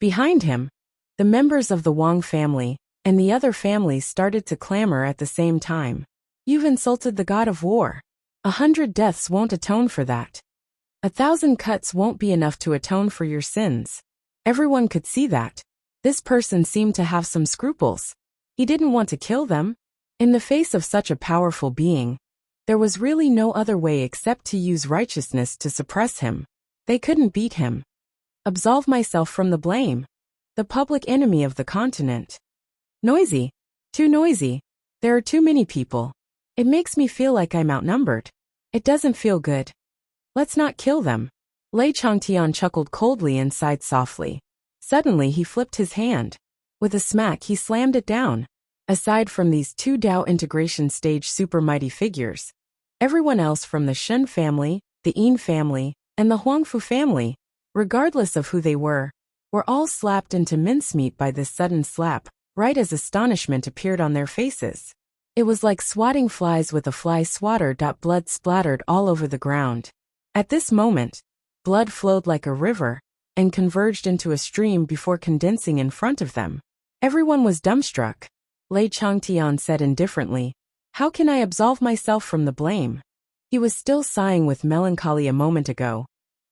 Behind him, the members of the Wang family and the other families started to clamor at the same time. You've insulted the god of war. 100 deaths won't atone for that. 1,000 cuts won't be enough to atone for your sins. Everyone could see that. This person seemed to have some scruples. He didn't want to kill them. In the face of such a powerful being, there was really no other way except to use righteousness to suppress him. They couldn't beat him. Absolve myself from the blame. The public enemy of the continent. Noisy. Too noisy. There are too many people. It makes me feel like I'm outnumbered. It doesn't feel good. Let's not kill them. Lei Changtian chuckled coldly and sighed softly. Suddenly he flipped his hand. With a smack he slammed it down. Aside from these two Dao integration stage super mighty figures, everyone else from the Shen family, the Yin family, and the Huangfu family, regardless of who they were all slapped into mincemeat by this sudden slap, right as astonishment appeared on their faces. It was like swatting flies with a fly swatter. Blood splattered all over the ground. At this moment, blood flowed like a river and converged into a stream before condensing in front of them. Everyone was dumbstruck. Lei Changtian said indifferently, "How can I absolve myself from the blame?" He was still sighing with melancholy a moment ago,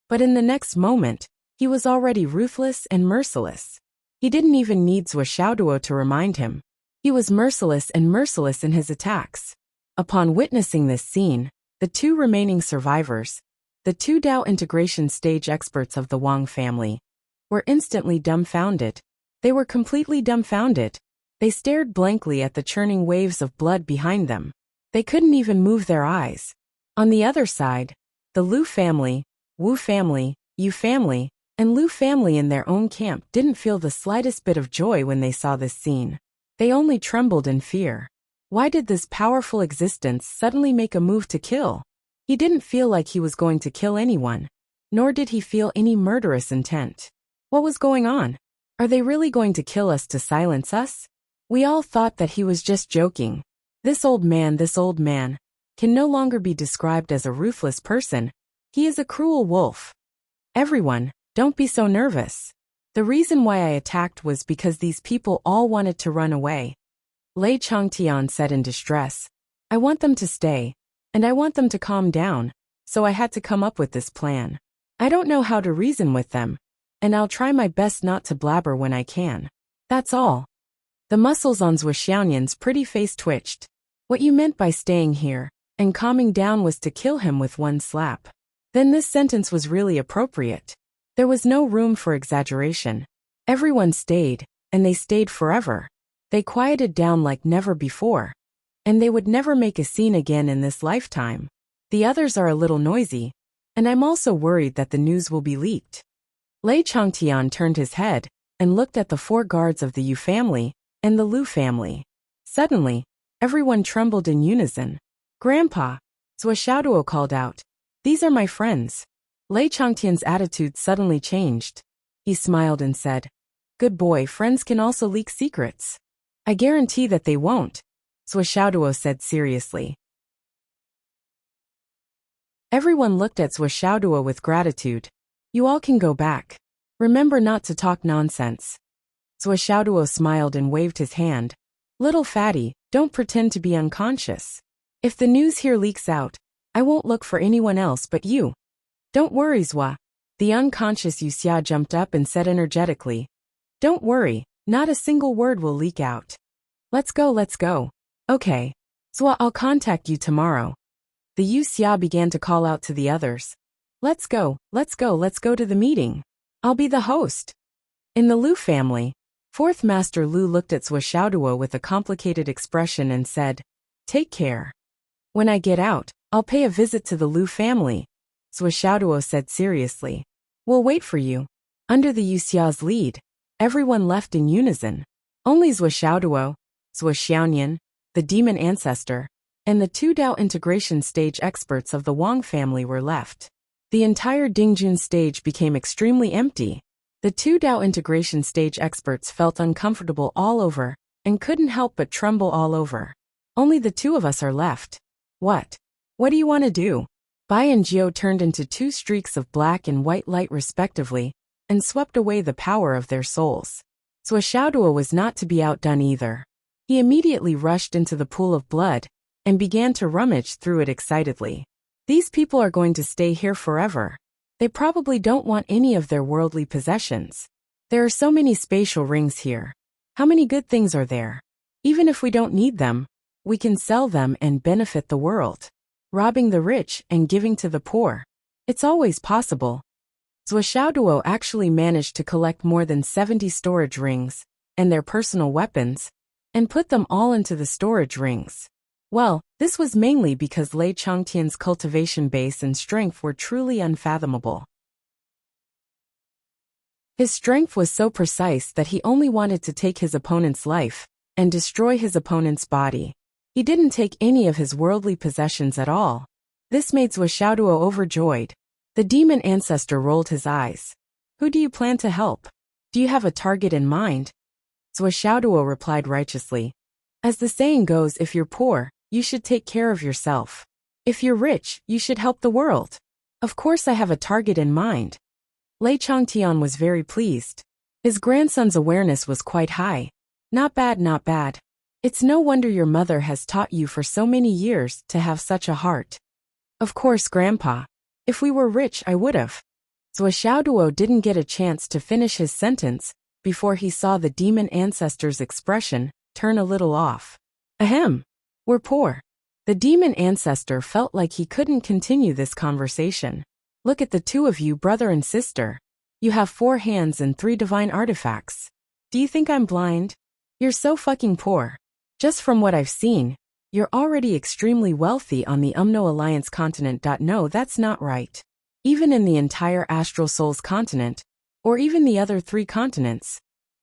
but in the next moment, he was already ruthless and merciless. He didn't even need Zhuo Xiaoduo to remind him. He was merciless in his attacks. Upon witnessing this scene, the two remaining survivors, the two Dao integration stage experts of the Wang family, were instantly dumbfounded. They were completely dumbfounded. They stared blankly at the churning waves of blood behind them. They couldn't even move their eyes. On the other side, the Lu family, Wu family, Yu family, and Lu family in their own camp didn't feel the slightest bit of joy when they saw this scene. They only trembled in fear. Why did this powerful existence suddenly make a move to kill? He didn't feel like he was going to kill anyone, nor did he feel any murderous intent. What was going on? Are they really going to kill us to silence us? We all thought that he was just joking. This old man, can no longer be described as a ruthless person. He is a cruel wolf. Everyone, don't be so nervous. The reason why I attacked was because these people all wanted to run away. Lei Changtian said in distress. I want them to stay, and I want them to calm down, so I had to come up with this plan. I don't know how to reason with them, and I'll try my best not to blabber when I can. That's all. The muscles on Zhuo Xiaoyan's pretty face twitched. What you meant by staying here and calming down was to kill him with one slap. Then this sentence was really appropriate. There was no room for exaggeration. Everyone stayed, and they stayed forever. They quieted down like never before, and they would never make a scene again in this lifetime. The others are a little noisy, and I'm also worried that the news will be leaked. Lei Changtian turned his head and looked at the 4 guards of the Yu family and the Lu family. Suddenly, everyone trembled in unison. Grandpa, Zhou Xiaoduo called out. These are my friends. Lei Changtian's attitude suddenly changed. He smiled and said, Good boy, friends can also leak secrets. I guarantee that they won't, Zhou Xiaoduo said seriously. Everyone looked at Zhou Xiaoduo with gratitude. You all can go back. Remember not to talk nonsense. Zhou Xiaoduo smiled and waved his hand. Little fatty, don't pretend to be unconscious. If the news here leaks out, I won't look for anyone else but you. Don't worry, Zhua. The unconscious Wuxia jumped up and said energetically. Don't worry, not a single word will leak out. Let's go, let's go. Okay. Zhua, I'll contact you tomorrow. The Wuxia began to call out to the others. Let's go, let's go, let's go to the meeting. I'll be the host. In the Lu family, 4th Master Lu looked at Zhou Xiaoduo with a complicated expression and said, Take care. When I get out, I'll pay a visit to the Lu family, Zhou Xiaoduo said seriously. We'll wait for you. Under the Wuxia's lead, everyone left in unison. Only Zhou Xiaoduo, Zhou Xiaonian, the demon ancestor, and the 2 Dao integration stage experts of the Wang family were left. The entire Dingjun stage became extremely empty. The 2 Dao integration stage experts felt uncomfortable all over and couldn't help but tremble all over. Only the 2 of us are left. What? What do you want to do? Bai and Jiao turned into 2 streaks of black and white light respectively and swept away the power of their souls. Zhou Xiaoduo was not to be outdone either. He immediately rushed into the pool of blood and began to rummage through it excitedly. These people are going to stay here forever. They probably don't want any of their worldly possessions. There are so many spatial rings here. How many good things are there? Even if we don't need them, we can sell them and benefit the world. Robbing the rich and giving to the poor. It's always possible. Zhou Xiaoduo actually managed to collect more than 70 storage rings and their personal weapons and put them all into the storage rings. Well, this was mainly because Lei Changtian's cultivation base and strength were truly unfathomable. His strength was so precise that he only wanted to take his opponent's life and destroy his opponent's body. He didn't take any of his worldly possessions at all. This made Zhou Xiaoduo overjoyed. The demon ancestor rolled his eyes. Who do you plan to help? Do you have a target in mind? Zhou Xiaoduo replied righteously. As the saying goes, if you're poor, you should take care of yourself. If you're rich, you should help the world. Of course I have a target in mind. Lei Changtian was very pleased. His grandson's awareness was quite high. Not bad, not bad. It's no wonder your mother has taught you for so many years to have such a heart. Of course, Grandpa. If we were rich, I would've. Zhou Xiaoduo didn't get a chance to finish his sentence before he saw the demon ancestor's expression turn a little off. Ahem. We're poor. The demon ancestor felt like he couldn't continue this conversation. Look at the 2 of you, brother and sister. You have 4 hands and 3 divine artifacts. Do you think I'm blind? You're so fucking poor. Just from what I've seen, you're already extremely wealthy on the Umno Alliance continent. No, that's not right. Even in the entire Astral Souls continent, or even the other 3 continents,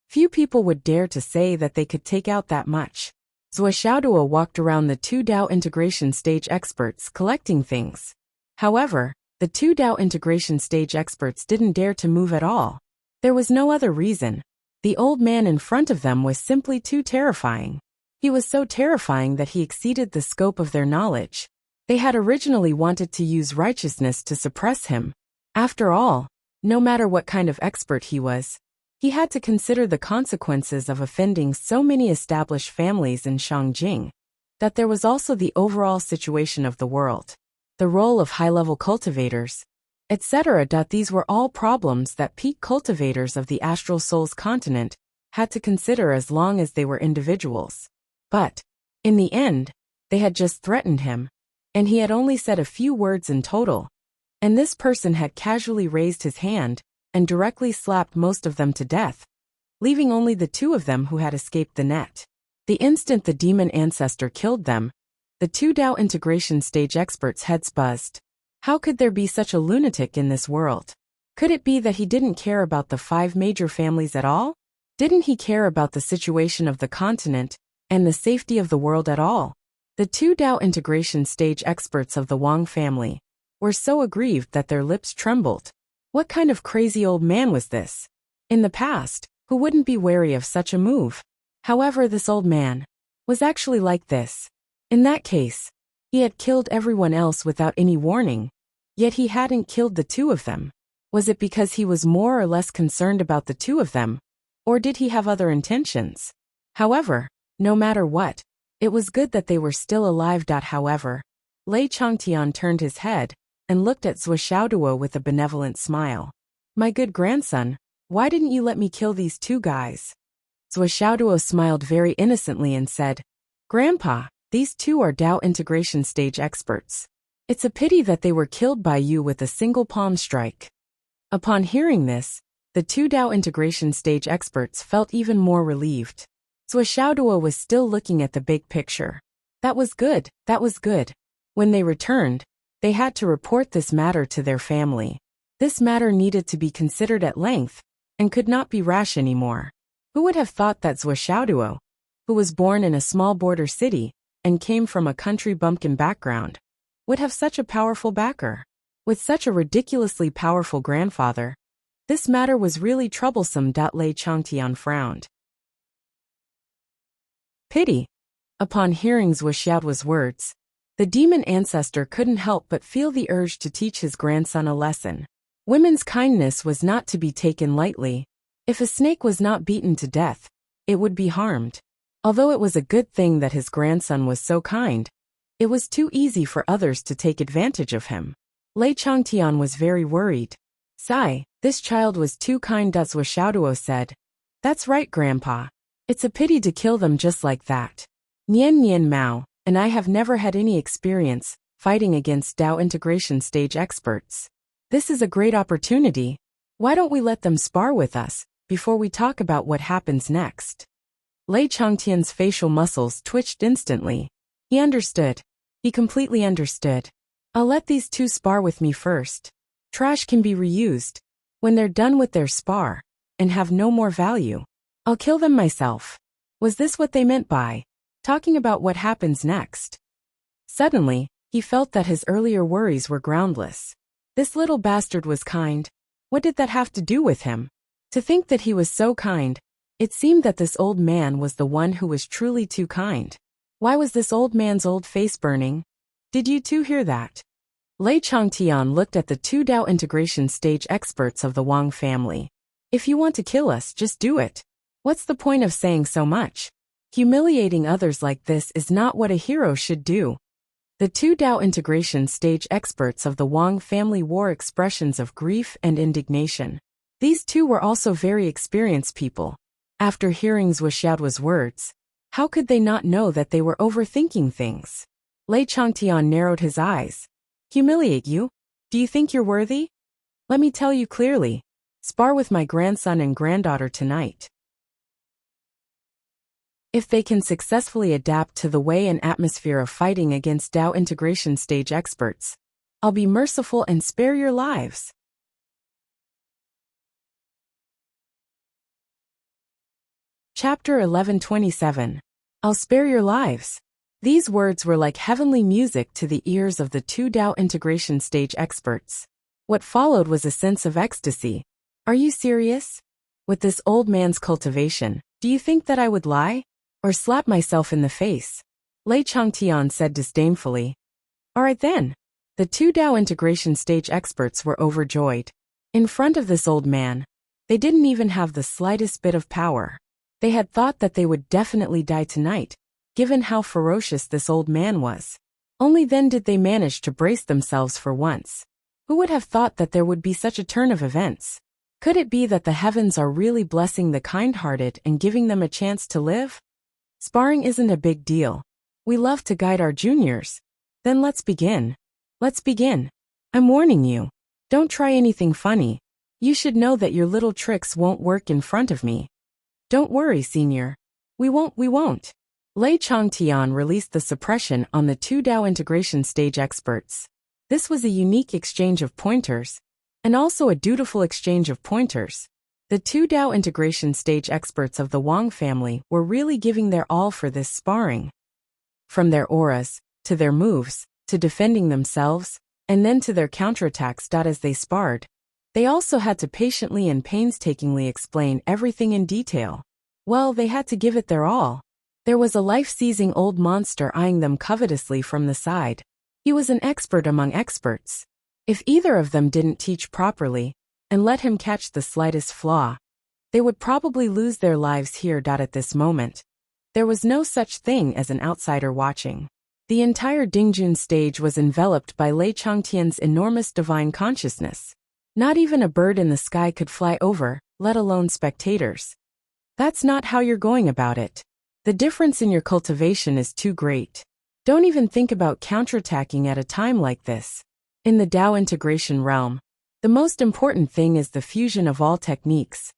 few people would dare to say that they could take out that much. Zhou Xiaoduo walked around the 2 Dao integration stage experts collecting things. However, the 2 Dao integration stage experts didn't dare to move at all. There was no other reason. The old man in front of them was simply too terrifying. He was so terrifying that he exceeded the scope of their knowledge. They had originally wanted to use righteousness to suppress him. After all, no matter what kind of expert he was, he had to consider the consequences of offending so many established families in Shangjing, that there was also the overall situation of the world, the role of high-level cultivators, etc. These were all problems that peak cultivators of the Astral Souls continent had to consider as long as they were individuals. But, in the end, they had just threatened him, and he had only said a few words in total, and this person had casually raised his hand and directly slapped most of them to death, leaving only the 2 of them who had escaped the net. The instant the demon ancestor killed them, the two Dao integration stage experts' heads buzzed. How could there be such a lunatic in this world? Could it be that he didn't care about the 5 major families at all? Didn't he care about the situation of the continent and the safety of the world at all? The two Dao integration stage experts of the Wang family were so aggrieved that their lips trembled. What kind of crazy old man was this? In the past, who wouldn't be wary of such a move? However, this old man was actually like this. In that case, he had killed everyone else without any warning, yet he hadn't killed the 2 of them. Was it because he was more or less concerned about the 2 of them, or did he have other intentions? However, no matter what, it was good that they were still alive. However, Lei Changtian turned his head and looked at Zhou Xiaoduo with a benevolent smile. My good grandson, why didn't you let me kill these 2 guys? Zhou Xiaoduo smiled very innocently and said, Grandpa, these 2 are Dao integration stage experts. It's a pity that they were killed by you with a single palm strike. Upon hearing this, the 2 Dao integration stage experts felt even more relieved. Zhou Xiaoduo was still looking at the big picture. That was good, that was good. When they returned, they had to report this matter to their family. This matter needed to be considered at length and could not be rash anymore. Who would have thought that Zhou Xiaoduo, who was born in a small border city and came from a country bumpkin background, would have such a powerful backer? With such a ridiculously powerful grandfather, this matter was really troublesome. Lei Changtian frowned. Pity. Upon hearing Zhou Xiaoduo's words, the demon ancestor couldn't help but feel the urge to teach his grandson a lesson. Women's kindness was not to be taken lightly. If a snake was not beaten to death, it would be harmed. Although it was a good thing that his grandson was so kind, it was too easy for others to take advantage of him. Lei Changtian was very worried. Sigh, this child was too kind. Zhou Xiaoduo said. That's right, Grandpa. It's a pity to kill them just like that. Nian Nian Mao, and I have never had any experience fighting against Dao integration stage experts. This is a great opportunity. Why don't we let them spar with us before we talk about what happens next? Lei Changtian's facial muscles twitched instantly. He understood. He completely understood. I'll let these 2 spar with me first. Trash can be reused. When they're done with their spar and have no more value, I'll kill them myself. Was this what they meant by talking about what happens next? Suddenly, he felt that his earlier worries were groundless. This little bastard was kind. What did that have to do with him? To think that he was so kind, it seemed that this old man was the one who was truly too kind. Why was this old man's old face burning? Did you 2 hear that? Lei Changtian looked at the 2 Dao integration stage experts of the Wang family. If you want to kill us, just do it. What's the point of saying so much? Humiliating others like this is not what a hero should do. The 2 Dao integration stage experts of the Wang family wore expressions of grief and indignation. These 2 were also very experienced people. After hearing Zhou Xiaoduo's words, how could they not know that they were overthinking things? Lei Changtian narrowed his eyes. Humiliate you? Do you think you're worthy? Let me tell you clearly. Spar with my grandson and granddaughter tonight. If they can successfully adapt to the way and atmosphere of fighting against Dao integration stage experts, I'll be merciful and spare your lives. Chapter 1127. I'll spare your lives. These words were like heavenly music to the ears of the 2 Dao integration stage experts. What followed was a sense of ecstasy. Are you serious? With this old man's cultivation, do you think that I would lie? Or slap myself in the face? Lei Changtian said disdainfully. Alright then. The 2 Dao integration stage experts were overjoyed. In front of this old man, they didn't even have the slightest bit of power. They had thought that they would definitely die tonight, given how ferocious this old man was. Only then did they manage to brace themselves for once. Who would have thought that there would be such a turn of events? Could it be that the heavens are really blessing the kind-hearted and giving them a chance to live? Sparring isn't a big deal. We love to guide our juniors. Then let's begin. Let's begin. I'm warning you. Don't try anything funny. You should know that your little tricks won't work in front of me. Don't worry, senior. We won't. Lei Chongtian released the suppression on the two Dao integration stage experts. This was a unique exchange of pointers, and also a dutiful exchange of pointers. The two Dao integration stage experts of the Wang family were really giving their all for this sparring. From their auras, to their moves, to defending themselves, and then to their counterattacks. As they sparred, they also had to patiently and painstakingly explain everything in detail. Well, they had to give it their all. There was a life-seizing old monster eyeing them covetously from the side. He was an expert among experts. If either of them didn't teach properly, and let him catch the slightest flaw, they would probably lose their lives here. At this moment, there was no such thing as an outsider watching. The entire Dingjun stage was enveloped by Lei Chongtian's enormous divine consciousness. Not even a bird in the sky could fly over, let alone spectators. That's not how you're going about it. The difference in your cultivation is too great. Don't even think about counterattacking at a time like this. In the Dao integration realm, the most important thing is the fusion of all techniques.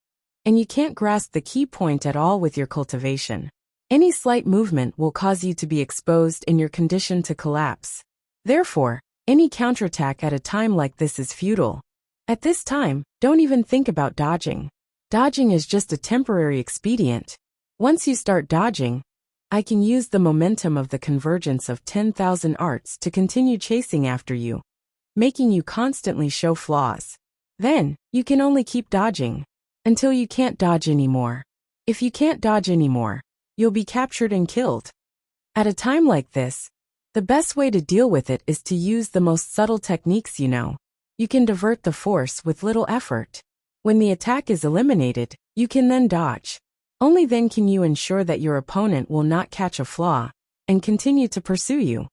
And you can't grasp the key point at all with your cultivation. Any slight movement will cause you to be exposed and your condition to collapse. Therefore, any counterattack at a time like this is futile. At this time, don't even think about dodging. Dodging is just a temporary expedient. Once you start dodging, I can use the momentum of the convergence of 10,000 arts to continue chasing after you, making you constantly show flaws. Then, you can only keep dodging until you can't dodge anymore. If you can't dodge anymore, you'll be captured and killed. At a time like this, the best way to deal with it is to use the most subtle techniques you know. You can divert the force with little effort. When the attack is eliminated, you can then dodge. Only then can you ensure that your opponent will not catch a flaw and continue to pursue you.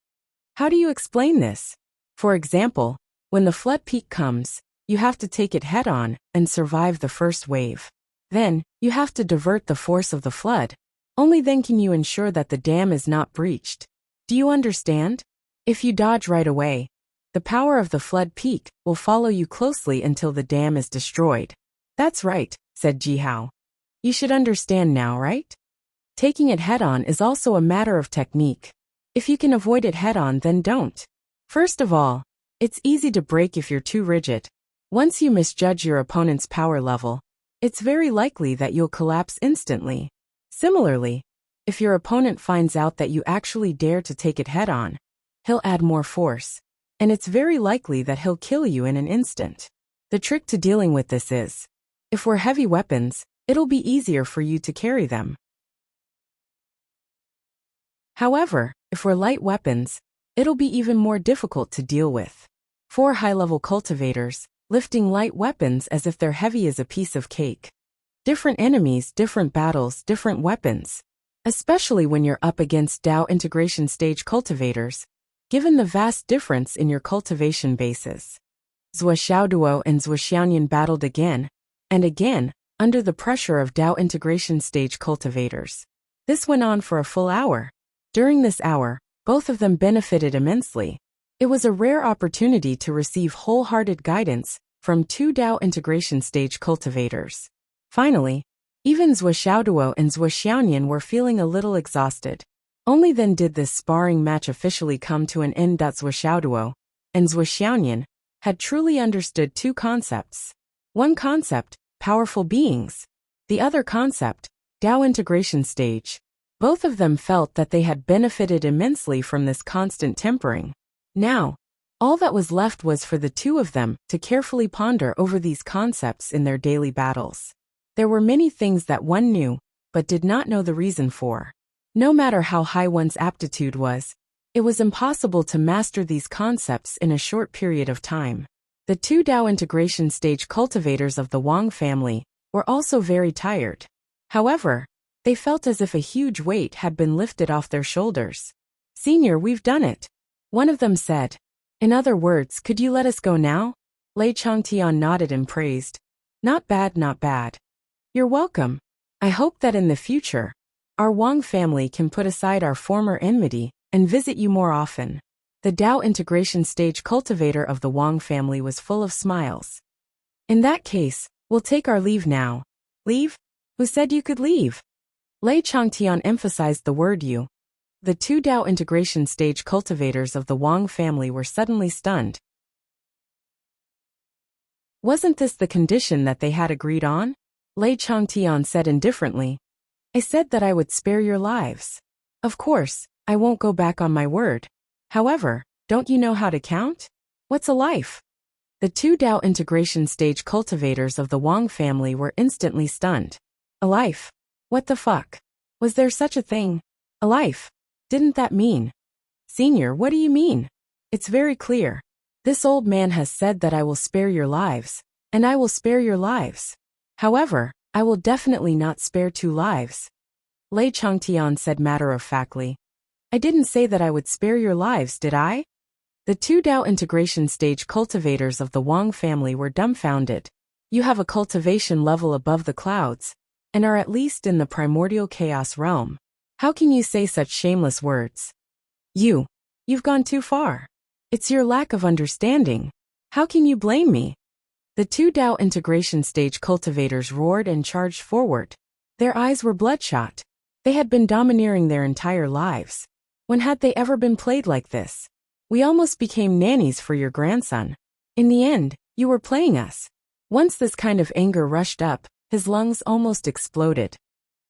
How do you explain this? For example, when the flood peak comes, you have to take it head-on and survive the first wave. Then, you have to divert the force of the flood. Only then can you ensure that the dam is not breached. Do you understand? If you dodge right away, the power of the flood peak will follow you closely until the dam is destroyed. That's right, said Jihao. You should understand now, right? Taking it head-on is also a matter of technique. If you can avoid it head-on, then don't. First of all, it's easy to break if you're too rigid. Once you misjudge your opponent's power level, it's very likely that you'll collapse instantly. Similarly, if your opponent finds out that you actually dare to take it head-on, he'll add more force, and it's very likely that he'll kill you in an instant. The trick to dealing with this is, if we're heavy weapons, it'll be easier for you to carry them. However, if we're light weapons, it'll be even more difficult to deal with. For high-level cultivators, lifting light weapons as if they're heavy is a piece of cake. Different enemies, different battles, different weapons. Especially when you're up against Dao integration stage cultivators, given the vast difference in your cultivation bases. Zhou Xiaoduo and Zhou Xiaoyan battled again, and again, under the pressure of Dao integration stage cultivators. This went on for a full hour. During this hour, both of them benefited immensely. It was a rare opportunity to receive wholehearted guidance from two Dao integration stage cultivators. Finally, even Zhou Xiaoduo and Zhou Xiaoyan were feeling a little exhausted. Only then did this sparring match officially come to an end. Zhou Xiaoduo and Zhou Xiaoyan had truly understood two concepts. One concept, powerful beings. The other concept, Dao integration stage. Both of them felt that they had benefited immensely from this constant tempering. Now, all that was left was for the two of them to carefully ponder over these concepts in their daily battles. There were many things that one knew, but did not know the reason for. No matter how high one's aptitude was, it was impossible to master these concepts in a short period of time. The two Dao integration stage cultivators of the Wang family were also very tired. However, they felt as if a huge weight had been lifted off their shoulders. "Senior, we've done it," one of them said. "In other words, could you let us go now?" Lei Chongtian nodded and praised. "Not bad, not bad. You're welcome. I hope that in the future, our Wang family can put aside our former enmity and visit you more often." The Dao integration stage cultivator of the Wang family was full of smiles. "In that case, we'll take our leave now." "Leave? Who said you could leave?" Lei Chongtian emphasized the word you, The two Dao integration stage cultivators of the Wang family were suddenly stunned. Wasn't this the condition that they had agreed on? Lei Changtian said indifferently. I said that I would spare your lives. Of course, I won't go back on my word. However, don't you know how to count? What's a life? The two Dao integration stage cultivators of the Wang family were instantly stunned. A life? What the fuck? Was there such a thing? A life? Didn't that mean? Senior, what do you mean? It's very clear. This old man has said that I will spare your lives, and I will spare your lives. However, I will definitely not spare two lives. Lei Changtian said matter-of-factly. I didn't say that I would spare your lives, did I? The two Dao integration stage cultivators of the Wang family were dumbfounded. You have a cultivation level above the clouds, and are at least in the primordial chaos realm. How can you say such shameless words? You've gone too far. It's your lack of understanding. How can you blame me? The two Dao integration stage cultivators roared and charged forward. Their eyes were bloodshot. They had been domineering their entire lives. When had they ever been played like this? We almost became nannies for your grandson. In the end, you were playing us. Once this kind of anger rushed up, his lungs almost exploded.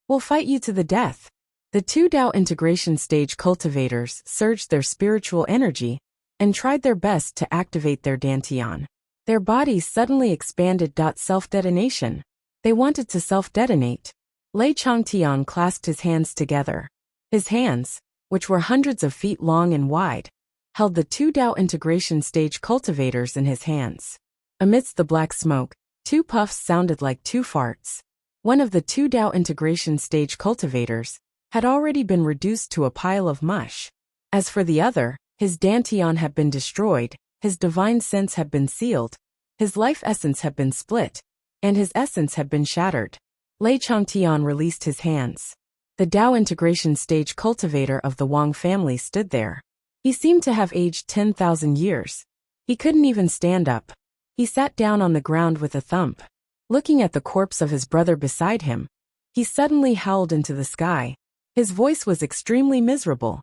We'll fight you to the death. The two Dao integration stage cultivators surged their spiritual energy and tried their best to activate their dantian. Their bodies suddenly expanded. Self-detonation. They wanted to self-detonate. Lei Changtian clasped his hands together. His hands, which were hundreds of feet long and wide, held the two Dao integration stage cultivators in his hands. Amidst the black smoke, two puffs sounded like two farts. One of the two Dao integration stage cultivators had already been reduced to a pile of mush. As for the other, his dantian had been destroyed, his divine sense had been sealed, his life essence had been split, and his essence had been shattered. Lei Changtian released his hands. The Dao integration stage cultivator of the Wang family stood there. He seemed to have aged 10,000 years. He couldn't even stand up. He sat down on the ground with a thump. Looking at the corpse of his brother beside him, he suddenly howled into the sky. His voice was extremely miserable.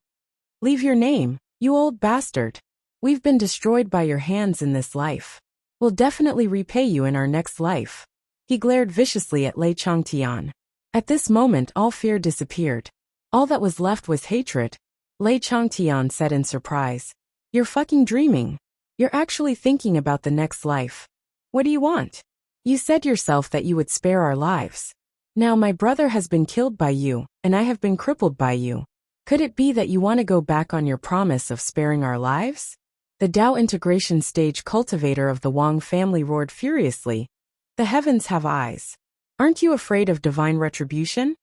Leave your name, you old bastard. We've been destroyed by your hands in this life. We'll definitely repay you in our next life. He glared viciously at Lei Changtian. At this moment all fear disappeared. All that was left was hatred. Lei Changtian said in surprise. You're fucking dreaming. You're actually thinking about the next life. What do you want? You said yourself that you would spare our lives. Now my brother has been killed by you, and I have been crippled by you. Could it be that you want to go back on your promise of sparing our lives? The Dao integration stage cultivator of the Wang family roared furiously. The heavens have eyes. Aren't you afraid of divine retribution?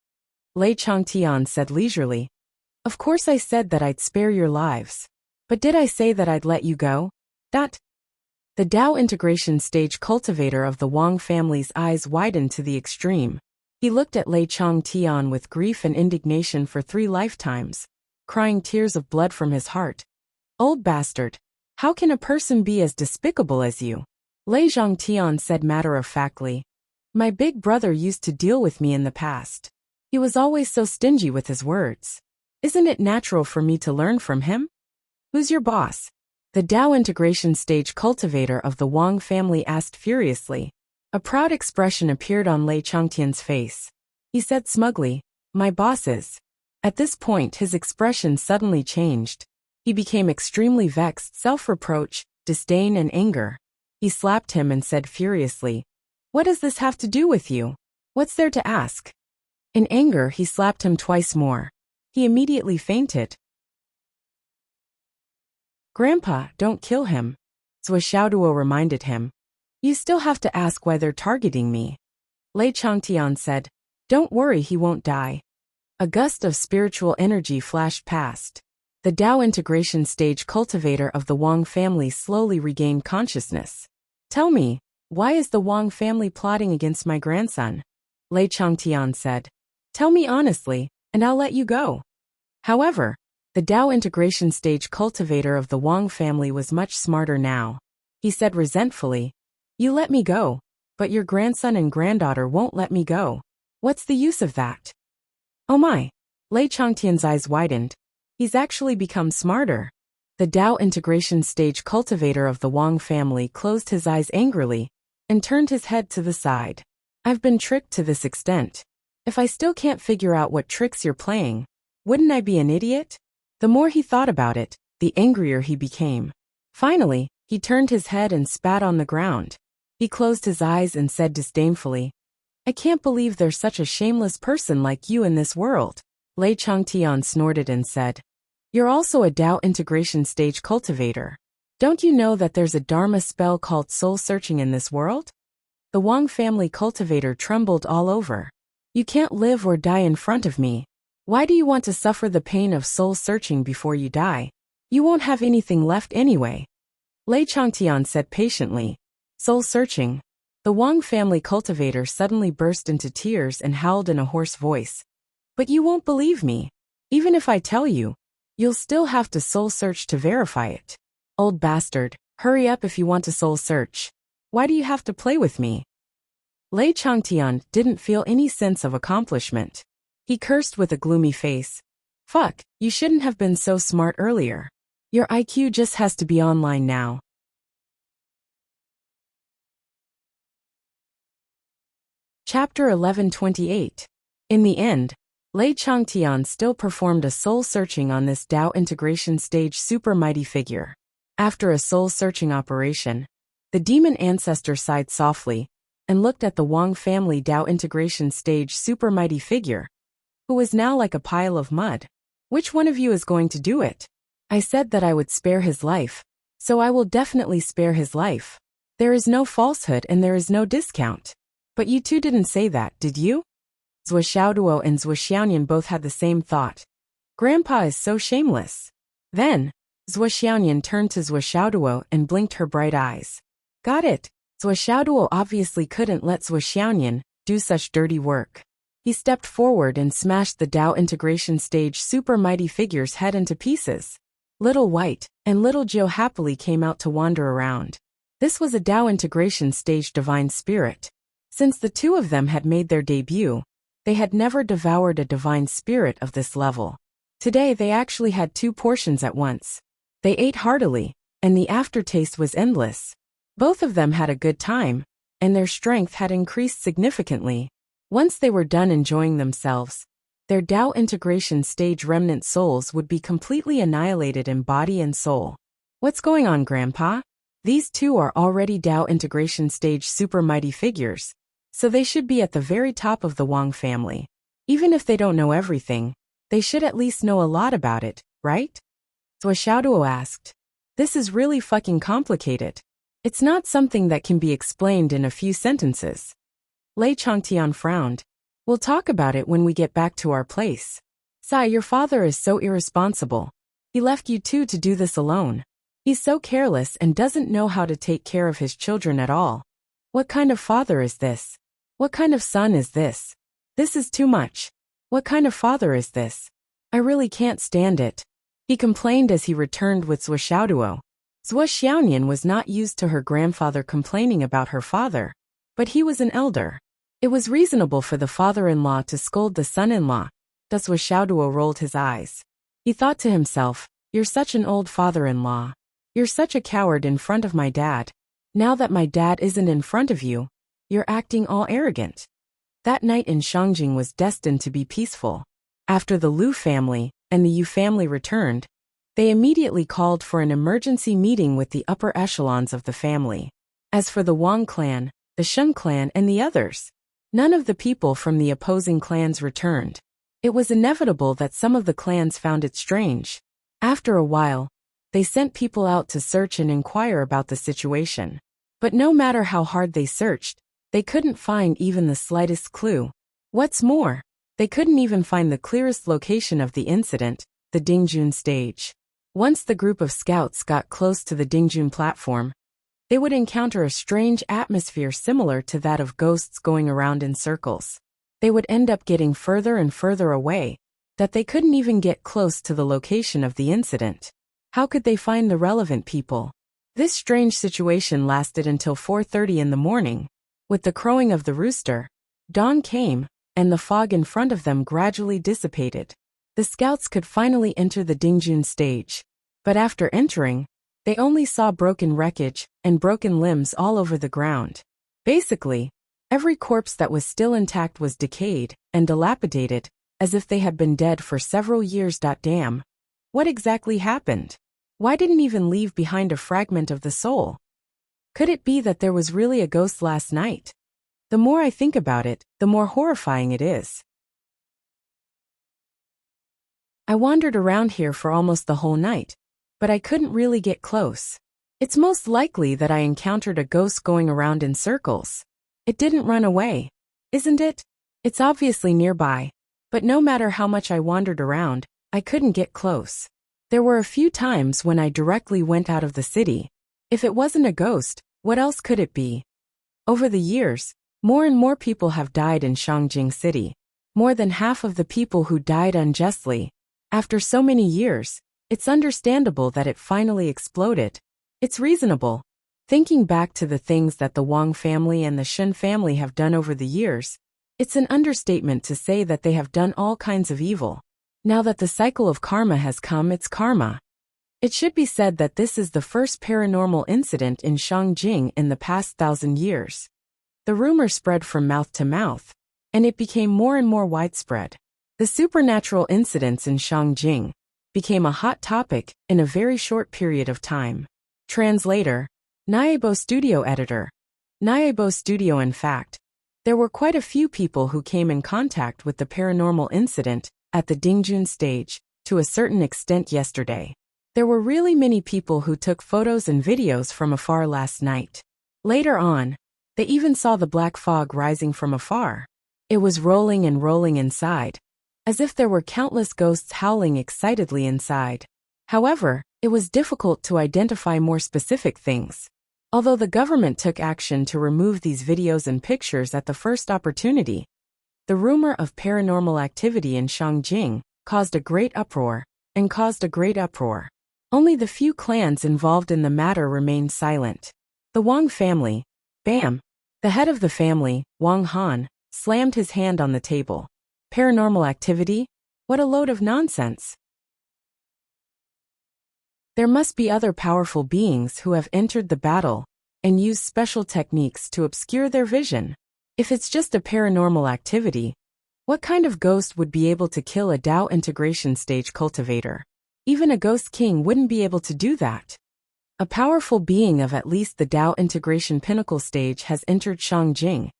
Lei Changtian said leisurely. Of course I said that I'd spare your lives. But did I say that I'd let you go? The Dao integration stage cultivator of the Wang family's eyes widened to the extreme. He looked at Lei Changtian with grief and indignation for 3 lifetimes, crying tears of blood from his heart. Old bastard, how can a person be as despicable as you? Lei Changtian said matter-of-factly. My big brother used to deal with me in the past. He was always so stingy with his words. Isn't it natural for me to learn from him? Who's your boss? The Dao integration stage cultivator of the Wang family asked furiously. A proud expression appeared on Lei Changtian's face. He said smugly, my boss is. At this point his expression suddenly changed. He became extremely vexed, self-reproach, disdain and anger. He slapped him and said furiously, what does this have to do with you? What's there to ask? In anger he slapped him twice more. He immediately fainted. Grandpa, don't kill him. Zhou Xiaoduo reminded him. You still have to ask why they're targeting me. Lei Changtian said, don't worry, he won't die. A gust of spiritual energy flashed past. The Dao integration stage cultivator of the Wang family slowly regained consciousness. Tell me, why is the Wang family plotting against my grandson? Lei Changtian said. Tell me honestly, and I'll let you go. However, the Dao integration stage cultivator of the Wang family was much smarter now. He said resentfully, you let me go, but your grandson and granddaughter won't let me go. What's the use of that? Oh my! Lei Changtian's eyes widened. He's actually become smarter. The Tao integration stage cultivator of the Wang family closed his eyes angrily and turned his head to the side. I've been tricked to this extent. If I still can't figure out what tricks you're playing, wouldn't I be an idiot? The more he thought about it, the angrier he became. Finally, he turned his head and spat on the ground. He closed his eyes and said disdainfully, I can't believe there's such a shameless person like you in this world. Lei Changtian snorted and said, You're also a Tao integration stage cultivator. Don't you know that there's a Dharma spell called soul searching in this world? The Wang family cultivator trembled all over. You can't live or die in front of me. Why do you want to suffer the pain of soul searching before you die? You won't have anything left anyway. Lei Changtian said patiently, Soul searching. The Wang family cultivator suddenly burst into tears and howled in a hoarse voice. But you won't believe me. Even if I tell you, you'll still have to soul search to verify it. Old bastard, hurry up if you want to soul search. Why do you have to play with me? Lei Changtian didn't feel any sense of accomplishment. He cursed with a gloomy face. Fuck, you shouldn't have been so smart earlier. Your IQ just has to be online now. Chapter 1128. In the end, Lei Changtian still performed a soul-searching on this Tao integration stage super mighty figure. After a soul-searching operation, the demon ancestor sighed softly and looked at the Wang family Tao integration stage super mighty figure, who was now like a pile of mud. Which one of you is going to do it? I said that I would spare his life, so I will definitely spare his life. There is no falsehood and there is no discount. But you two didn't say that, did you? Zhou Xiaoduo and Zhou Xiaoyan both had the same thought. Grandpa is so shameless. Then, Zhou Xiaoyan turned to Zhou Xiaoduo and blinked her bright eyes. Got it. Zhou Xiaoduo obviously couldn't let Zhou Xiaoyan do such dirty work. He stepped forward and smashed the Tao integration stage super mighty figure's head into pieces. Little White and Little Joe happily came out to wander around. This was a Tao integration stage divine spirit. Since the two of them had made their debut, they had never devoured a divine spirit of this level. Today they actually had two portions at once. They ate heartily, and the aftertaste was endless. Both of them had a good time, and their strength had increased significantly. Once they were done enjoying themselves, their Tao integration stage remnant souls would be completely annihilated in body and soul. What's going on, Grandpa? These two are already Tao integration stage super mighty figures, so they should be at the very top of the Wang family. Even if they don't know everything, they should at least know a lot about it, right? Zhou Xiaoduo asked. This is really fucking complicated. It's not something that can be explained in a few sentences. Lei Changtian frowned. We'll talk about it when we get back to our place. Sai, your father is so irresponsible. He left you two to do this alone. He's so careless and doesn't know how to take care of his children at all. What kind of father is this? What kind of son is this? This is too much. What kind of father is this? I really can't stand it. He complained as he returned with Zhou Xiaoduo. Zhou Xiaoyan was not used to her grandfather complaining about her father, but he was an elder. It was reasonable for the father-in-law to scold the son-in-law. Thus Zhou Xiaoduo rolled his eyes. He thought to himself, You're such an old father-in-law. You're such a coward in front of my dad. Now that my dad isn't in front of you, you're acting all arrogant. That night in Shangjing was destined to be peaceful. After the Lu family and the Yu family returned, they immediately called for an emergency meeting with the upper echelons of the family. As for the Wang clan, the Sheng clan and the others, none of the people from the opposing clans returned. It was inevitable that some of the clans found it strange. After a while, they sent people out to search and inquire about the situation. But no matter how hard they searched, they couldn't find even the slightest clue. What's more, they couldn't even find the clearest location of the incident, the Dingjun stage. Once the group of scouts got close to the Dingjun platform, they would encounter a strange atmosphere similar to that of ghosts going around in circles. They would end up getting further and further away, that they couldn't even get close to the location of the incident. How could they find the relevant people? This strange situation lasted until 4:30 in the morning. With the crowing of the rooster, dawn came, and the fog in front of them gradually dissipated. The scouts could finally enter the Dingjun stage. But after entering, they only saw broken wreckage and broken limbs all over the ground. Basically, every corpse that was still intact was decayed and dilapidated, as if they had been dead for several years. Damn. What exactly happened? Why didn't even leave behind a fragment of the soul? Could it be that there was really a ghost last night? The more I think about it, the more horrifying it is. I wandered around here for almost the whole night, but I couldn't really get close. It's most likely that I encountered a ghost going around in circles. It didn't run away, isn't it? It's obviously nearby, but no matter how much I wandered around, I couldn't get close. There were a few times when I directly went out of the city. If it wasn't a ghost, what else could it be? Over the years, more and more people have died in Shangjing City. More than half of the people who died unjustly. After so many years, it's understandable that it finally exploded. It's reasonable. Thinking back to the things that the Wang family and the Shun family have done over the years, it's an understatement to say that they have done all kinds of evil. Now that the cycle of karma has come, it's karma. It should be said that this is the first paranormal incident in Shangjing in the past 1,000 years. The rumor spread from mouth to mouth, and it became more and more widespread. The supernatural incidents in Shangjing became a hot topic in a very short period of time. Translator, Naibo Studio Editor. Naibo Studio. In fact, there were quite a few people who came in contact with the paranormal incident at the Dingjun stage, to a certain extent yesterday. There were really many people who took photos and videos from afar last night. Later on, they even saw the black fog rising from afar. It was rolling and rolling inside, as if there were countless ghosts howling excitedly inside. However, it was difficult to identify more specific things. Although the government took action to remove these videos and pictures at the first opportunity, the rumor of paranormal activity in Shangjing caused a great uproar. Only the few clans involved in the matter remained silent. The Wang family, bam! The head of the family, Wang Han, slammed his hand on the table. Paranormal activity? What a load of nonsense. There must be other powerful beings who have entered the battle and used special techniques to obscure their vision. If it's just a paranormal activity, what kind of ghost would be able to kill a Dao integration stage cultivator? Even a ghost king wouldn't be able to do that. A powerful being of at least the Dao integration pinnacle stage has entered Shangjing,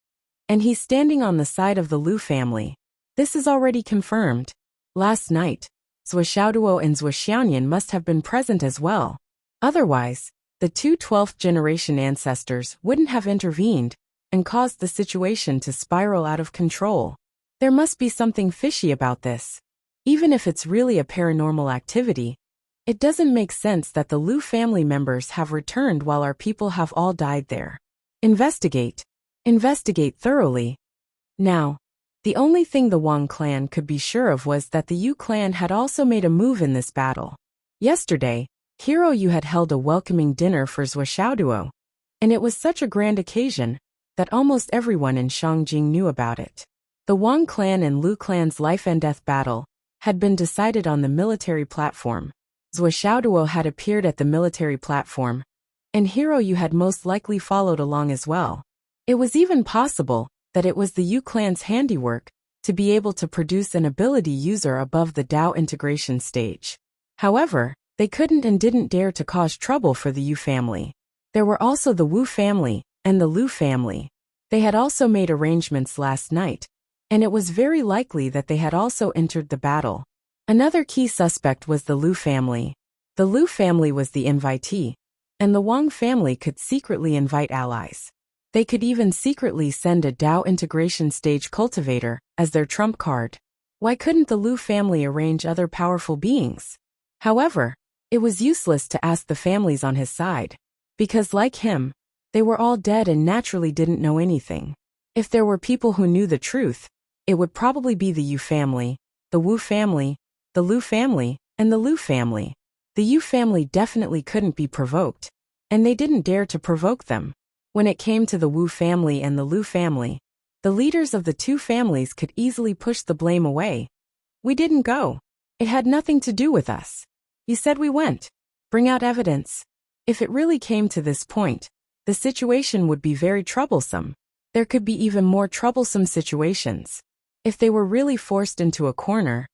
and he's standing on the side of the Lu family. This is already confirmed. Last night, Zhou Xiaoduo and Zhou Xiaoyan must have been present as well. Otherwise, the two 12th generation ancestors wouldn't have intervened and caused the situation to spiral out of control. There must be something fishy about this. Even if it's really a paranormal activity, it doesn't make sense that the Lu family members have returned while our people have all died there. Investigate. Investigate thoroughly. Now, the only thing the Wang clan could be sure of was that the Yu clan had also made a move in this battle. Yesterday, Hero Yu had held a welcoming dinner for Zhou Xiaoduo, and it was such a grand occasion that almost everyone in Shangjing knew about it. The Wang clan and Lu clan's life and death battle had been decided on the military platform. Zhou Xiaoduo had appeared at the military platform, and Hero Yu had most likely followed along as well. It was even possible that it was the Yu clan's handiwork to be able to produce an ability user above the Dao integration stage. However, they couldn't and didn't dare to cause trouble for the Yu family. There were also the Wu family and the Lu family. They had also made arrangements last night, and it was very likely that they had also entered the battle. Another key suspect was the Lu family. The Lu family was the invitee, and the Wang family could secretly invite allies. They could even secretly send a Dao integration stage cultivator as their trump card. Why couldn't the Lu family arrange other powerful beings? However, it was useless to ask the families on his side, because like him, they were all dead and naturally didn't know anything. If there were people who knew the truth, it would probably be the Yu family, the Wu family, the Lu family, and the Lu family. The Yu family definitely couldn't be provoked, and they didn't dare to provoke them. When it came to the Wu family and the Lu family, the leaders of the two families could easily push the blame away. We didn't go. It had nothing to do with us. You said we went. Bring out evidence. If it really came to this point, the situation would be very troublesome. There could be even more troublesome situations. If they were really forced into a corner,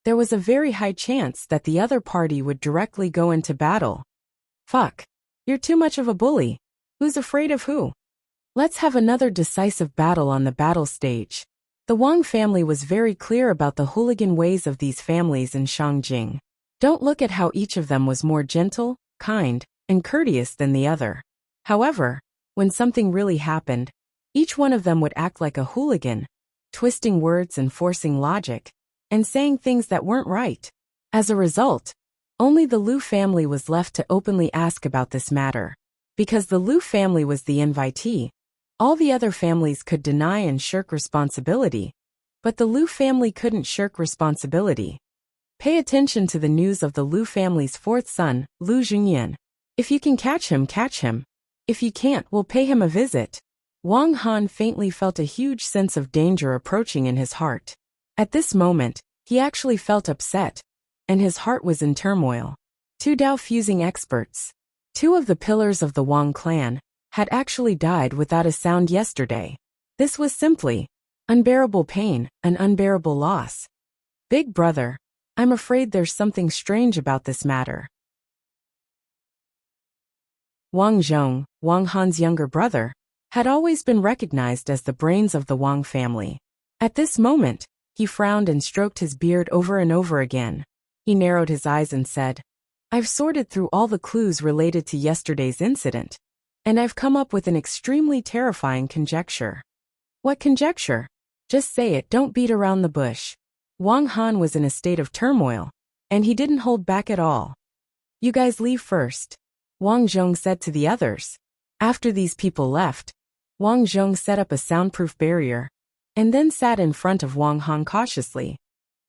there was a very high chance that the other party would directly go into battle. Fuck. You're too much of a bully. Who's afraid of who? Let's have another decisive battle on the battle stage. The Wang family was very clear about the hooligan ways of these families in Shangjing. Don't look at how each of them was more gentle, kind, and courteous than the other. However, when something really happened, each one of them would act like a hooligan, twisting words and forcing logic, and saying things that weren't right. As a result, only the Liu family was left to openly ask about this matter. Because the Liu family was the invitee, all the other families could deny and shirk responsibility, but the Liu family couldn't shirk responsibility. Pay attention to the news of the Liu family's fourth son, Liu Junyan. If you can catch him, catch him. If you can't, we'll pay him a visit. Wang Han faintly felt a huge sense of danger approaching in his heart. At this moment, he actually felt upset, and his heart was in turmoil. Two Dao fusing experts. Two of the pillars of the Wang clan had actually died without a sound yesterday. This was simply unbearable pain, an unbearable loss. Big brother, I'm afraid there's something strange about this matter. Wang Zhong, Wang Han's younger brother, had always been recognized as the brains of the Wang family. At this moment, he frowned and stroked his beard over and over again. He narrowed his eyes and said, I've sorted through all the clues related to yesterday's incident, and I've come up with an extremely terrifying conjecture. What conjecture? Just say it, don't beat around the bush. Wang Han was in a state of turmoil, and he didn't hold back at all. You guys leave first, Wang Zhong said to the others. After these people left, Wang Zhong set up a soundproof barrier, and then sat in front of Wang Han cautiously.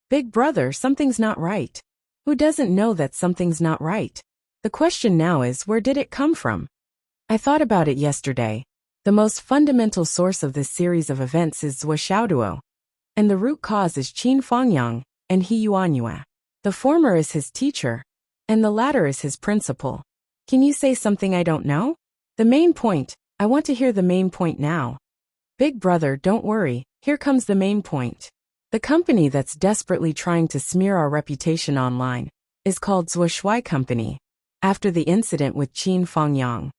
Big brother, something's not right. Who doesn't know that something's not right? The question now is, where did it come from? I thought about it yesterday. The most fundamental source of this series of events is Zhua Xiaoduo, and the root cause is Qin Fangyang and He Yuanyue. The former is his teacher, and the latter is his principal. Can you say something I don't know? The main point. I want to hear the main point now. Big brother, don't worry, here comes the main point. The company that's desperately trying to smear our reputation online is called Zhua Shui Company. After the incident with Qin Fangyang,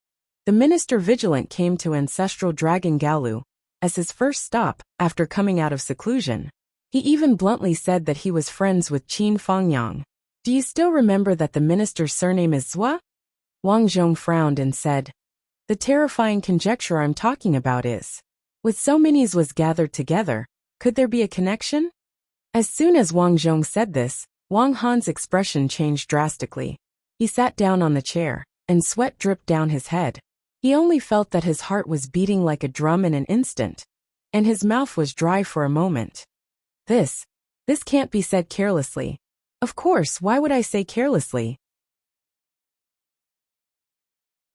the Minister Vigilant came to Ancestral Dragon Galu as his first stop after coming out of seclusion. He even bluntly said that he was friends with Qin Fangyang. Do you still remember that the minister's surname is Zhua? Wang Zhong frowned and said, the terrifying conjecture I'm talking about is, with so many Zhuas gathered together, could there be a connection? As soon as Wang Zhong said this, Wang Han's expression changed drastically. He sat down on the chair, and sweat dripped down his head. He only felt that his heart was beating like a drum in an instant, and his mouth was dry for a moment. This can't be said carelessly. Of course, why would I say carelessly?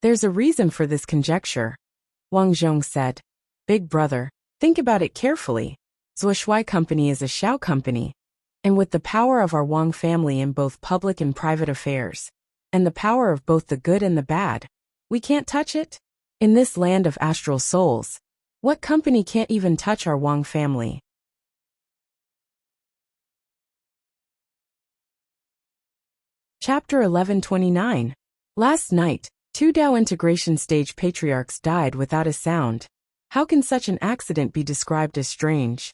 There's a reason for this conjecture, Wang Zhong said. Big brother, think about it carefully. Zhua Shui Company is a Xiao company, and with the power of our Wang family in both public and private affairs, and the power of both the good and the bad, we can't touch it? In this land of astral souls, what company can't even touch our Wang family? Chapter 1129. Last night, two Dao integration stage patriarchs died without a sound. How can such an accident be described as strange?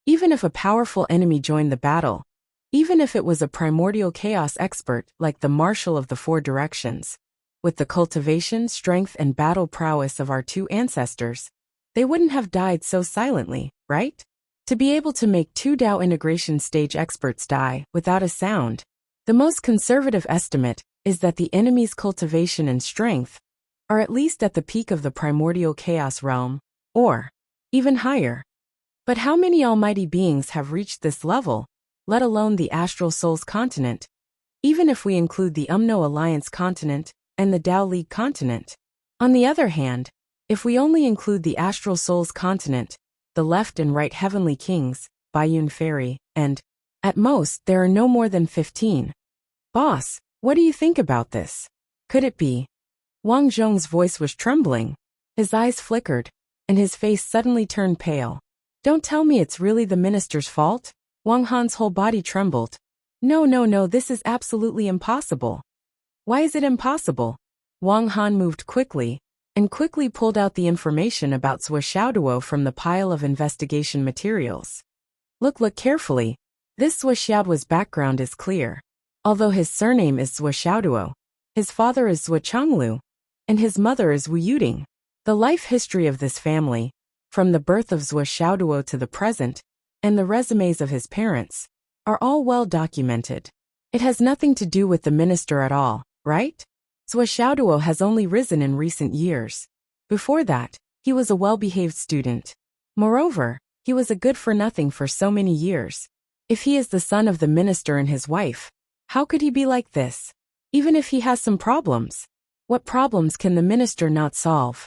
Even if a powerful enemy joined the battle, even if it was a primordial chaos expert like the Marshal of the Four Directions, with the cultivation, strength, and battle prowess of our two ancestors, they wouldn't have died so silently, right? To be able to make two Dao integration stage experts die without a sound, the most conservative estimate is that the enemy's cultivation and strength are at least at the peak of the primordial chaos realm, or even higher. But how many almighty beings have reached this level, let alone the Astral Souls continent, even if we include the Umno Alliance continent and the Dao League continent? On the other hand, if we only include the Astral Souls continent, the left and right heavenly kings, Baiyun Fairy, and At most, there are no more than 15. Boss, what do you think about this? Could it be? Wang Zhong's voice was trembling. His eyes flickered, and his face suddenly turned pale. Don't tell me it's really the minister's fault? Wang Han's whole body trembled. No, this is absolutely impossible. Why is it impossible? Wang Han moved quickly, and quickly pulled out the information about Zhuo Xiaoduo from the pile of investigation materials. Look carefully. This Zhuo Xiaoduo's background is clear. Although his surname is Zhuo Xiaoduo, his father is Zhuo Changlu, and his mother is Wu Yuding. The life history of this family, from the birth of Zhuo Xiaoduo to the present, and the resumes of his parents, are all well documented. It has nothing to do with the minister at all, right? Zhuo Xiaoduo has only risen in recent years. Before that, he was a well-behaved student. Moreover, he was a good-for-nothing for so many years. If he is the son of the minister and his wife, how could he be like this? Even if he has some problems, what problems can the minister not solve?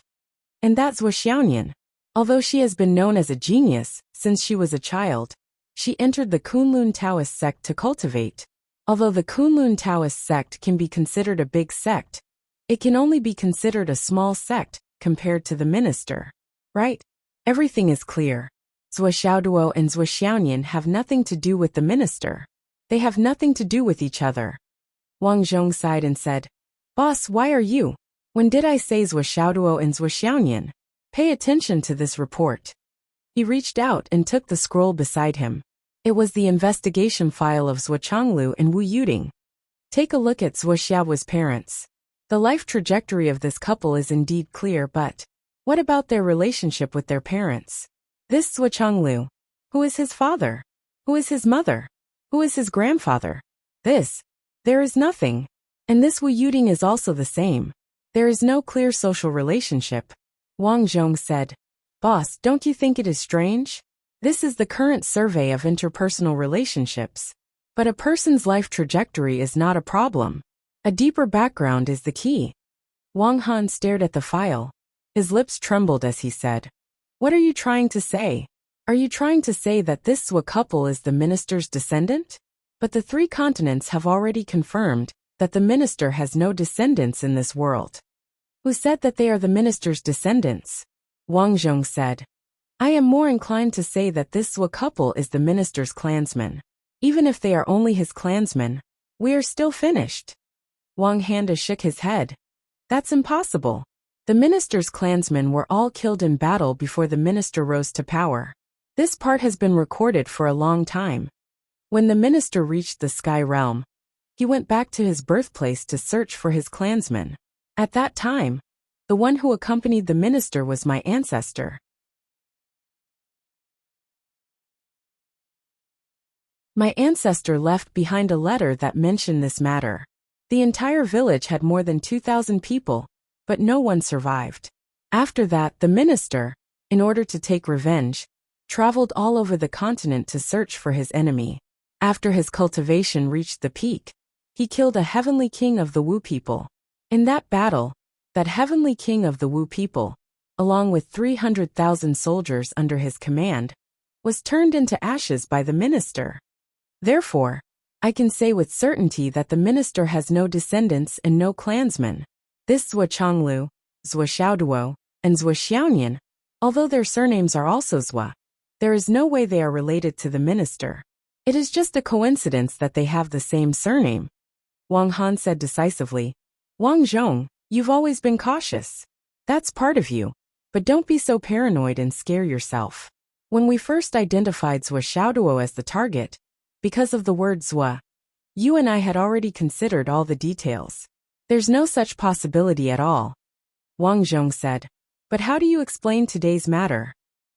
And that's Zhuo Xiaoyan. Although she has been known as a genius since she was a child, she entered the Kunlun Taoist sect to cultivate. Although the Kunlun Taoist sect can be considered a big sect, it can only be considered a small sect compared to the minister. Right? Everything is clear. Zhuo Xiaoduo and Zhuo Xiaoyan have nothing to do with the minister. They have nothing to do with each other. Wang Zhong sighed and said, Boss, why are you? When did I say Zhuo Xiaoduo and Zhuo Xiaoyan? Pay attention to this report. He reached out and took the scroll beside him. It was the investigation file of Zhuo Changlu and Wu Yuding. Take a look at Zhuo Xiaoduo's parents. The life trajectory of this couple is indeed clear, but what about their relationship with their parents? This Zhuo Changlu. Who is his father? Who is his mother? Who is his grandfather? There is nothing. And this Wu Yuding is also the same. There is no clear social relationship. Wang Zhong said, Boss, don't you think it is strange? This is the current survey of interpersonal relationships. But a person's life trajectory is not a problem. A deeper background is the key. Wang Han stared at the file. His lips trembled as he said, What are you trying to say? Are you trying to say that this Zhuo couple is the minister's descendant? But the 3 continents have already confirmed that the minister has no descendants in this world. Who said that they are the minister's descendants? Wang Zhong said, I am more inclined to say that this Zhuo couple is the minister's clansmen. Even if they are only his clansmen, we are still finished. Wang Handa shook his head. That's impossible. The minister's clansmen were all killed in battle before the minister rose to power. This part has been recorded for a long time. When the minister reached the Sky Realm, he went back to his birthplace to search for his clansmen. At that time, the one who accompanied the minister was my ancestor. My ancestor left behind a letter that mentioned this matter. The entire village had more than 2,000 people, but no one survived. After that, the minister, in order to take revenge, traveled all over the continent to search for his enemy. After his cultivation reached the peak, he killed a heavenly king of the Wu people. In that battle, that heavenly king of the Wu people, along with 300,000 soldiers under his command, was turned into ashes by the minister. Therefore, I can say with certainty that the minister has no descendants and no clansmen. This Zhuo Changlu, Zhuo Xiaoduo, and Zhuo Xiaoyan, although their surnames are also Zhuo, there is no way they are related to the minister. It is just a coincidence that they have the same surname. Wang Han said decisively, Wang Zhong, you've always been cautious. That's part of you. But don't be so paranoid and scare yourself. When we first identified Zhuo Xiaoduo as the target, because of the word Zhuo, you and I had already considered all the details. There's no such possibility at all. Wang Zhong said, But how do you explain today's matter?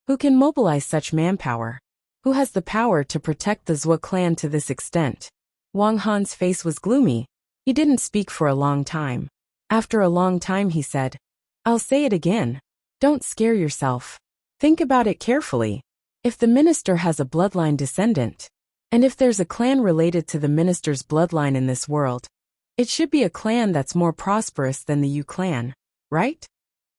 Who can mobilize such manpower? Who has the power to protect the Zhuo clan to this extent? Wang Han's face was gloomy. He didn't speak for a long time. After a long time he said, I'll say it again. Don't scare yourself. Think about it carefully. If the minister has a bloodline descendant, and if there's a clan related to the minister's bloodline in this world, it should be a clan that's more prosperous than the Yu clan, right?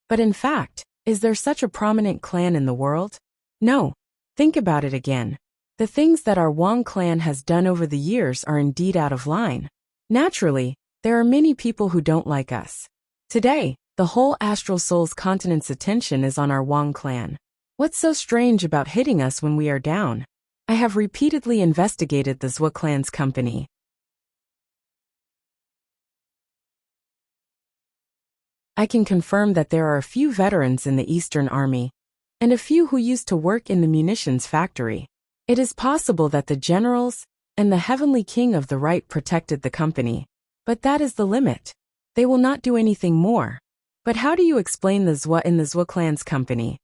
But in fact, is there such a prominent clan in the world? No. Think about it again. The things that our Wang clan has done over the years are indeed out of line. Naturally, there are many people who don't like us. Today, the whole Astral Soul's continent's attention is on our Wang clan. What's so strange about hitting us when we are down? I have repeatedly investigated the Zhua clan's company. I can confirm that there are a few veterans in the Eastern Army, and a few who used to work in the munitions factory. It is possible that the generals and the Heavenly King of the Right protected the company. But that is the limit. They will not do anything more. But how do you explain the Zhua in the Zhua clan's company?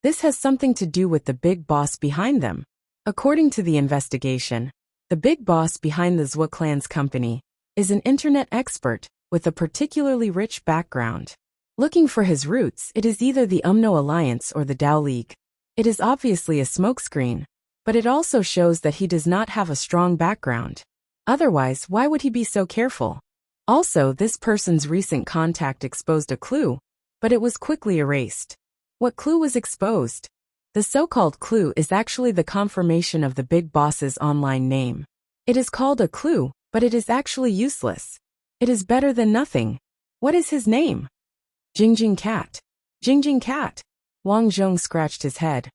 This has something to do with the big boss behind them. According to the investigation, the big boss behind the Zhua clan's company is an internet expert with a particularly rich background. Looking for his roots, it is either the UMNO Alliance or the Dao League. It is obviously a smokescreen, but it also shows that he does not have a strong background. Otherwise, why would he be so careful? Also, this person's recent contact exposed a clue, but it was quickly erased. What clue was exposed? The so-called clue is actually the confirmation of the big boss's online name. It is called a clue, but it is actually useless. It is better than nothing. What is his name? Jingjing Cat. Jingjing Cat. Wang Zhong scratched his head.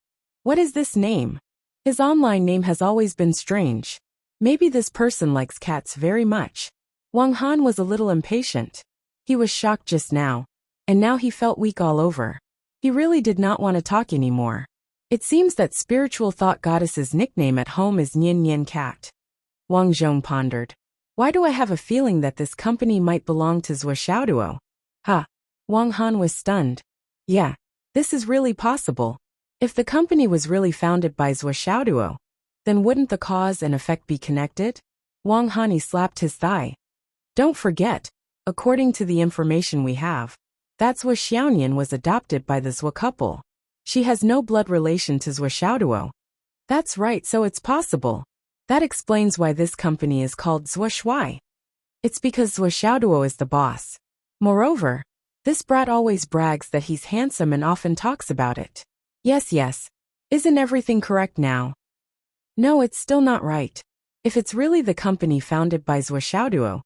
What is this name? His online name has always been strange. Maybe this person likes cats very much. Wang Han was a little impatient. He was shocked just now, and now he felt weak all over. He really did not want to talk anymore. It seems that spiritual thought goddess's nickname at home is Nian Nian Cat. Wang Zhong pondered. Why do I have a feeling that this company might belong to Zhua Xiaoduo? Ha! Wang Han was stunned. Yeah, this is really possible. If the company was really founded by Zhua Xiaoduo, then wouldn't the cause and effect be connected? Wang Han slapped his thigh. Don't forget, according to the information we have, that Zhua Xiaonian was adopted by the Zhua couple. She has no blood relation to Zhua Xiaoduo. That's right, so it's possible. That explains why this company is called Zhua Shui. It's because Zhua Xiaoduo is the boss. Moreover, this brat always brags that he's handsome and often talks about it. Yes. Isn't everything correct now? No, it's still not right. If it's really the company founded by Zhua Xiaoduo,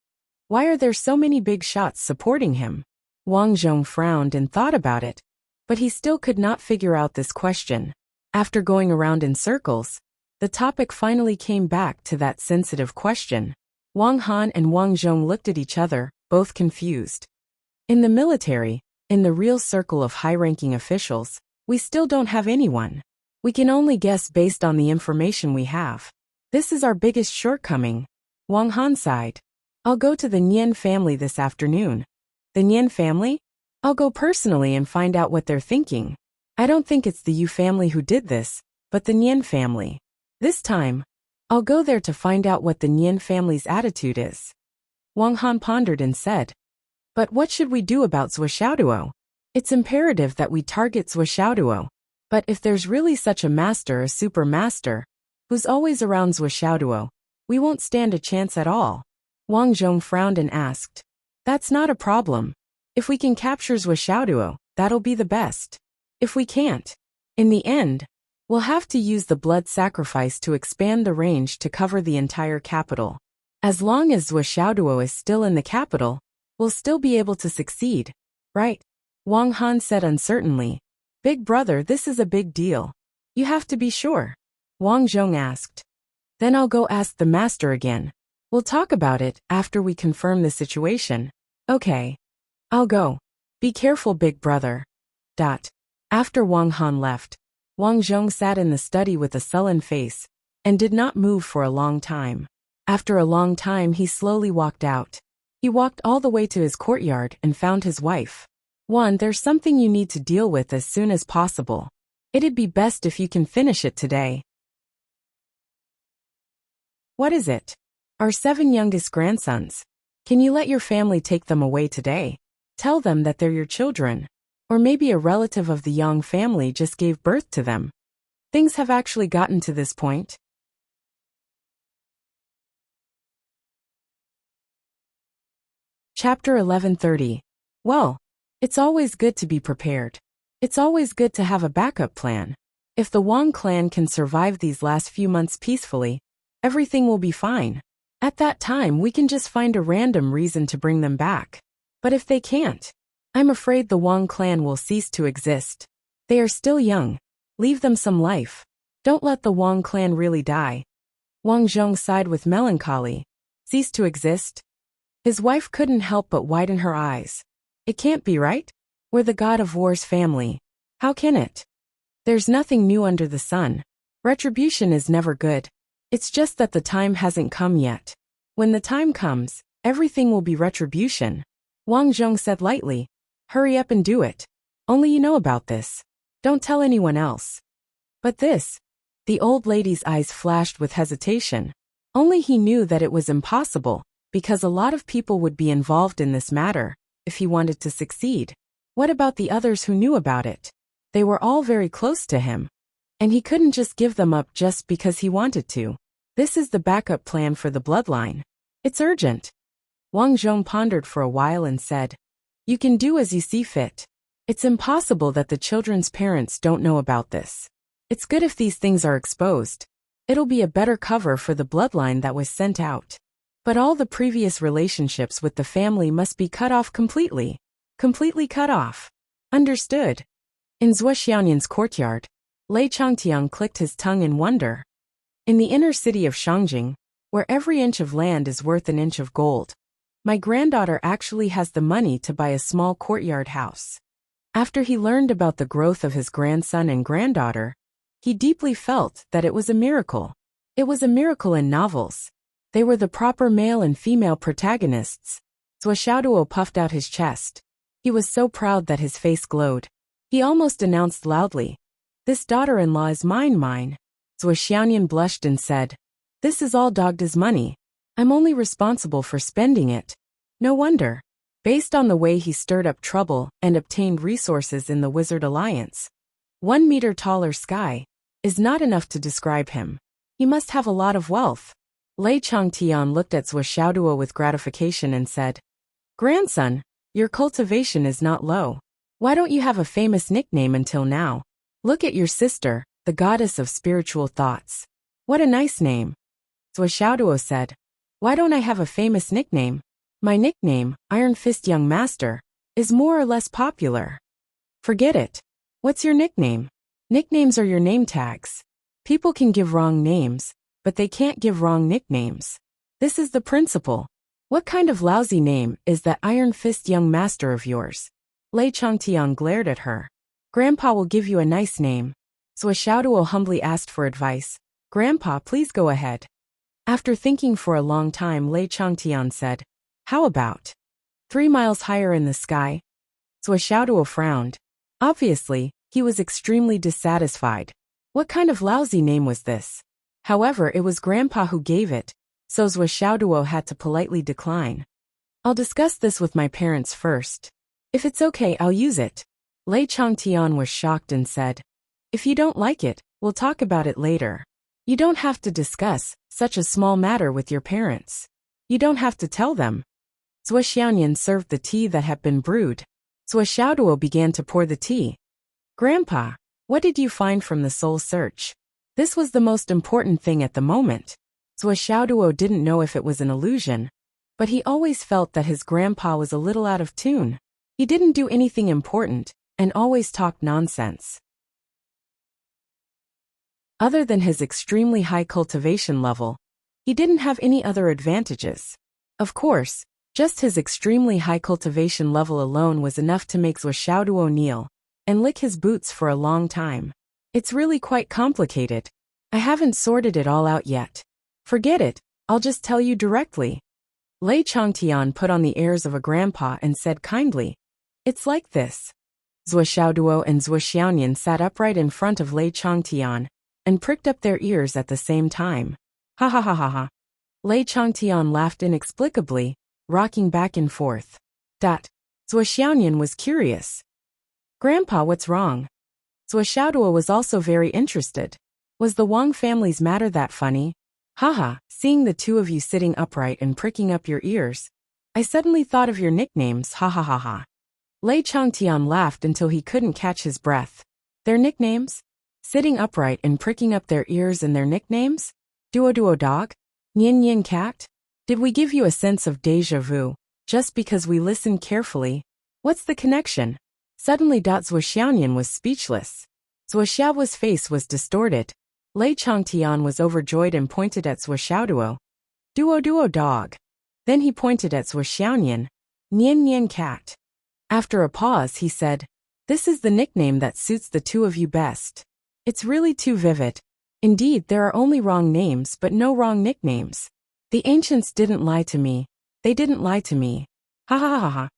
why are there so many big shots supporting him? Wang Zhong frowned and thought about it, but he still could not figure out this question. After going around in circles, the topic finally came back to that sensitive question. Wang Han and Wang Zhong looked at each other, both confused. In the military, in the real circle of high-ranking officials, we still don't have anyone. We can only guess based on the information we have. This is our biggest shortcoming. Wang Han sighed. I'll go to the Nian family this afternoon. The Nian family? I'll go personally and find out what they're thinking. I don't think it's the Yu family who did this, but the Nian family. This time, I'll go there to find out what the Nian family's attitude is. Wang Han pondered and said, but what should we do about Zhua Xiaoduo? It's imperative that we target Zhua Xiaoduo. But if there's really such a master, a super master, who's always around Zhua Xiaoduo, we won't stand a chance at all. Wang Zhong frowned and asked, that's not a problem. If we can capture Zhua Xiaoduo, that'll be the best. If we can't, in the end, we'll have to use the blood sacrifice to expand the range to cover the entire capital. As long as Zhua Xiaoduo is still in the capital, we'll still be able to succeed, right? Wang Han said uncertainly. Big brother, this is a big deal. You have to be sure. Wang Zhong asked. Then I'll go ask the master again. We'll talk about it after we confirm the situation. Okay. I'll go. Be careful, big brother. After Wang Han left, Wang Zhong sat in the study with a sullen face and did not move for a long time. After a long time, he slowly walked out. He walked all the way to his courtyard and found his wife. There's something you need to deal with as soon as possible. It'd be best if you can finish it today. What is it? Our 7 youngest grandsons. Can you let your family take them away today? Tell them that they're your children. Or maybe a relative of the Yang family just gave birth to them. Things have actually gotten to this point. Chapter 1130. Well, it's always good to be prepared. It's always good to have a backup plan. If the Wang clan can survive these last few months peacefully, everything will be fine. At that time we can just find a random reason to bring them back. But if they can't, I'm afraid the Wang clan will cease to exist. They are still young. Leave them some life. Don't let the Wang clan really die. Wang Zhong sighed with melancholy. Cease to exist? His wife couldn't help but widen her eyes. It can't be right? We're the god of war's family. How can it? There's nothing new under the sun. Retribution is never good. It's just that the time hasn't come yet. When the time comes, everything will be retribution. Wang Zhong said lightly. Hurry up and do it. Only you know about this. Don't tell anyone else. But this. The old lady's eyes flashed with hesitation. Only he knew that it was impossible, because a lot of people would be involved in this matter, if he wanted to succeed. What about the others who knew about it? They were all very close to him. And he couldn't just give them up just because he wanted to. This is the backup plan for the bloodline. It's urgent. Wang Zhong pondered for a while and said, You can do as you see fit. It's impossible that the children's parents don't know about this. It's good if these things are exposed. It'll be a better cover for the bloodline that was sent out. But all the previous relationships with the family must be cut off completely. Completely cut off. Understood. In Zhuoxianyan's courtyard, Lei Changtiang clicked his tongue in wonder. In the inner city of Shangjing, where every inch of land is worth an inch of gold, my granddaughter actually has the money to buy a small courtyard house. After he learned about the growth of his grandson and granddaughter, he deeply felt that it was a miracle. It was a miracle in novels. They were the proper male and female protagonists. Zhuo Xiaoduo puffed out his chest. He was so proud that his face glowed. He almost announced loudly, This daughter-in-law is mine. Zhuo Xiaoyan blushed and said, This is all Dogda's money. I'm only responsible for spending it. No wonder. Based on the way he stirred up trouble and obtained resources in the Wizard Alliance, 1 meter taller sky is not enough to describe him. He must have a lot of wealth. Lei Changtian looked at Zhuo Xiaoduo with gratification and said, Grandson, your cultivation is not low. Why don't you have a famous nickname until now? Look at your sister, the goddess of spiritual thoughts. What a nice name. Zhuo Xiaoduo said, Why don't I have a famous nickname? My nickname, Iron Fist Young Master, is more or less popular. Forget it. What's your nickname? Nicknames are your name tags. People can give wrong names, but they can't give wrong nicknames. This is the principle. What kind of lousy name is that Iron Fist Young Master of yours? Lei Changtiang glared at her. Grandpa will give you a nice name. Zhuo Xiaoduo humbly asked for advice. Grandpa, please go ahead. After thinking for a long time, Lei Changtian said, How about 3 miles higher in the sky? Zhuo Xiaoduo frowned. Obviously, he was extremely dissatisfied. What kind of lousy name was this? However, it was Grandpa who gave it, so Zhuo Xiaoduo had to politely decline. I'll discuss this with my parents first. If it's okay, I'll use it. Lei Changtian was shocked and said, If you don't like it, we'll talk about it later. You don't have to discuss such a small matter with your parents. You don't have to tell them. Zhuo Xiaoyan served the tea that had been brewed. Zhuo Xiaoduo began to pour the tea. Grandpa, what did you find from the soul search? This was the most important thing at the moment. Zhuo Xiaoduo didn't know if it was an illusion, but he always felt that his grandpa was a little out of tune. He didn't do anything important, and always talked nonsense. Other than his extremely high cultivation level, he didn't have any other advantages. Of course, just his extremely high cultivation level alone was enough to make Zhuo Xiaoduo kneel and lick his boots for a long time. It's really quite complicated. I haven't sorted it all out yet. Forget it, I'll just tell you directly. Lei Changtian put on the airs of a grandpa and said kindly, It's like this. Zhuo Xiaoduo and Zhuo Xiaoyan sat upright in front of Lei Changtian and pricked up their ears at the same time. Ha ha ha ha ha. Lei Changtian laughed inexplicably, rocking back and forth. Zhuo Xiaoyan was curious. Grandpa, what's wrong? Zhuo Xiaoduo was also very interested. Was the Wang family's matter that funny? Haha, seeing the two of you sitting upright and pricking up your ears, I suddenly thought of your nicknames, ha ha ha ha. Lei Changtian laughed until he couldn't catch his breath. Their nicknames? sitting upright and pricking up their ears and their nicknames? Duo duo dog? Nyin nyin cat? Did we give you a sense of déjà vu, just because we listened carefully? What's the connection? Suddenly Zhuo Xiaoyan was speechless. Zhuo Xiao's face was distorted. Lei Changtian was overjoyed and pointed at Zhuo Xiaoduo. Duo duo dog. Then he pointed at Zhuo Xiaoyan. Nian nian cat. After a pause he said, "This is the nickname that suits the two of you best. It's really too vivid. Indeed, there are only wrong names but no wrong nicknames. The ancients didn't lie to me. They didn't lie to me. Ha ha ha ha."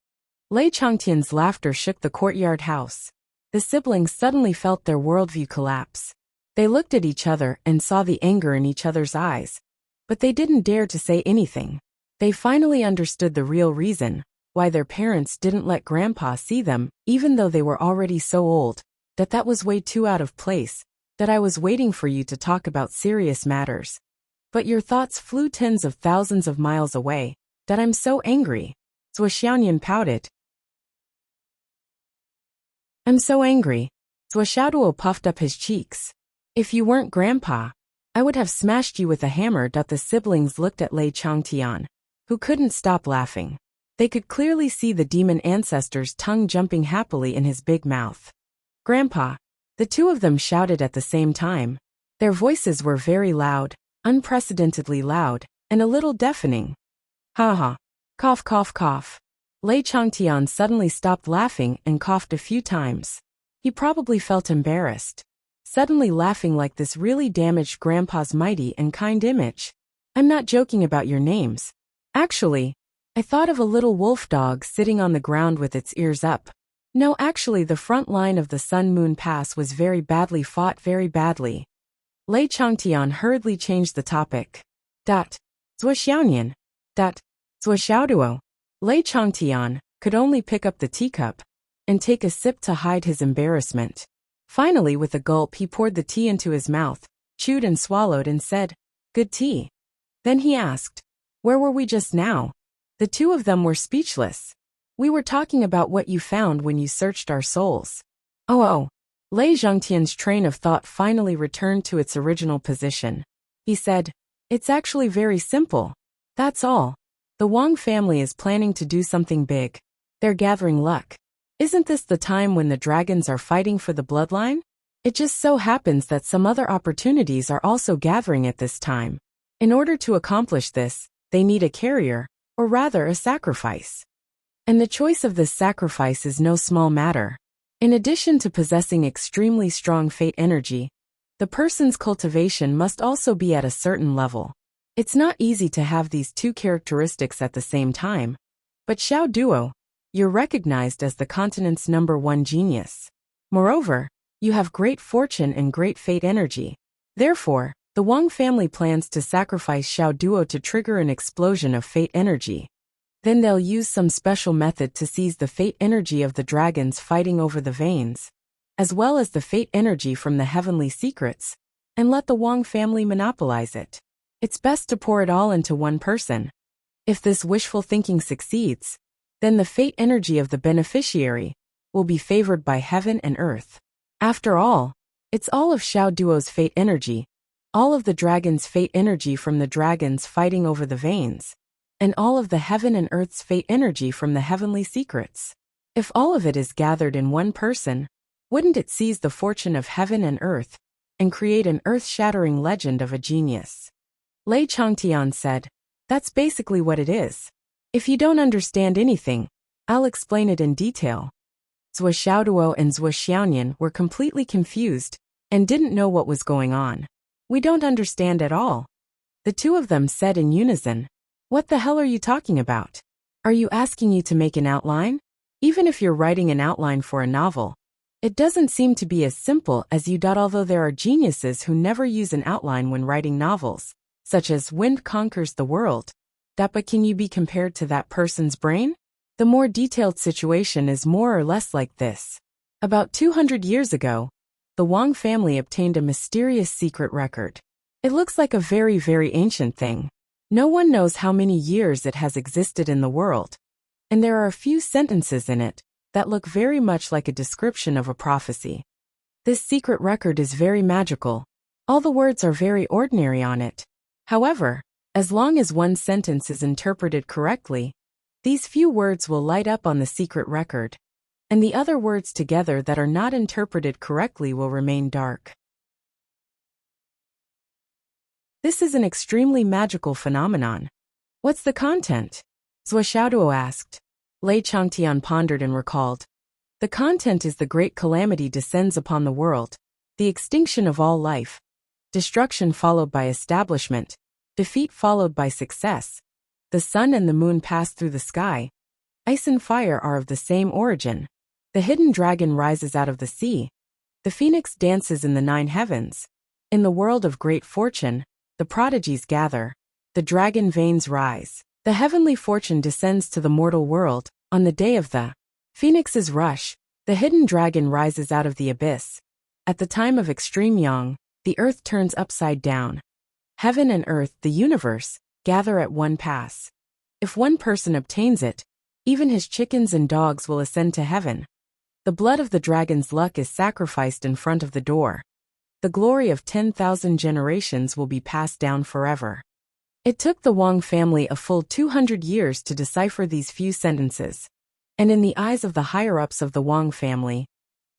Lei Changtian's laughter shook the courtyard house. The siblings suddenly felt their worldview collapse. They looked at each other and saw the anger in each other's eyes, but they didn't dare to say anything. They finally understood the real reason why their parents didn't let Grandpa see them, even though they were already so old, that was way too out of place, that I was waiting for you to talk about serious matters. But your thoughts flew tens of thousands of miles away, that I'm so angry. Zhuo Xiaoyan pouted. I'm so angry. Zhuo Xiaoduo puffed up his cheeks. If you weren't Grandpa, I would have smashed you with a hammer. The siblings looked at Lei Changtian, who couldn't stop laughing. They could clearly see the demon ancestor's tongue jumping happily in his big mouth. Grandpa. The two of them shouted at the same time. Their voices were very loud, unprecedentedly loud, and a little deafening. Ha ha. Cough cough cough. Lei Changtian suddenly stopped laughing and coughed a few times. He probably felt embarrassed. Suddenly laughing like this really damaged Grandpa's mighty and kind image. I'm not joking about your names. Actually, I thought of a little wolf dog sitting on the ground with its ears up. No, actually the front line of the Sun-Moon Pass was very badly fought, very badly. Lei Changtian hurriedly changed the topic. Zhuo Xiaoyan. Zhuo Xiaoduo. Lei Changtian could only pick up the teacup and take a sip to hide his embarrassment. Finally, with a gulp, he poured the tea into his mouth, chewed and swallowed and said, "Good tea." Then he asked, "Where were we just now?" The two of them were speechless. "We were talking about what you found when you searched our souls." Oh. Lei Zhangtian's train of thought finally returned to its original position. He said, "It's actually very simple. That's all. The Wang family is planning to do something big. They're gathering luck. Isn't this the time when the dragons are fighting for the bloodline? It just so happens that some other opportunities are also gathering at this time. In order to accomplish this, they need a carrier, or rather a sacrifice. And the choice of this sacrifice is no small matter. In addition to possessing extremely strong fate energy, the person's cultivation must also be at a certain level. It's not easy to have these two characteristics at the same time. But Xiao Duo, you're recognized as the continent's #1 genius. Moreover, you have great fortune and great fate energy. Therefore, the Wang family plans to sacrifice Xiao Duo to trigger an explosion of fate energy. Then they'll use some special method to seize the fate energy of the dragons fighting over the veins, as well as the fate energy from the heavenly secrets, and let the Wang family monopolize it. It's best to pour it all into one person. If this wishful thinking succeeds, then the fate energy of the beneficiary will be favored by heaven and earth. After all, it's all of Xiao Duo's fate energy, all of the dragon's fate energy from the dragons fighting over the veins, and all of the heaven and earth's fate energy from the heavenly secrets. If all of it is gathered in one person, wouldn't it seize the fortune of heaven and earth, and create an earth-shattering legend of a genius? Lei Changtian said, "That's basically what it is. If you don't understand anything, I'll explain it in detail." Zhuo Xiaoduo and Zhuo Xiaoyan were completely confused and didn't know what was going on. "We don't understand at all," the two of them said in unison. "What the hell are you talking about? Are you asking you to make an outline? Even if you're writing an outline for a novel, it doesn't seem to be as simple as you. Although there are geniuses who never use an outline when writing novels, such as Wind Conquers the World. But can you be compared to that person's brain? The more detailed situation is more or less like this. About 200 years ago, the Wang family obtained a mysterious secret record. It looks like a very, very ancient thing. No one knows how many years it has existed in the world. And there are a few sentences in it that look very much like a description of a prophecy. This secret record is very magical. All the words are very ordinary on it. However, as long as one sentence is interpreted correctly, these few words will light up on the secret record, and the other words together that are not interpreted correctly will remain dark. This is an extremely magical phenomenon. What's the content? Zhou Xiaoduo asked. Lei Changtian pondered and recalled. The content is the great calamity descends upon the world, the extinction of all life, destruction followed by establishment, defeat followed by success. The sun and the moon pass through the sky. Ice and fire are of the same origin. The hidden dragon rises out of the sea. The phoenix dances in the 9 heavens. In the world of great fortune, the prodigies gather. The dragon veins rise. The heavenly fortune descends to the mortal world. On the day of the phoenix's rush, the hidden dragon rises out of the abyss. At the time of extreme yang, the earth turns upside down. Heaven and earth, the universe, gather at one pass. If one person obtains it, even his chickens and dogs will ascend to heaven. The blood of the dragon's luck is sacrificed in front of the door. The glory of 10,000 generations will be passed down forever. It took the Wang family a full 200 years to decipher these few sentences. And in the eyes of the higher-ups of the Wang family,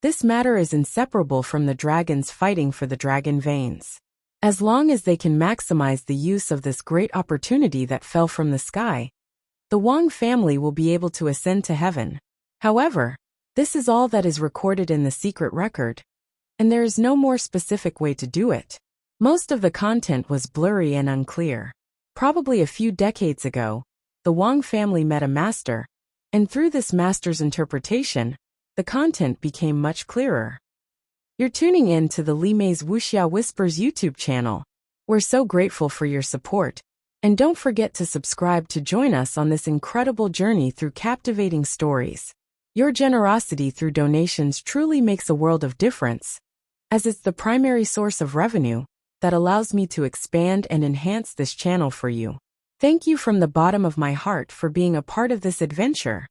this matter is inseparable from the dragons fighting for the dragon veins. As long as they can maximize the use of this great opportunity that fell from the sky, the Wang family will be able to ascend to heaven. However, this is all that is recorded in the secret record, and there is no more specific way to do it. Most of the content was blurry and unclear. Probably a few decades ago, the Wang family met a master, and through this master's interpretation, the content became much clearer. You're tuning in to the Li Mei's Wuxia Whispers YouTube channel. We're so grateful for your support, and don't forget to subscribe to join us on this incredible journey through captivating stories. Your generosity through donations truly makes a world of difference, as it's the primary source of revenue that allows me to expand and enhance this channel for you. Thank you from the bottom of my heart for being a part of this adventure.